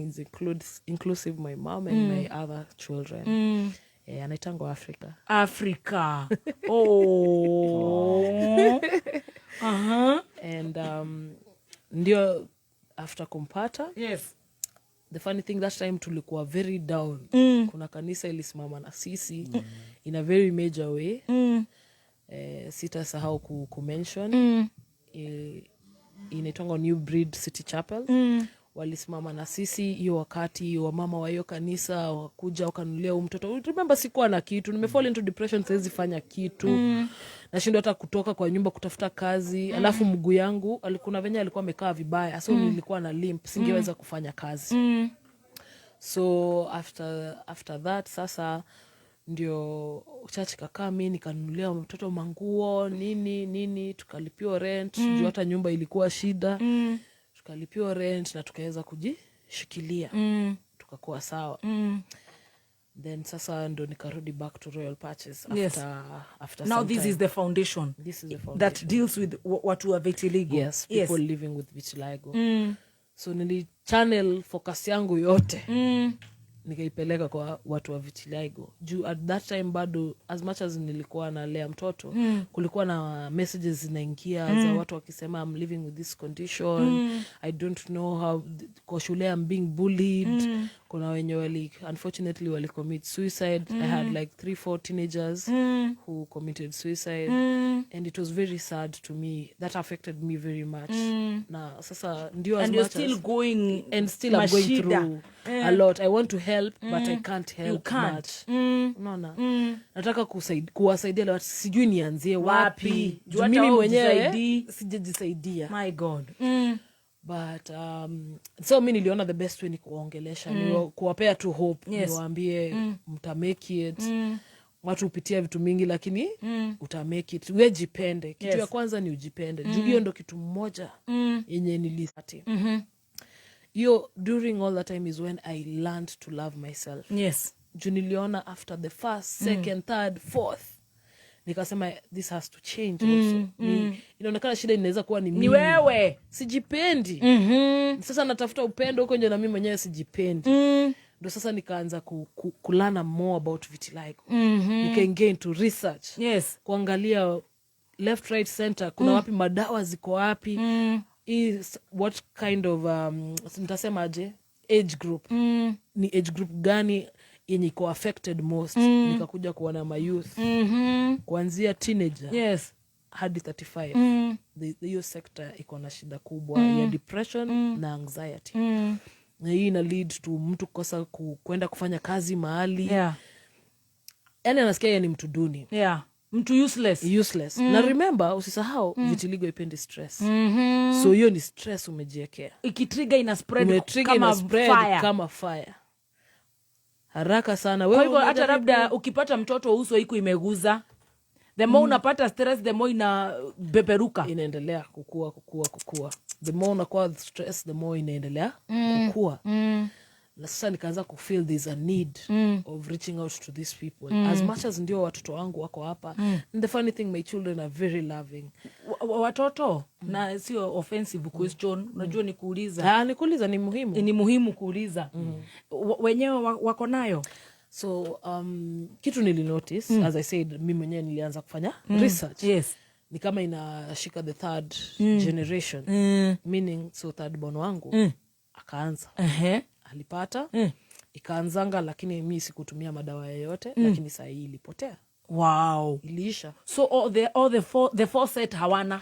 inclusive my mom and my other children. Anaitangwa Africa. Oh. And ndio after kumpata. Yes. The funny thing, that time tulikuwa very down. Kuna kanisa ilisimama na sisi in a very major way. Sitasahau ku-mention. Inaitwa New Breed City Chapel. Walisimama na sisi hiyo wakati wa mama wa hiyo kanisa wakuja wakanulia mtoto. Remember sikuwa na kitu, nimefall into depression, siwezi fanya kitu. Nashindwa hata kutoka kwa nyumba kutafuta kazi. Alafu mguu yangu alikuwa venye alikuwa amekaa vibaya, so nilikuwa na limp, singeweza kufanya kazi. So after that sasa ndio church kakaa, mimi nikanunulia mtoto manguo nini, tukalipiwa rent. Juu hata nyumba ilikuwa shida. Tukalipiwa rent na tukaweza kujishikilia. Tukakuwa sawa. Then sasa ndo nikarudi back to Royal Patches after now some this time. is the foundation. That deals with watu wa vitiligo. Yes, people living with vitiligo. So nili channel focus yangu yote. Nikaipeleka kwa watu wa vitiligo. Juu at that time bado as much as nilikuwa nalea mtoto, kulikuwa na messages zinaingia za watu wakisema I'm living with this condition. I don't know how, kwa shule I'm being bullied. Kuna wenye unfortunately wali commit suicide. I had like 3-4 teenagers who committed suicide. And it was very sad to me. That affected me very much. Na sasa ndio as and much you're still as, going and still I'm going through a lot. I want to help but I can't help. You can't. Much. Unaona? Nataka kuwasaidia watu, sijui nianzie wapi. Juu mimi mwenyewe hujisaidia. sijajisaidia. My God. But so mimi niliona the best way ni kuongelesha, ni kuwapea tu hope. Niwaambie mtamake it. Watu upitia vitu mingi lakini utamake it. Wewe jipende. Kitu ya kwanza ni ujipende. Juu hiyo ndo kitu mmoja yenye nilisati. During all that time is when I learned to love myself. Yes. Juu niliona after the first, second, third, fourth, nikasema this has to change also. Inaonekana shida inaweza kuwa ni mimi. Ni wewe. Sijipendi. Sasa natafuta upendo huko nje na mimi mwenyewe sijipendi. Ndio sasa nikaanza learn more about vitiligo. Nikaingia into research. Yes. Kuangalia left, right, center, kuna wapi madawa ziko wapi. What kind of nitasemaje age group. Ni age group gani yenye iko affected most. Nikakuja kuona ma youth. Kuanzia teenager hadi 35. Hiyo sector iko na shida kubwa ya depression na anxiety. Na hii ina lead to mtu kosa kwenda kufanya kazi mahali. Yaani anasikia yeye ni mtu duni. Mtu useless. Na remember, usisahau vitiligo ipendi stress. So hiyo ni stress umejiekea. Ikitrigger ina spread kama fire. Haraka sana. Kwa hivyo hata labda ukipata mtoto uso iko imeguza, the more unapata stress, the more ina beberuka. Inaendelea kukua. The more unakuwa stress, the more inaendelea kukua. Na sasa nikaanza kufeel there's a need of reaching out to these people. As much as ndio watoto wangu wako hapa. And the funny thing, my children are very loving. Watoto, na sio offensive question, unajua ni kuuliza. Nikuuliza ni muhimu. Ni muhimu kuuliza. Wenyewe wako nayo. So kitu nilinotice, as I said, mimi mwenyewe nilianza kufanya research. Yes. Ni kama inashika the third generation. Meaning, so third born wangu akaanza. Alipata, ikaanzanga, lakini mimi sikutumia madawa yoyote, lakini saa hii ilipotea. Wow. Iliisha. So the four set hawana.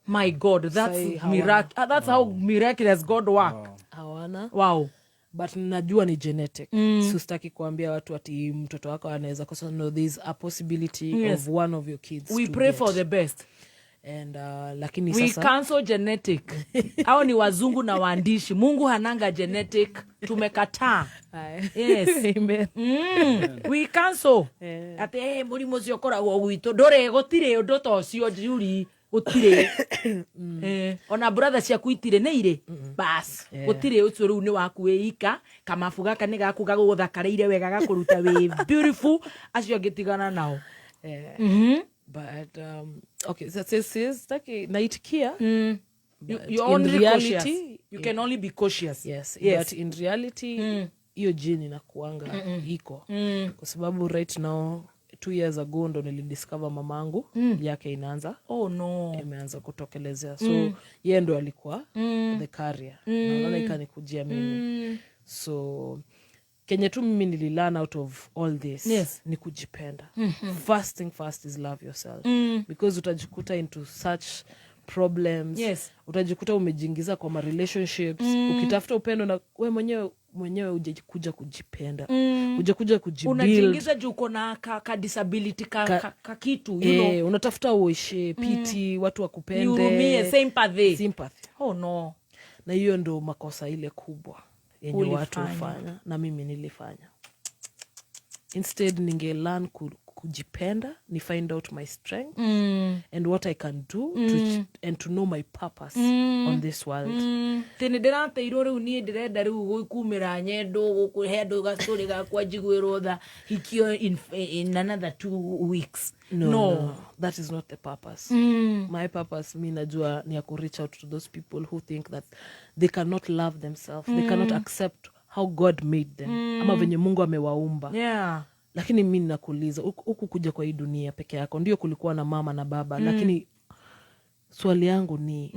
My God, that's miracle. That's how miraculous God work. Hawana. Wow. But najua ni genetic. Sitaki kuambia watu ati mtoto wako anaweza kosa. No, there's a possibility of one of your kids. We pray for the best. And lakini we sasa cancel genetic. Hao ni wazungu na waandishi. Mungu hananga genetic. Tumekataa. Yes. Amen. We cancel. Ate murimo ciokora wo gwito ndore gotire undu tocio juri utire. Ona brother ciaku itire ne ire. Bas. Utire ucio riu ni waku weika kama fuga ni gaku gaguthakareire wega gakuruta we beautiful acio gitigana nao. But okay, that says taki naitikia You're only cautious. You can only be cautious. Yes. But in reality hiyo gene inakuanga iko kwa sababu right now 2 years ago ndo nilidiscover mamangu yake inaanza imeanza kutokelezea, so yeye ndo alikuwa the carrier naona ikanikujia mimi. So Kenya tu mimi nililearn out of all this ni kujipenda. First thing first is love yourself, because utajikuta into such problems, utajikuta umejiingiza kwa relationships ukitafuta upendo na wewe mwenyewe hujakuja kujipenda, hujakuja kujibuild, unajiingiza juu uko na ka disability ka kitu, you know, unatafuta uishe pity, watu wakupende, urumie, sympathy. Na hiyo ndo makosa ile kubwa yenye watu hufanya, na mimi nilifanya. Instead ningelearn kujipenda, ni find out my strength and what I can do and to know my purpose on this world. Tene derante irore unie direnda riu gukumira nyendo gukuhendo gastori ga kwa jigwero tha hikio in another 2 weeks. No, that is not the purpose. My purpose mi najua ni ya ku reach out to those people who think that they cannot love themselves, they cannot accept how God made them, ama venye Mungu amewaumba. Lakini mimi ninakuuliza, huku kuja kwa hii dunia peke yako ndio kulikuwa na mama na baba, lakini swali yangu ni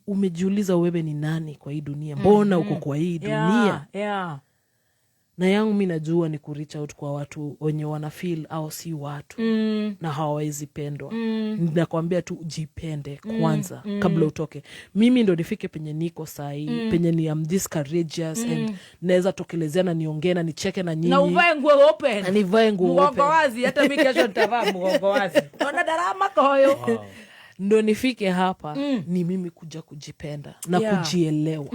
umejiuliza wewe ni nani kwa hii dunia? Mbona uko kwa hii dunia? Na yangu mimi najua ni ku reach out kwa watu wenye wana feel au si watu na hawawezi pendwa. Ninakwambia tu jipende kwanza kabla utoke. Mimi ndo nifike penye niko sahi, penye ni am this courageous and naweza tokelezea na niongee na nicheke na nyinyi. Na uvae nguo open. Na nivae nguo open. Mgongo wazi, hata mimi kesho nitavaa mgongo wazi. Ona darama koyo. Ndo nifike hapa ni mimi kuja kujipenda na kujielewa.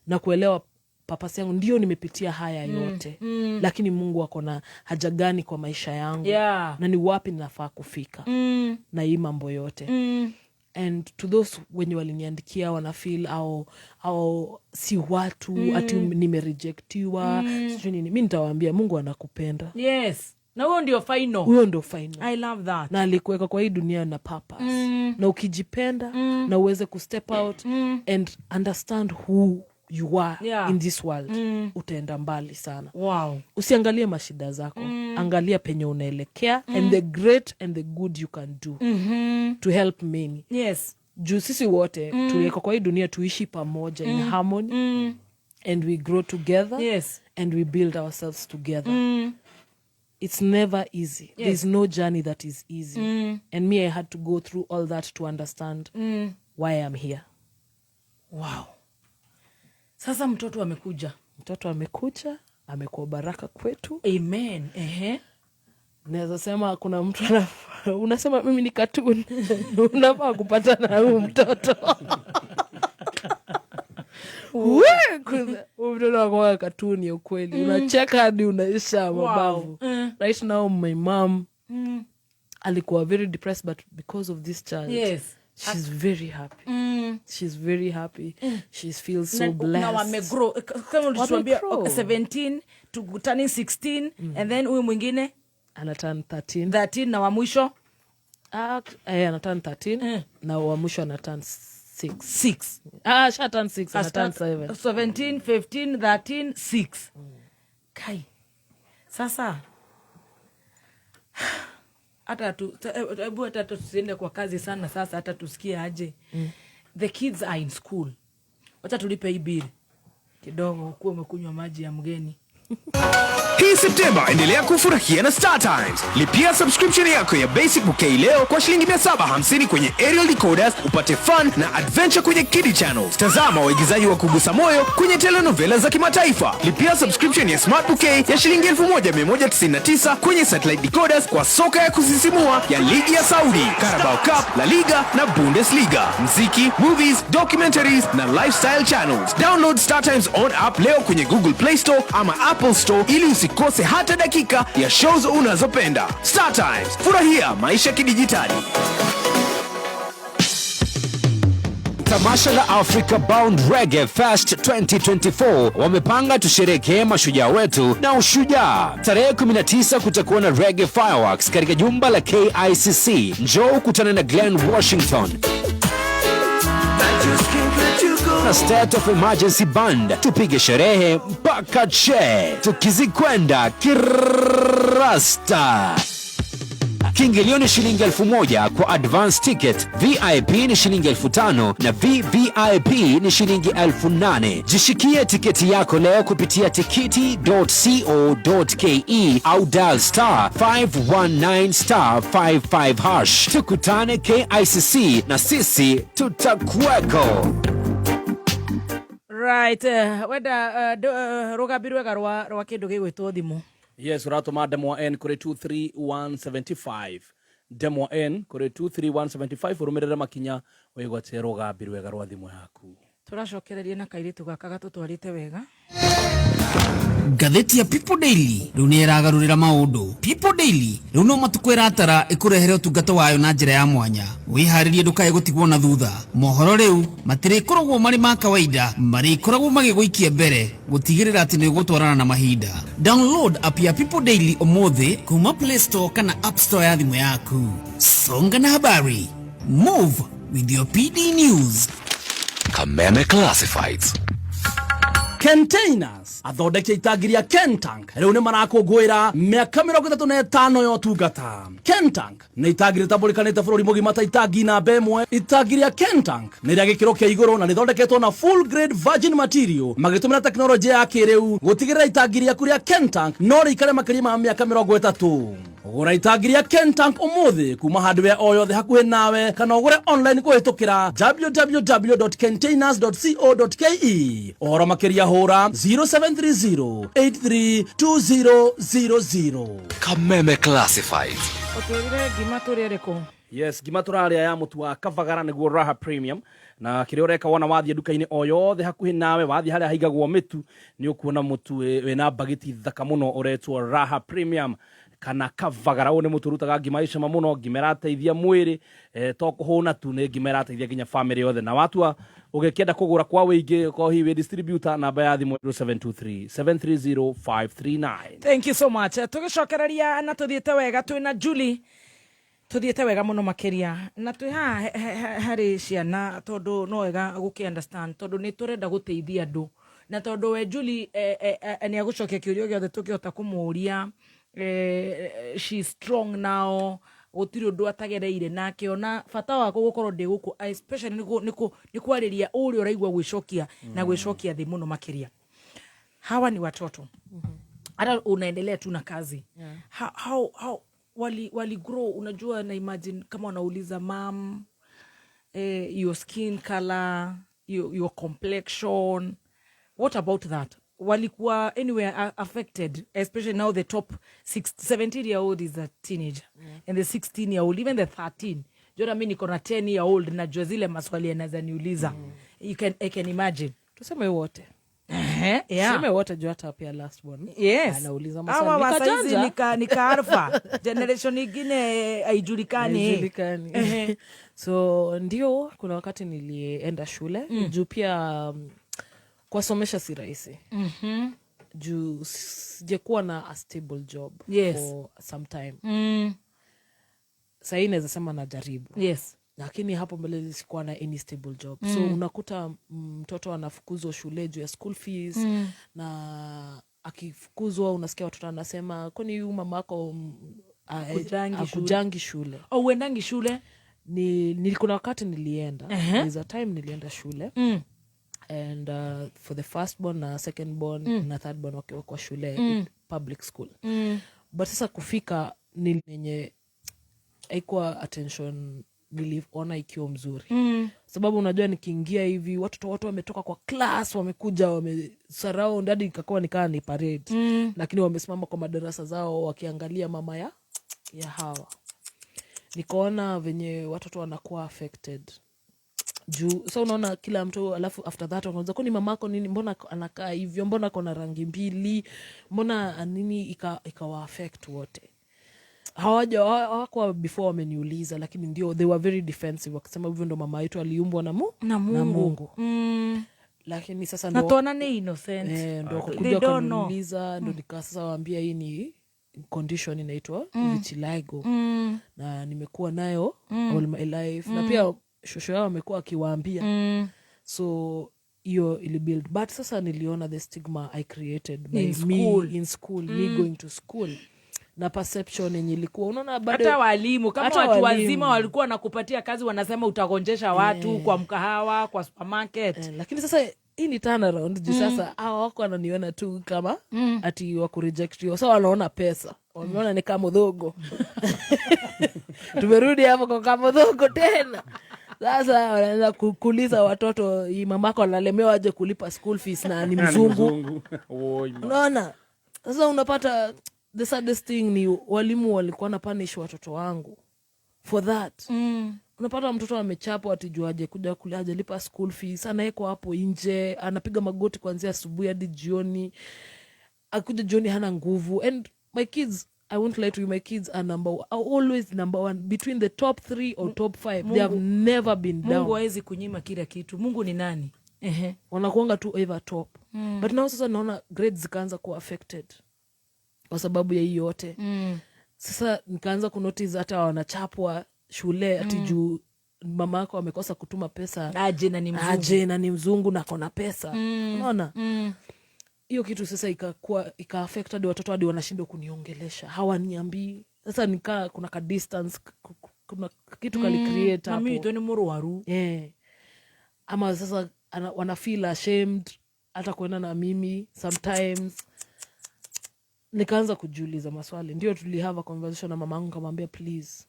Na kuelewa papasi yangu ndio nimepitia haya yote, lakini Mungu ako na haja gani kwa maisha yangu, na ni wapi ninafaa kufika na hii mambo yote. And to those wenye waliniandikia wana feel au si watu ati nimerejectiwa sijui nini, mimi nitawaambia Mungu anakupenda. Na huo ndio final. Huo ndio final. I love that. Na alikuweka kwa hii dunia na purpose. Na ukijipenda na uweze ku step out and understand who you are in this world, utaenda mbali sana. Usiangalie mashida zako, angalia penye unaelekea and the great and the good you can do to help many. Juu sisi wote tuliwekwa kwa hii dunia tuishi pamoja in harmony and we grow together and we build ourselves together. It's never easy. There's no journey that is easy. And me, I had to go through all that to understand why I'm here. Sasa mtoto amekuja. Amekuwa baraka kwetu. Amen. Naweza sema kuna mtu unasema mimi ni cartoon. Unafaa kupata na huyu mtoto. Mtoto wako cartoon ya ukweli. Unacheka hadi unaisha mabavu. Right now my mom alikuwa very depressed, but because of this child she's very happy. She's very happy. She feels so blessed. Now I'm a grow. Kama ulituambia 17 to turning 16 and then huyu mwingine ana turn 13. 13 na wa mwisho ana turn 13 na wa mwisho ana turn 6. Sha turn 6 ana turn 7. 17, 15, 13, 6. Kai. Sasa hata tusiende kwa kazi sana sasa, hata tusikie aje. The kids are in school. Wacha tulipe hii bill kidogo, ukuwa umekunywa maji ya mgeni. Hii Septemba endelea kufurahia na Star Times. Lipia subscription yako ya Basic Bouquet leo kwa shilingi 750 kwenye aerial decoders, upate fun na adventure kwenye kiddie channels. Tazama waigizaji wa kugusa moyo kwenye telenovela za kimataifa. Lipia subscription ya Smart Bouquet ya shilingi 1199 kwenye satellite decoders kwa soka ya kusisimua ya Ligi ya Saudi, Carabao Cup, La Liga na Bundesliga, muziki, movies, documentaries na lifestyle channels. Download Star Times on app leo kwenye Google Play Store ama Apple Store ili usikose hata dakika ya shows unazopenda. Star Times, furahia maisha kidijitali. Tamasha la Africa Bound Reggae Fest 2024 wamepanga tusherehekee mashujaa wetu na ushujaa. Tarehe 19 kutakuwa na Reggae Fireworks katika jumba la KICC. Njoo ukutane na Glenn Washington, na state of emergency band, tupige sherehe mpaka che, tukizikwenda kirasta. Kiingilio ni shilingi 1,000 kwa advance ticket, VIP ni shilingi 5,000 na VVIP ni shilingi 8,000. Jishikie tiketi yako leo kupitia tikiti.co.ke au dial *519*55#. Tukutane KICC na sisi tutakuweko. Right, wenda rugambirwe garwa rwa kindu gigwitwo thimu. Yes, uratuma demo N kuri 23175. Demo N kuri 23175 urumirire makinya wigwate rugambirwe garwa thimu yaku. Turacokereria na kairitu gaka gatutwarite wega. Ngatheti ya People Daily riu ni iragarurira maundu. People Daily riu no matukwira atara ikurehere utungata wayo na njira ya mwanya. Wiharirie ndukae gutigwo na thutha. Mohoro riu matire koragwo mari ma kawaida, mari koragwo magigwikia mbere gutigirira ati ni gutwarana na mahinda. Download app ya People Daily omothe kuma Play Store kana App Store ya thimu yaku. Songa na habari. Move with your PD News. Kameme Classifieds. Containers athondeke itagiria Kentank riu ni marakungwira miaka 35 yo tungata. Kentank ni itagiri tabulikanite bururi mugima ta itagi na bemwe. Itagiria Kentank ni ria gikiro kia iguru na nithondeketwo na full grade virgin material magitumira teknolojia ya kiriu gutigirira itagiria kuria Kentank no rikare makiria ma miaka 30. Ugura itagiria Kentank umuthi kuma hardware o yothe hakuhe nawe kana ugure online kuhitukira www.containers.co.ke ora makiria hura 0730832000. Kameme Classified. Oturire gima turereko. Yes, gima turaria ya mutu wa kavagara niguo Raha Premium na kiria ureka wona wathie duka-ini o yothe hakuhi nawe wathie haria haigagwo mitu ni ukuona mutu wina bagiti thaka muno uretwo Raha Premium kana kavagara one muturutaga ngima icema muno ngimerateithia mwiri to kuhuna tu ne ngimerateithia ginya family yothe na watu ugekenda kugura kwa wingi ko hiwe distributor namba ya thimu 0723730539. Thank you so much. Tugicokereria na tuthiete wega twina Julie. Tuthiete wega muno makiria na twi hari ciana tondu no wega guki understand tondu ni turenda guteithia andu na tondu we Julie ni agucokia kiurio giothe tukihota kumuria. She's strong now. Gutiri undu atagereire nake ona fata wako gukorwo ndi guku especially ni kwariria uri uraigwa gwicokia na gwicokia thi muno makiria. Hawa ni watoto. Hata unaendelea tu na kazi. How wali grow, unajua na imagine kama unauliza mom your skin color, your complexion, what about that? Walikuwa anywhere affected, especially now the top 17-year-old is a teenager and the 16-year-old, even the 13. Jona mimi niko na 10-year-old na jua zile maswali yanaweza niuliza. I can imagine. Tuseme wote. Yeah. Tuseme wote jua hata pia last one. Yes. Anauliza maswali. Nikajanja. Nika alpha. Generation nyingine haijulikani. So ndio kuna wakati nilienda shule. Juu pia kuwasomesha si rahisi. Juu sijakuwa na a stable job for some time. Sasa naweza sema najaribu. Yes. Lakini hapo mbele sikuwa na any stable job. So unakuta mtoto anafukuzwa shule juu ya school fees na akifukuzwa unasikia watoto anasema kwani huyu mama yako akujangi shule. Uendangi shule? Kuna wakati nilienda. There's a time nilienda shule. And for the first born na second born na third born wakiwa kwa shule public school. But sasa kufika nenye haikuwa attention niliona ikiwa mzuri. Sababu unajua nikiingia hivi watoto wote wametoka kwa class wamekuja wamesurround hadi ikakuwa nikaa ni parade. Lakini wamesimama kwa madarasa zao wakiangalia mama ya hawa. Nikaona venye watoto wanakuwa affected. Juu so unaona kila mtu alafu after that wanaanza kwani mamako nini mbona anakaa hivyo, mbona kona rangi mbili, mbona nini ikawa affect wote. Hawakuwa before wameniuliza lakini ndio they were very defensive wakisema hivyo ndo mama yetu aliumbwa na Mungu. Lakini sasa ndo natona ni innocent. Ndo kuja kuniuliza ndo nikasasa waambia hii ni condition inaitwa vitiligo na nimekuwa nayo all my life na pia shosho yao amekuwa akiwaambia. So hiyo ili build, but sasa niliona the stigma I created by in school, me going to school, na perception yenye ilikuwa, unaona bado hata walimu kama watu wazima walikuwa nakupatia kazi wanasema utagonjesha watu kwa mkahawa, kwa supermarket. Lakini sasa hii ni turn around juu sasa hao wako wananiona tu kama ati wa kureject hiyo. So wanaona pesa, wameona ni kama dogo. Tumerudi hapo kwa kama dogo tena. Sasa wanaanza kuuliza watoto, hii mamako analemewa aje kulipa school fees na ni mzungu. Unaona? Sasa unapata the saddest thing ni walimu walikuwa na punish watoto wangu for that. Unapata mtoto amechapwa atijuaje kuja kuliaje lipa school fees, anaekwa hapo nje, anapiga magoti kuanzia asubuhi hadi jioni, akuja jioni hana nguvu. And my kids, I won't lie to you, my kids are always number 1 between the top 3 or top 5. They have never been down. Mungu hawezi kunyima kila kitu. Mungu ni nani? Wanakuanga tu ever top. But now sasa naona grades zikaanza kuwa affected kwa sababu ya hii yote. Sasa nikaanza kunotice hata wanachapwa shule ati juu mamako amekosa kutuma pesa, aje na ni mzungu na kona pesa. Unaona? Hiyo kitu sasa ika-affect hadi watoto hadi wanashindwa kuniongelesha, hawaniambii. Sasa nikaa kuna ka distance, kuna kitu kali create hapo. Mami ni mruwaru. Ama sasa wana feel ashamed hata kuenda na mimi sometimes. Nikaanza kujiuliza maswali. Ndio tulihave a conversation na mamangu, nikamwambia please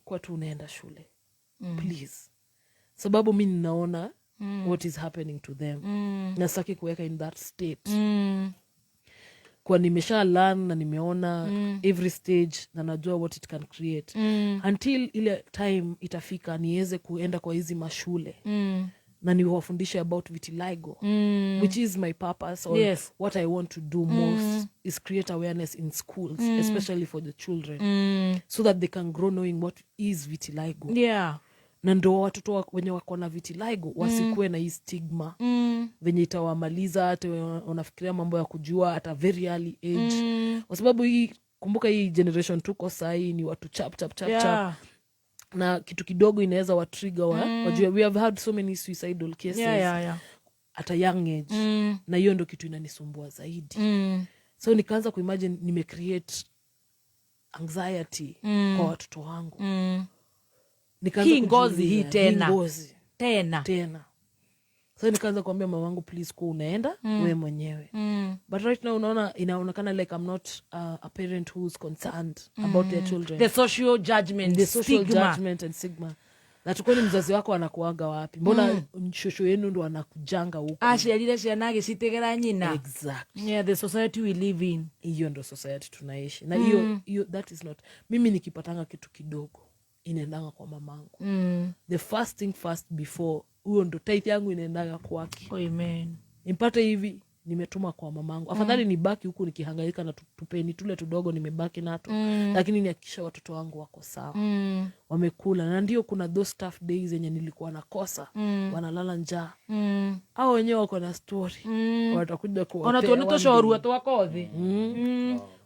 kwa tu unaenda shule. Please. Sababu mimi ninaona what is happening to them. Na sitaki kuweka in that state. Kwa nimesha learn na nimeona every stage na najua what it can create. Until ile time itafika niweze kuenda kwa hizi mashule. Na niwafundishe about vitiligo, which is my purpose, or what I want to do most is create awareness in schools, especially for the children, so that they can grow knowing what is vitiligo. Na ndo watoto wenye wako na vitiligo wasikuwe na hii stigma venye itawamaliza hata wanafikiria mambo ya kujua at a very early age. Kwa sababu hii, kumbuka hii generation tuko sahi ni watu chap na kitu kidogo inaweza wa trigger wajua. We have had so many suicidal cases at a young age. Na hiyo ndo kitu inanisumbua zaidi. So nikaanza kuimagine nimecreate anxiety kwa watoto wangu. Hii ngozi hii tena. So nikaanza kuambia mama wangu, please kwa unaenda wewe mwenyewe. But right now unaona inaonekana like I'm not a parent who's concerned about their children. The social judgment and stigma. Na tukoni mzazi wako anakuaga wapi? Mbona shosho yenu ndo anakujanga huko? Ashialile shianage sitegera nyina. Exactly. The society we live in. Hiyo ndo society tunaishi. Na hiyo that is not. Mimi nikipatanga kitu kidogo inaendanga kwa mamangu. The first thing first before huyo ndo tithe yangu inaendaga kwake. Amen. Impate hivi nimetuma kwa mamangu. Afadhali nibaki huku nikihangaika na tupeni tule tudogo nimebaki nato. Lakini nihakikisha watoto wangu wako sawa. Wamekula. Na ndio kuna those tough days yenye nilikuwa nakosa. Wanalala njaa. Hao wenyewe wako na story. Watakuja kuwapea. Wanatuoneta shoru watu wakothi.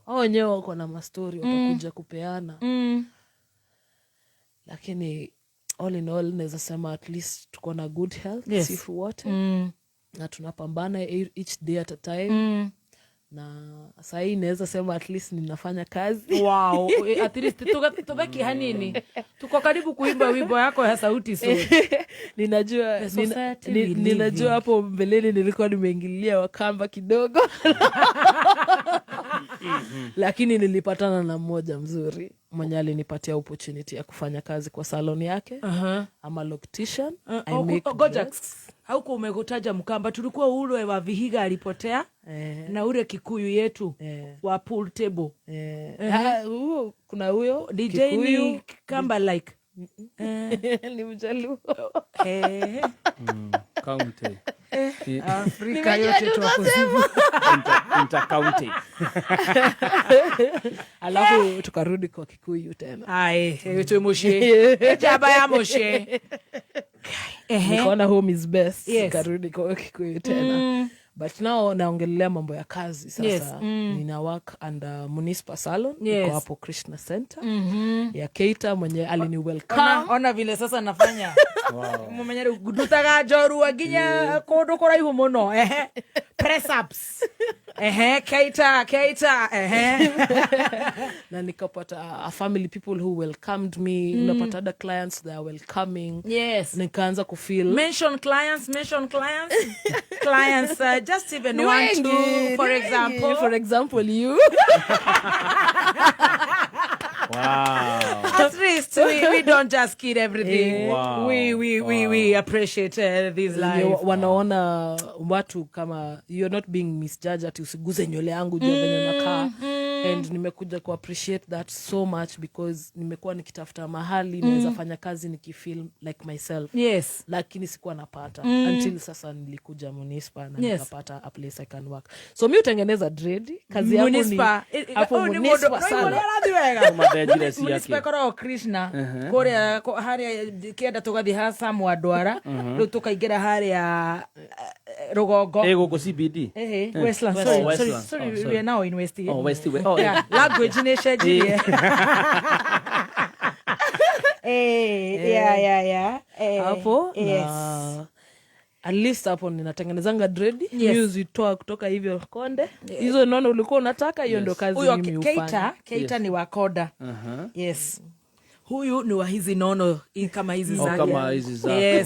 Hao wenyewe wako na mastori watakuja kupeana. Lakini all in all naweza sema at least tuko na good health, sifu wote. Na tunapambana each day at a time. Na saa hii naweza sema at least ninafanya kazi. Wow, at least tubaki hanini. Tuko karibu kuimba wimbo yako ya sauti sote. Ninajua hapo mbeleni nilikuwa nimeingilia Wakamba kidogo. Lakini nilipatana na mmoja mzuri mwenye alinipatia opportunity ya kufanya kazi kwa salon yake. I'm a loctician. I make hauko umekutaja Mkamba, tulikuwa ule wa Vihiga alipotea. Na ule Kikuyu yetu wa pool table. Kuna huyo DJ ni Kamba like ni Mjaluo. County. Afrika yote tuwakuzivu. Inter-county. Alafu tukarudi kwa Kikuyu tena. Yote moshe. Jaba ya moshe. Nikaona home is best. Tukarudi kwa Kikuyu tena. but now naongelea mambo ya kazi sasa. Nina work under municipal salon iko hapo Krishna Center ya Keita mwenye alini welcome. Ona vile sasa nafanya mumenyere gudutaga joru aginya kodo koraihu muno press ups Keita na nikapata a family people who welcomed me. Unapata other clients that are welcoming. Nikaanza kufeel mention clients clients just even one two for example you. Wow. At least we don't just kid everything. Wow. We appreciate these lives. Wanaona watu kama you're not being misjudged ati usiguze nywele yangu juu venye nakaa. And nimekuja ku appreciate that so much because nimekuwa nikitafuta mahali naweza fanya kazi nikifeel like myself. Lakini sikuwa napata until sasa nilikuja municipal na nikapata a place I can work. So mimi utengeneza dread kazi yangu ni hapo municipal sana. Municipal koro Krishna kore haria kienda tugathi hasa mwadwara ru tukaigera haria rogogo go CBD Westland. Sorry, we are now in West. Yeah, language ni shejirie. Hapo at least hapo ninatengenezanga dread uzitoa kutoka hivyo konde hizo nono ulikuwa unataka hiyo ndo kazi mimi ufanya. Keita ni wakoda. Huyu ni wa hizi nono kama hizi zake. Kama hizi zake.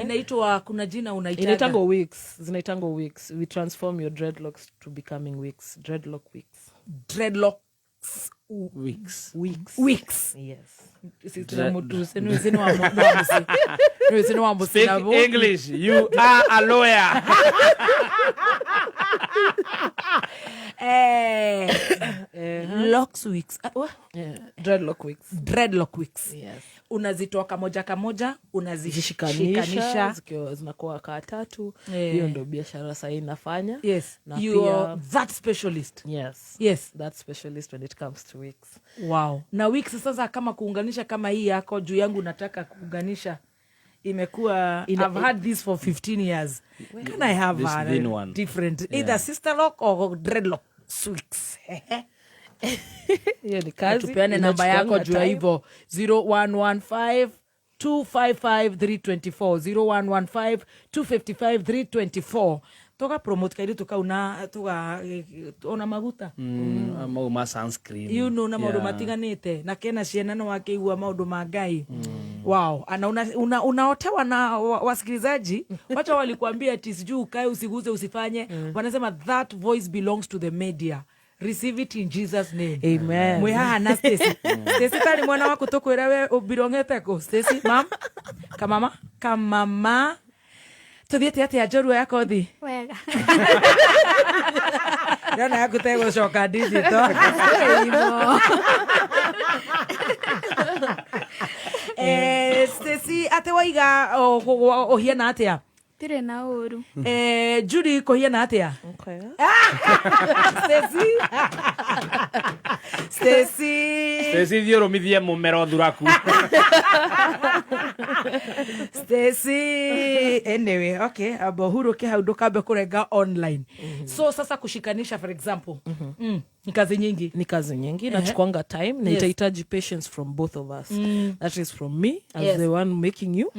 Inaitwa kuna jina unaitaga. Inaitangwa wigs. Zinaitangwa wigs. We transform your dreadlocks to becoming wigs. Dreadlock wigs. Dreadlocks wigs. Yes. Speak English. You are a lawyer. Locks wigs. Dreadlock wigs. Yes. Unazitoa kamoja unazishikanisha zikiwa zinakuwa kaa 3. Hiyo ndio biashara sasa inafanya. Na you are that specialist. Yes, that specialist when it comes to wigs. Wow. Na wigs sasa kama kuunganisha kama hii yako juu yangu nataka kuunganisha imekuwa I've had this for 15 years. Can I have a different either sister lock or dreadlock wigs? Hiyo ni kazi. Tupeane namba yako juu hivyo 0115 255 324 toka promote kaidi toka ona maguta ma sunscreen you know na maundu matiganite na kena ciana no wakeigua maundu ma Ngai. Wow. Ana unaotewa na wasikilizaji wacha walikuambia ati sijui ukae usiguze usifanye wanasema that voice belongs to the media. Receive it in Jesus name. Amen. Mweha na Stacy. Stacy kali mwana wako tokwera we ubirongete ko Stacy mam kamama tuthiete ati ajoru yako thi wega yana yako tego shoka digital Stacy ate waiga ohiana atia tire na uru Judy kohiana atia Stacy thioro mithie mumero thuraku Stacy anyway okay abohuru ke haudo kabe kurega online so sasa kushikanisha for example ni kazi nyingi nachukuanga time na itahitaji patience from both of us that is from me as the one making you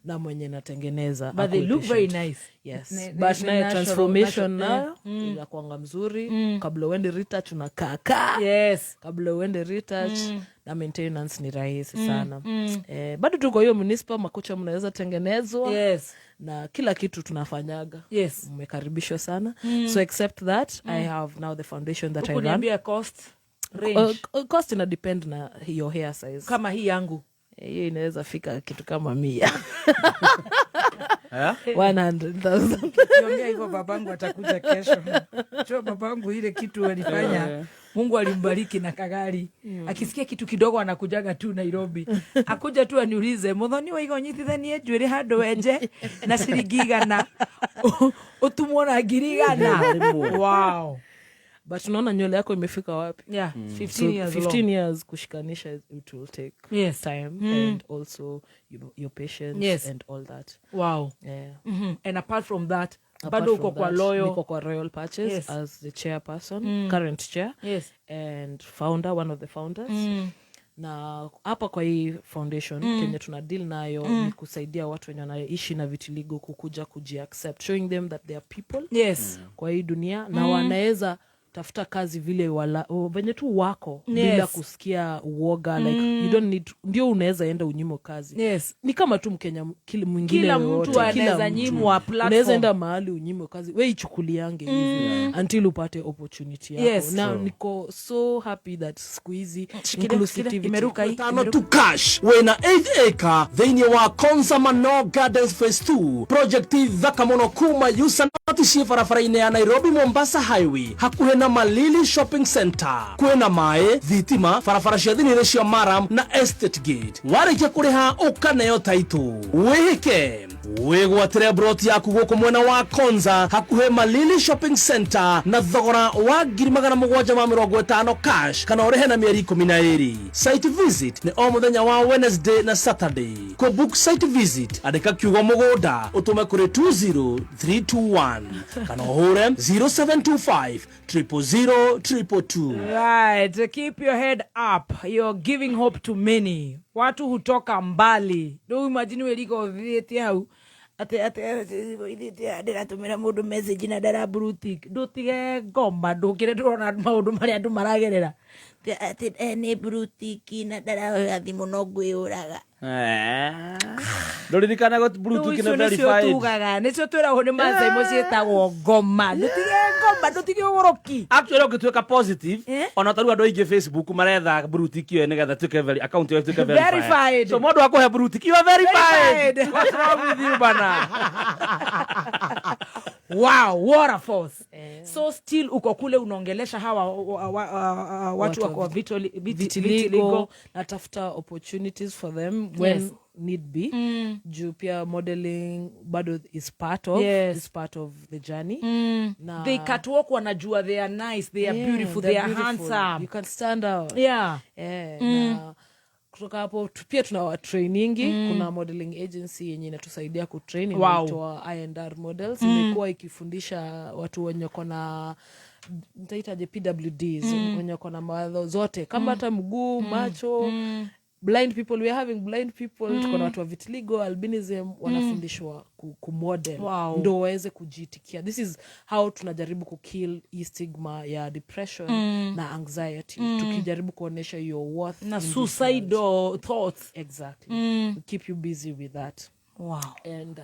na mwenye natengeneza but they look very nice but na transformation na inakuanga mzuri kabla uende retouch unakaa kabla uende retouch na maintenance ni rahisi sana bado tuko hiyo municipal makucha mnaweza tengenezwa na kila kitu tunafanyaga mmekaribishwa sana so except that I have now the foundation that I run. Kuniambia cost range cost ina depend na your hair size kama hii yangu hiyo inaweza fika kitu kama 100 100,000 niongea hivyo babangu atakuja kesho cho babangu ile kitu alifanya Mungu alimbariki na kagari akisikia kitu kidogo anakujaga tu Nairobi akuja tu aniulize muthoni wa igonyithithanie njuire handu wenje na sirigigana utumwona ngirigana wow but unaona nywele yako imefika wapi 15 years kushikanisha it will take time and also your patience and all that wow and apart from that bado uko kwa loyal. Niko kwa Royal Patches, yes, as the chairperson, current chair, yes, and founder, one of the founders. Na hapa kwa hii foundation kenye tuna deal nayo ni kusaidia watu wenye wanaishi na vitiligo kukuja kujiaccept, showing them that they are people, yes, kwa hii dunia na wanaweza tafuta kazi vile venye tu wako, bila kusikia uoga, like you don't need, ndio unaweza enda unyimo kazi. Yes. Ni kama tu Mkenya mwingine, kila mtu anaweza nyimwa platform, unaweza enda mahali unyimo kazi, wewe ichukuliange hivi until upate opportunity yako. Yes. Na niko so happy that siku hizi inclusivity imeruka hii to cash wena 8 acre thini wa Konza Mano Gardens Phase 2 project thaka mono kuma yusa natishie farafara-ine ya Nairobi Mombasa Highway hakuhe na Malili Shopping Center. Kwena mae thitima farafara cia thini cia Maram na Estate Gate. Warĩkia kũrĩha ũkaneo taito wĩhĩke wĩgwatĩre broti yaku gũkũ mwena wa Konza hakuhe Malili Shopping Center na thogora wa 750 cash kana ũrĩhe na mĩeri 12. Site visit ni o mũthenya wa Wednesday na Saturday. Ko book site visit andĩka kiugo mũgũnda ũtũme kũrĩ 20321 kana ũhũre 0725 00022. Right, keep your head up. You're giving hope to many. Watu hutoka mbali. Do imagine weliko vieti hau. Ndĩratũmĩra mũndũ message na ndara brutik. Ndũtige ngoma, ndũkĩre ndũrona maũndũ marĩa andũ maragerera. Nĩ brutiki na ndara thimũ no ngwĩũraga. Ndũririkana go Bluetooth na verified. Nĩcio twĩragwo nĩ Maasai mũciĩtagwo ngoma. Ndũtige ngoma, ndũtige ũgũrũki. Actually ũngĩtuĩka positive, ona taru andũ aingĩ Facebook maretha Bluetooth ĩyo nĩgetha tuĩke account ĩyo tuĩke verified. So mũndũ akũhe Bluetooth, you are verified. What's wrong with you bana? Wow, what a force. So still uko kule unaongelesha hawa watu wa vitiligo, natafuta opportunities for them when need be. Juu pia modeling bado is part of the journey. Na they catwalk, wanajua they are nice, they are beautiful, they are handsome, you can stand out. Na kutoka hapo pia tuna trainingi. Kuna modeling agency yenye inatusaidia kutrain, inaitwa I&R Models. Imekuwa ikifundisha watu wenye kona nitaitaje PWDs, wenye kona mawadho zote kama hata mguu, macho, blind people. We are having blind people. Tuko na watu wa vitiligo, albinism, wanafundishwa kumodel ndo waweze kujitikia. This is how tunajaribu kukill stigma ya depression na anxiety, tukijaribu kuonesha your worth na suicidal thoughts. Exactly. We keep you busy with that. And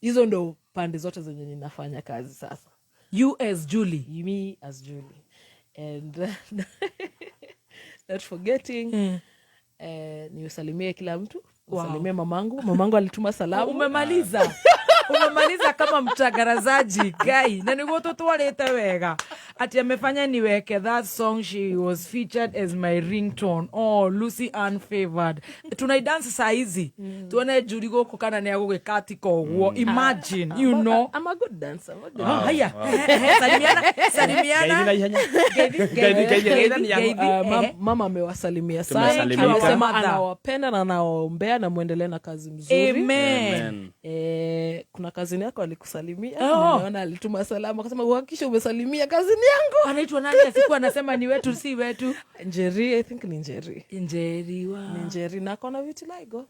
hizo ndo pande zote zenye ninafanya kazi sasa. You as Julie. Me as Julie. And not forgetting niusalimie kila mtu. Usalimie mamangu alituma salamu. Umemaliza. Umemaliza kama mtagarazaji guy. Na niguo tutwarite wega. Ati amefanya niweke that song, she was featured as my ringtone. Oh, Lucy Unfavored. Tunaidansa saa hizi. Tuone Julie goko kana ni agugikati ko. Imagine, you know. I'm a good dancer. Haya. Salimiana. Mama amewasalimia sana. Amesema anawapenda na anawaombea na muendelee na kazi mzuri. Amen. Kuna kazini yako alikusalimia. Nimeona alituma salamu akasema uhakikishe umesalimia kazini yangu. Anaitwa nani? Asikuwa anasema ni wetu si wetu. Njeri, I think ni Njeri. Njeri wa. Ni Njeri na kona vitiligo.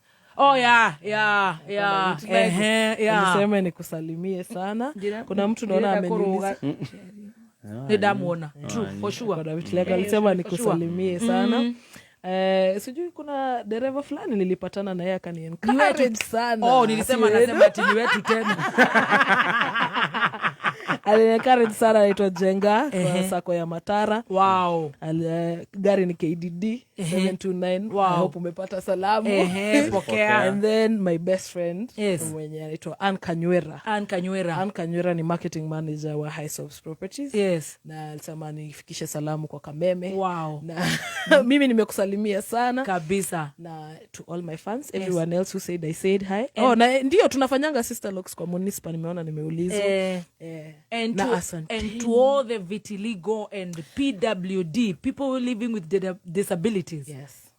Niseme nikusalimie sana. Kuna mtu naona ameniuliza. Nidamuona. True, for sure. Kuna vitiligo alisema nikusalimie sana. Sijui kuna dereva fulani nilipatana na yeye akani-encourage sana. Nilisema nasema ati ni wetu tena. Ali-encourage sana, anaitwa Jenga kwa sako ya Matara. Gari ni KDD 729. I hope umepata salamu. Pokea. And then my best friend mwenye anaitwa Ann Kanywera ni marketing manager wa Highsops Properties. Na alisema nifikishe salamu kwa Kameme. Na mimi nimekusalimia sana kabisa. Na to all my fans, everyone else who said I said hi. Na ndio tunafanyanga sister locks kwa municipal, nimeona nimeulizwa. And to all the vitiligo and PWD, people living with disabilities.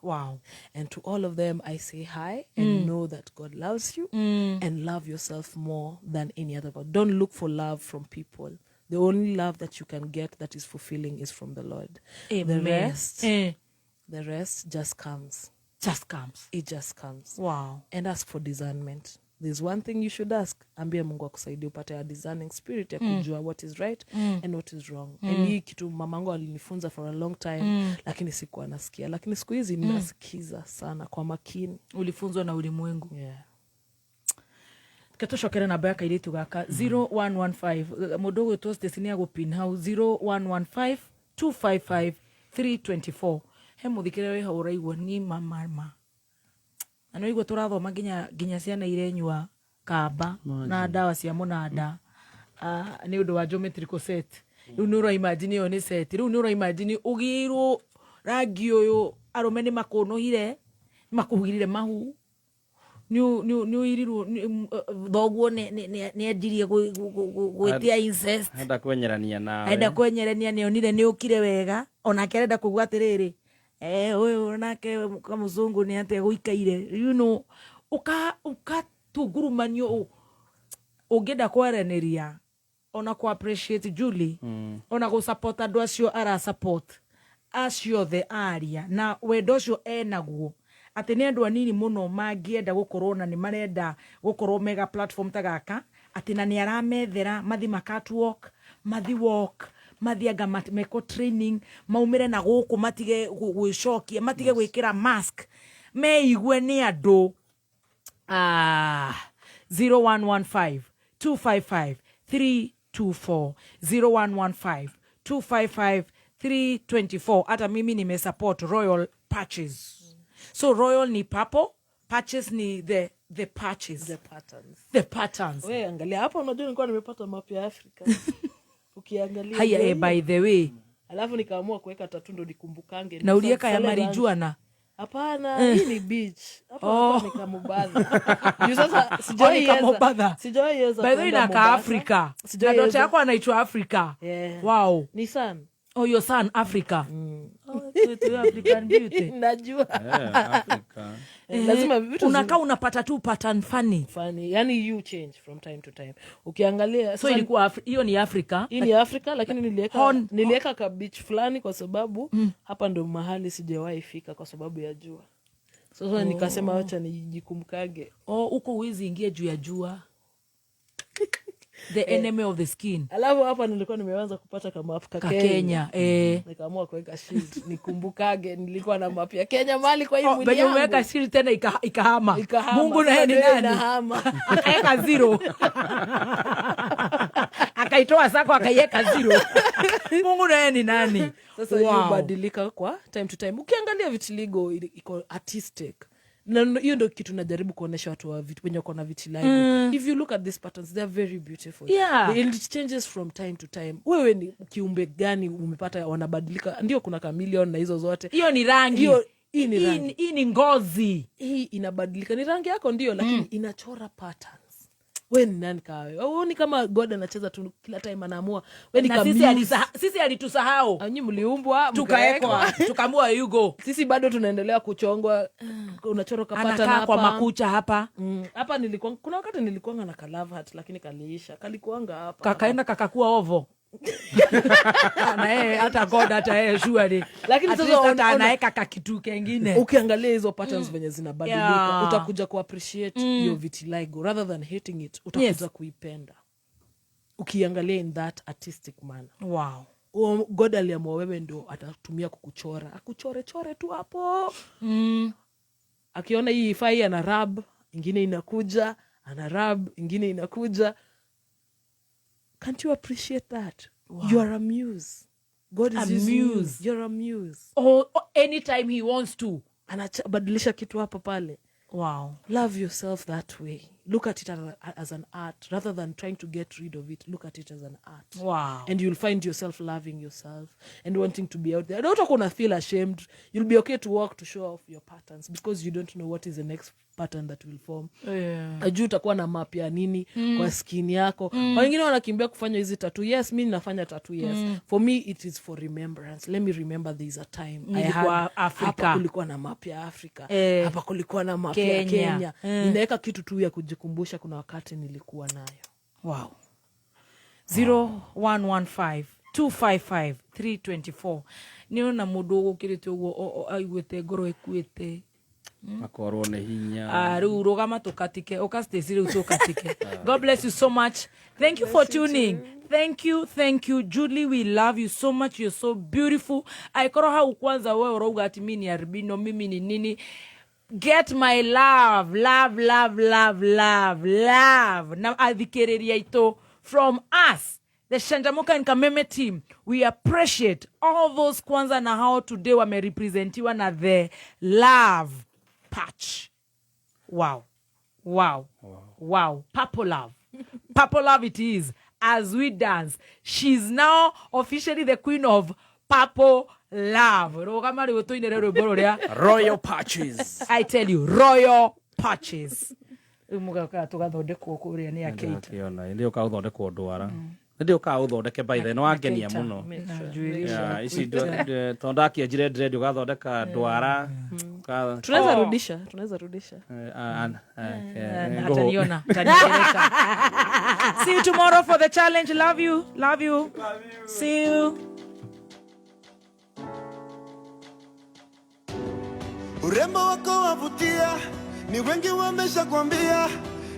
Wow. And to all of them, I say hi and know that God loves you and love yourself more than any other. But don't look for love from people. The only love that you can get that is fulfilling is from the Lord. Amen. The rest just comes. Just comes. It just comes. Wow. And ask for discernment. There's one thing you should ask. Ambie Mungu akusaidie upate a discerning spirit ya kujua what is right and what is wrong. And hii kitu mamangu alinifunza for a long time, lakini sikuwa nasikia. Lakini siku hizi ninasikiza sana kwa makini. Ulifunzwa na ulimwengu. Yeah. Ketoshokere na baya kairitu gaka 0115 mudogo to station ya gopin how 0115 255 324 he muthikire we hauraigwa ni mama ano igwa turathoma ginya ciana irenyua kamba na dawa cia munanda ni undu wa geometrical set riu ni uro imagine yo ni set riu ni uro imagine ugirwo rangi uyu arume ni makunuhire makuhugirire mahu ni iriru thoguo ni endirie gwitia incest henda kwenyerania nawe henda kwenyerania ni onire ni ukire wega ona kerenda kugwa atiriri uyu nake kama muzungu ni ate guikaire tungurumaniyo ungenda kwareneria ona ku appreciate Julie ona go support andu acio ara support acio the area na wendo cio enaguo ati ni andu anini muno mangienda gukorwo na ni marenda gukorwo mega platform ta gaka ati na ni aramethera mathi makatwalk mathi walk mathianga meko training maumire na guku matige gwicokia matige gwikira mask meigwe ni andu 0115 255 324 0115 255 324 hata mimi nimesupport Royal Patches. So Royal ni purple, patches ni the patches. The patterns. Wewe angalia hapa unajua nilikuwa nimepata map ya Afrika. Ukiangalia. Haya by the way. Alafu nikaamua kuweka tattoo ndo nikumbukange. Na ulieka ya marijuana. Hapana, hii ni beach. Hapa nikamubadha. Juu sasa sijoiweza. By the way na ka Africa. Na dote yako anaitwa Africa. Yeah. Wow. Ni son. Oh, your son Africa. To African beauty. Najua. Africa. Lazima vitu unakaa unapata tu pattern funny. Yani you change from time to time. Ukiangalia so ilikuwa hiyo ni Africa. Hii ni Africa lakini nilieka ka beach fulani kwa sababu hapa ndo mahali sijawahi fika kwa sababu ya jua. Sasa nikasema acha nijikumkage. Uko uwezi ingia juu ya jua. The enemy of the skin. Alafu hapa nilikuwa nimeanza kupata kama Afrika Kenya. Nikaamua kuweka shield nikumbukage nilikuwa na map ya Kenya mali kwa hii mwili yangu. Benye umeweka shield tena ikahama. Mungu na ni nani? Akaweka 0. Akaitoa sako akaiweka 0. Mungu na ni nani? Sasa hiyo badilika kwa time to time. Ukiangalia vitiligo iko artistic. Na hiyo ndio kitu najaribu kuonesha watu wa vitu wenye wako na vitiligo. If you look at these patterns, they are very beautiful. Yeah. It changes from time to time. Wewe ni kiumbe gani umepata wanabadilika? Ndio kuna chameleon na hizo zote. Hiyo ni rangi. Hii ni rangi. Hii ni ngozi. Hii inabadilika. Ni rangi yako ndio lakini inachora patterns. Wewe ni nani kawe? Wewe ni kama God anacheza tu kila time anaamua. Wewe ni kama sisi alitusahau. Nyinyi mliumbwa tukaekwa tukamua yugo. Sisi bado tunaendelea kuchongwa. Unachora pattern hapa kwa makucha hapa. Hapa nilikuwa kuna wakati nilikuwa na kalava hat lakini kaliisha. Kalikuanga hapa. Kakaenda kakakuwa ovo. Na hata God hata surely. Lakini sasa anaweka kakitu kingine. Ukiangalia hizo patterns venye zinabadilika utakuja ku appreciate hiyo vitiligo rather than hating it. Utakuja kuipenda. Ukiangalia in that artistic manner. Wow. God aliamua wewe ndio atatumia kukuchora. Akuchore tu hapo. Akiona hii ifai ana rub, ingine inakuja, ana rub, ingine inakuja. Can't you appreciate that? Wow. You are a muse. God is muse. You're a muse. Anytime he wants to. Anabadilisha kitu hapa pale. Wow. Love yourself that way. look at it as an art rather than trying to get rid of it. Look at it as an art. Wow. And you'll find yourself loving yourself and wanting to be out there. Don't gonna feel ashamed. You'll be okay to walk to show off your patterns because you don't know what is the next pattern that will form. Ajuu utakuwa na map ya nini kwa skin yako. Wengine wanakimbia kufanya hizi tattoo. Yes, mimi nafanya tattoo, yes. For me it is for remembrance. Let me remember there is a time I had Africa. Kulikuwa na map ya Africa. Hapa kulikuwa na map ya Kenya. Ninaweka kitu tu ya kujikumbusha kuna wakati nilikuwa nayo. Wow. 0115-255-324. Niona mudu gukirite ugo aigwete ngoro ikuite. Akorwo ne hinya. Riu rugama tukatike okastesire utukatike. God bless you so much. Thank you for tuning. Thank you Julie, we love you so much. You're so beautiful. Aikoro hau kwanza wewe urauga ati mimi ni albino, mimi ni nini? Get my love. Na adhikereria ito from us, the Shanjamuka and Kameme team. We appreciate all those kwanza na how today wame representiwa na the love patch. Wow. Purple love it is. As we dance, she's now officially the queen of purple love. Royal patches. I tell you, royal patches. Umuga tugathondekwo kuria ni akita. Ndio ka uthondekwo ndwara. Ndio ka uthondeke by the no angenia muno. Isi tondakia jire dread ugathondeka ndwara. Tunaweza rudisha. Ataniona. See you tomorrow for the challenge. Love you. See you. Urembo wako wavutia, ni wengi wamesha kwambia,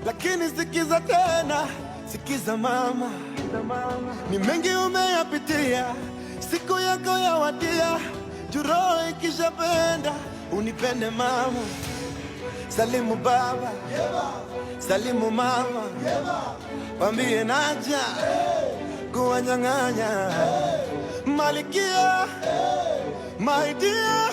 lakini sikiza tena, sikiza mama. Ni mengi umeyapitia, siku yako yawadia, juro ikishapenda, unipende mama. Salimu baba, salimu mama, wambie naja, kuwanyang'anya, malikia, my dear.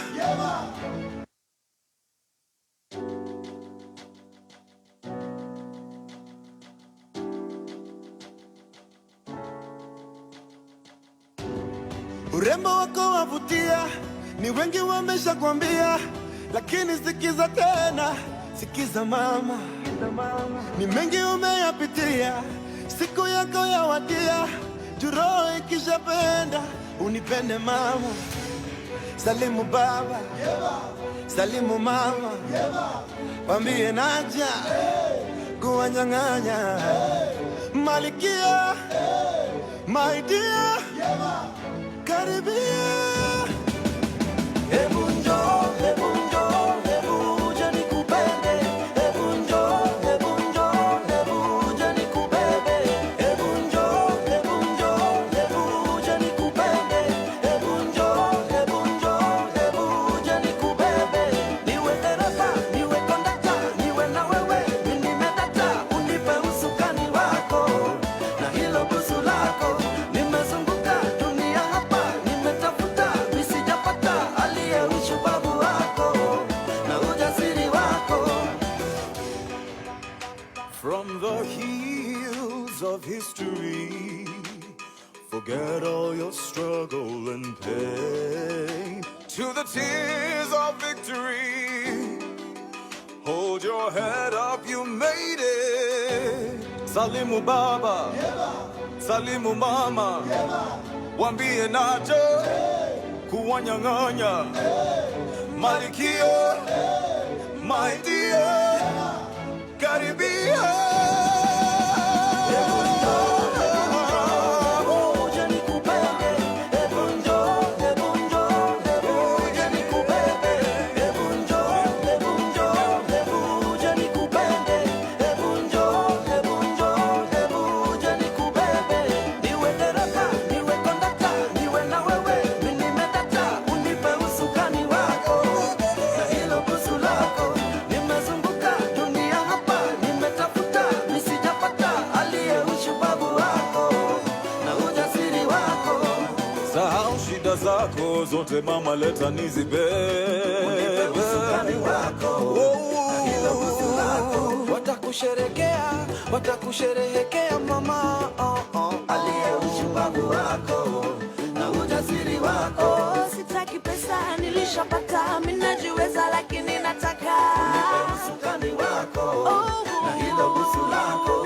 Urembo wako wavutia, ni wengi wamesha kwambia, lakini sikiza tena, sikiza mama. Ni mengi umeyapitia, siku yako yawadia, juro ikishapenda, unipende mama. Salimu baba, salimu mama, wambie naja, kuwanyang'anya, malikia, my dear. Karibia. Hebu njoo, uje nikupende. Hebu njoo, uje nikubebe. Hebu njoo, uje nikupende. Hebu njoo, uje nikubebe. Niwe dereva, niwe kondakta, niwe na wewe, mimi nimedata. Unipe usukani wako na hilo busu lako. Nimezunguka dunia hapa, nimetafuta nisijapata aliye ushupavu wako na ujasiri wako. From the hills of history, forget all your struggle and pain. To the tears of victory, hold your head up, you made it. Salimu baba, salimu mama, wambie najo, kuwanyang'anya, malikio, my dear, karibia. Zako zote mama leta nizibebe. Unipe usukani wako na hilo busu lako. watakusherekea, watakusherehekea mama. Aliye ushupavu wako na ujasiri wako. Sitaki pesa nilishapata, minajiweza lakini nataka unipe usukani wako na hilo busu lako.